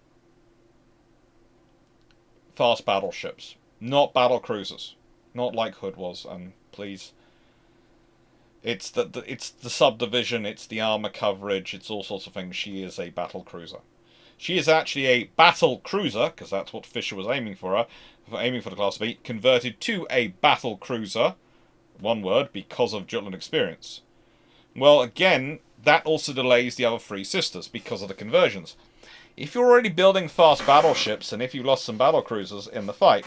fast battleships, not battle cruisers, not like Hood was. And please, it's the subdivision, it's the armor coverage, it's all sorts of things. She is a battle cruiser. She is actually a battle cruiser, because that's what Fisher was aiming for the class to be, converted to a battle cruiser, one word, because of Jutland experience. Well, again, that also delays the other 3 sisters because of the conversions. If you're already building fast battleships, and if you lost some battle cruisers in the fight,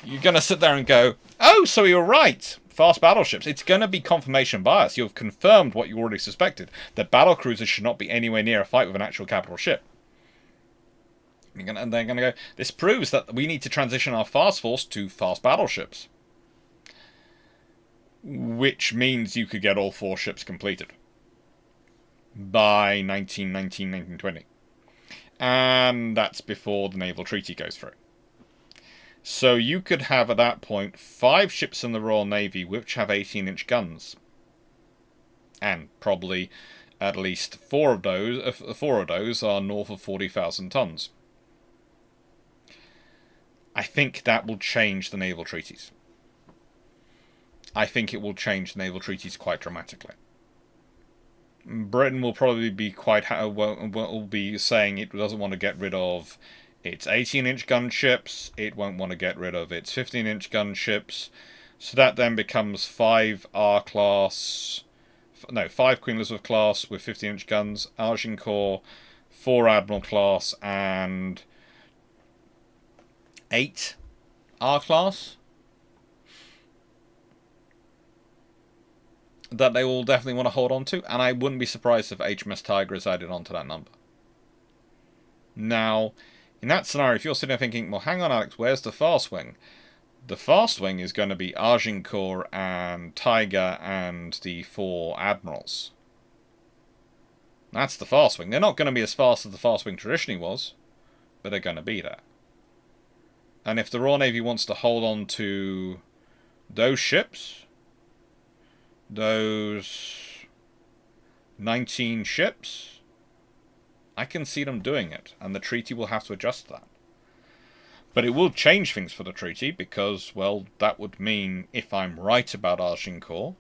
you're going to sit there and go, oh, so you're right, fast battleships. It's going to be confirmation bias. You've confirmed what you already suspected, that battle cruisers should not be anywhere near a fight with an actual capital ship. And they're going to go, this proves that we need to transition our fast force to fast battleships. Which means you could get all 4 ships completed by 1919, 1920. And that's before the naval treaty goes through. So you could have, at that point, 5 ships in the Royal Navy which have 18-inch guns. And probably at least 4 of those are north of 40,000 tons. I think that will change the naval treaties. I think it will change the naval treaties quite dramatically. Britain will probably be will be saying it doesn't want to get rid of its 18-inch gunships. It won't want to get rid of its 15-inch gunships. So that then becomes 5 R-class... No, 5 Queen Elizabeth class with 15-inch guns, Agincourt, 4 Admiral class, and 8 R-class. That they will definitely want to hold on to, and I wouldn't be surprised if HMS Tiger is added onto that number. Now, in that scenario, if you're sitting there thinking, well, hang on, Alex, where's the fast wing? The fast wing is going to be Agincourt and Tiger and the 4 Admirals. That's the fast wing. They're not going to be as fast as the fast wing traditionally was, but they're going to be there. And if the Royal Navy wants to hold on to those ships, those 19 ships, I can see them doing it, and the treaty will have to adjust to that. But it will change things for the treaty, because, well, that would mean, if I'm right about Agincourt,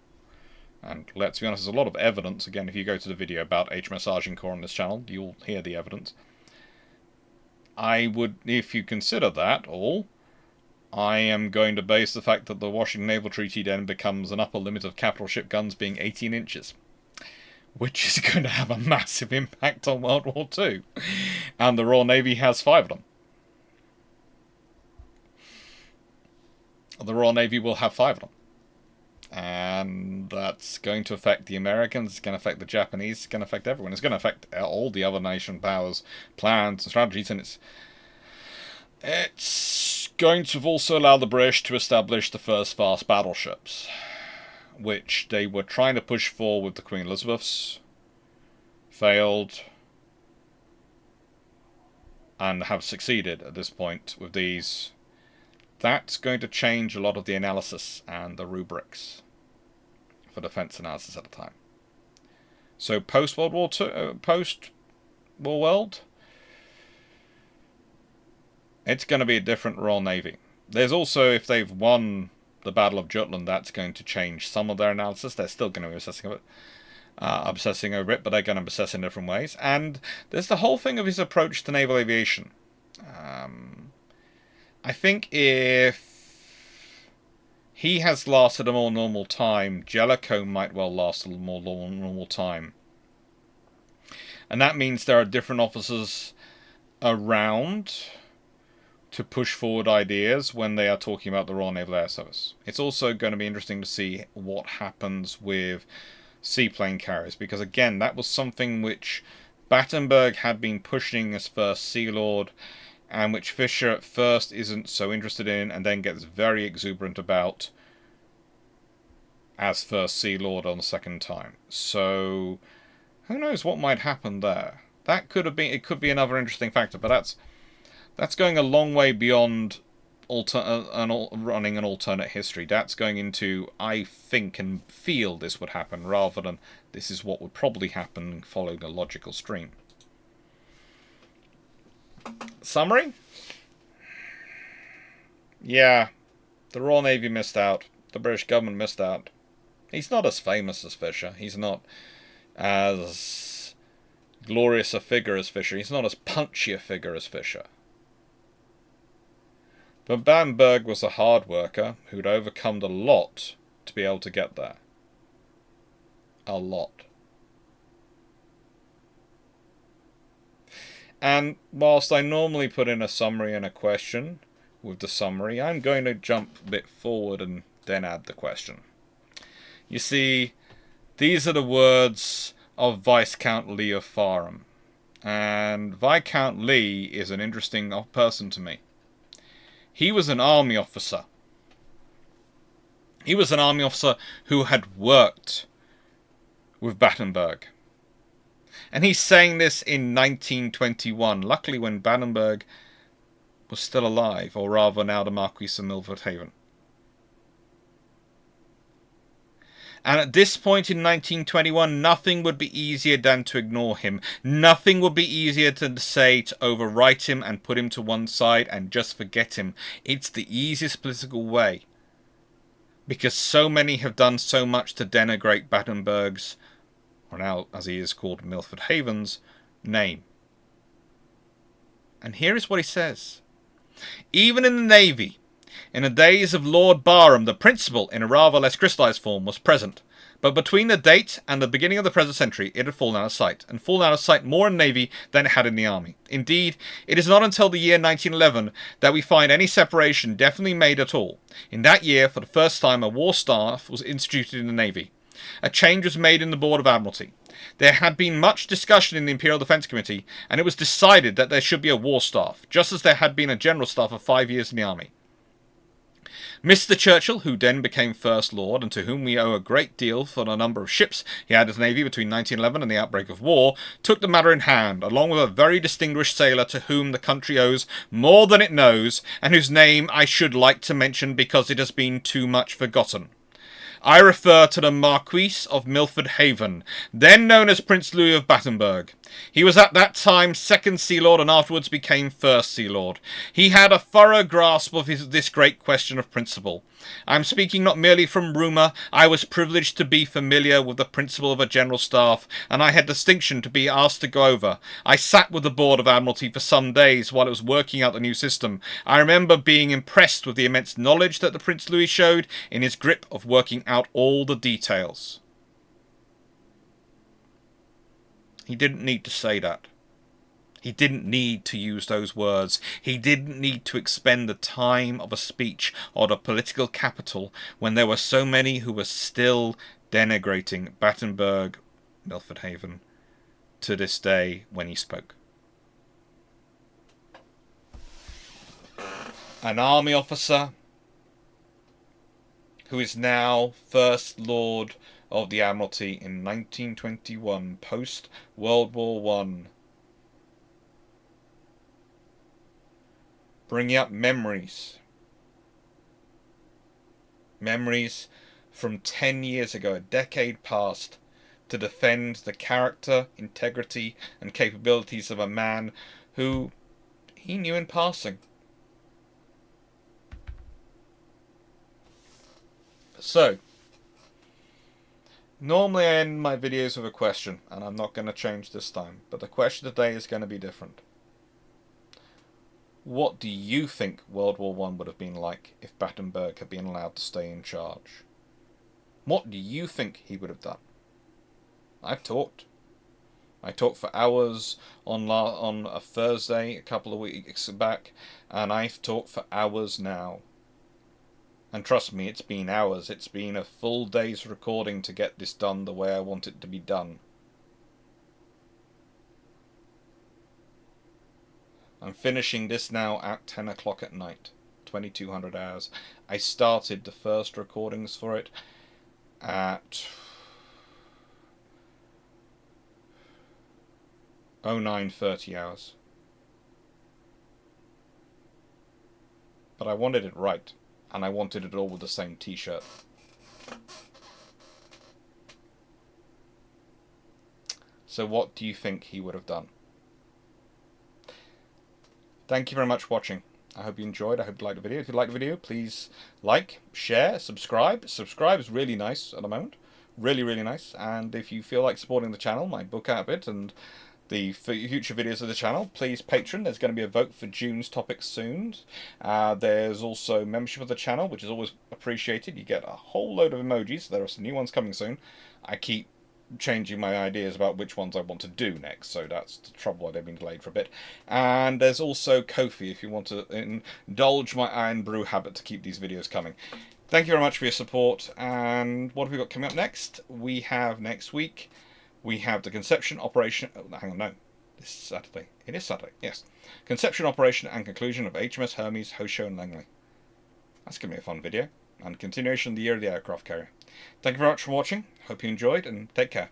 and let's be honest, there's a lot of evidence, again, if you go to the video about HMS Agincourt on this channel, you'll hear the evidence. I would, if you consider that all, I am going to base the fact that the Washington Naval Treaty then becomes an upper limit of capital ship guns being 18 inches. Which is going to have a massive impact on World War II. And the Royal Navy has 5 of them. The Royal Navy will have 5 of them. And that's going to affect the Americans, it's going to affect the Japanese, it's going to affect everyone. It's going to affect all the other nation powers' plans and strategies, and it's going to also allow the British to establish the first fast battleships, which they were trying to push for with the Queen Elizabeths, failed, and have succeeded at this point with these. That's going to change a lot of the analysis and the rubrics for defense analysis at the time. So post-World War II, post-War World, it's going to be a different Royal Navy. There's also, if they've won the Battle of Jutland, that's going to change some of their analysis. They're still going to be obsessing over it, but they're going to obsess in different ways. And there's the whole thing of his approach to naval aviation. I think if he has lasted a more normal time, Jellicoe might well last a more normal time. And that means there are different officers around to push forward ideas when they are talking about the Royal Naval Air Service. It's also going to be interesting to see what happens with seaplane carriers, because again, that was something which Battenberg had been pushing as first Sea Lord, and which Fisher at first isn't so interested in, and then gets very exuberant about as first Sea Lord on the second time. So who knows what might happen there? That could have been, it could be another interesting factor, but that's going a long way beyond running an alternate history. That's going into, I think and feel this would happen, rather than this is what would probably happen following a logical stream. Summary? Yeah, the Royal Navy missed out. The British government missed out. He's not as famous as Fisher. He's not as glorious a figure as Fisher. He's not as punchy a figure as Fisher. But Battenberg was a hard worker who'd overcome a lot to be able to get there. A lot. And whilst I normally put in a summary and a question with the summary, I'm going to jump a bit forward and then add the question. You see, these are the words of Viscount Lee of Fareham. And Viscount Lee is an interesting person to me. He was an army officer. He was an army officer who had worked with Battenberg. And he's saying this in 1921, luckily when Battenberg was still alive, or rather now the Marquis of Milford Haven. And at this point in 1921, nothing would be easier than to ignore him. Nothing would be easier to say to overwrite him and put him to one side and just forget him. It's the easiest political way. Because so many have done so much to denigrate Battenberg's, or now as he is called, Milford Haven's, name. And here is what he says. Even in the Navy, in the days of Lord Barham, the principle, in a rather less crystallized form, was present. But between the date and the beginning of the present century, it had fallen out of sight, and fallen out of sight more in the Navy than it had in the Army. Indeed, it is not until the year 1911 that we find any separation definitely made at all. In that year, for the first time, a war staff was instituted in the Navy. A change was made in the Board of Admiralty. There had been much discussion in the Imperial Defence Committee, and it was decided that there should be a war staff, just as there had been a general staff for 5 years in the Army. Mr. Churchill, who then became First Lord, and to whom we owe a great deal for the number of ships he had in the Navy between 1911 and the outbreak of war, took the matter in hand, along with a very distinguished sailor to whom the country owes more than it knows, and whose name I should like to mention because it has been too much forgotten. I refer to the Marquis of Milford Haven, then known as Prince Louis of Battenberg. He was at that time Second Sea Lord and afterwards became First Sea Lord. He had a thorough grasp of this great question of principle. I am speaking not merely from rumour. I was privileged to be familiar with the principle of a general staff, and I had distinction to be asked to go over. I sat with the Board of Admiralty for some days while it was working out the new system. I remember being impressed with the immense knowledge that the Prince Louis showed in his grip of working out all the details. He didn't need to say that. He didn't need to use those words. He didn't need to expend the time of a speech or the political capital when there were so many who were still denigrating Battenberg, Milford Haven, to this day when he spoke. An army officer who is now First Lord of the Admiralty in 1921, post-World War I, bringing up memories from 10 years ago, a decade past, to defend the character, integrity, and capabilities of a man who he knew in passing. So, normally I end my videos with a question, and I'm not going to change this time, but the question today is going to be different. What do you think World War I would have been like if Battenberg had been allowed to stay in charge? What do you think he would have done? I've talked. I talked for hours on a Thursday a couple of weeks back, and I've talked for hours now. And trust me, it's been hours. It's been a full day's recording to get this done the way I want it to be done. I'm finishing this now at 10 o'clock at night, 2200 hours. I started the first recordings for it at 09:30 hours. But I wanted it right, and I wanted it all with the same t-shirt. So what do you think he would have done? Thank you very much for watching. I hope you enjoyed. I hope you liked the video. If you liked the video, please like, share, subscribe. Subscribe is really nice at the moment. Really, really nice. And if you feel like supporting the channel, my book out of it, and the future videos of the channel, please Patreon. There's going to be a vote for June's topics soon. There's also membership of the channel, which is always appreciated. You get a whole load of emojis. There are some new ones coming soon. I keep changing my ideas about which ones I want to do next, so that's the trouble. They've been delayed for a bit. And there's also Ko-fi if you want to indulge my iron brew habit to keep these videos coming. Thank you very much for your support. And what have we got coming up next? We have next week, we have the conception, operation... Oh, hang on, no. This is Saturday. It is Saturday, yes. Conception, operation, and conclusion of HMS Hermes, Hosho, and Langley. That's going to be a fun video. And continuation of the year of the aircraft carrier. Thank you very much for watching. Hope you enjoyed, and take care.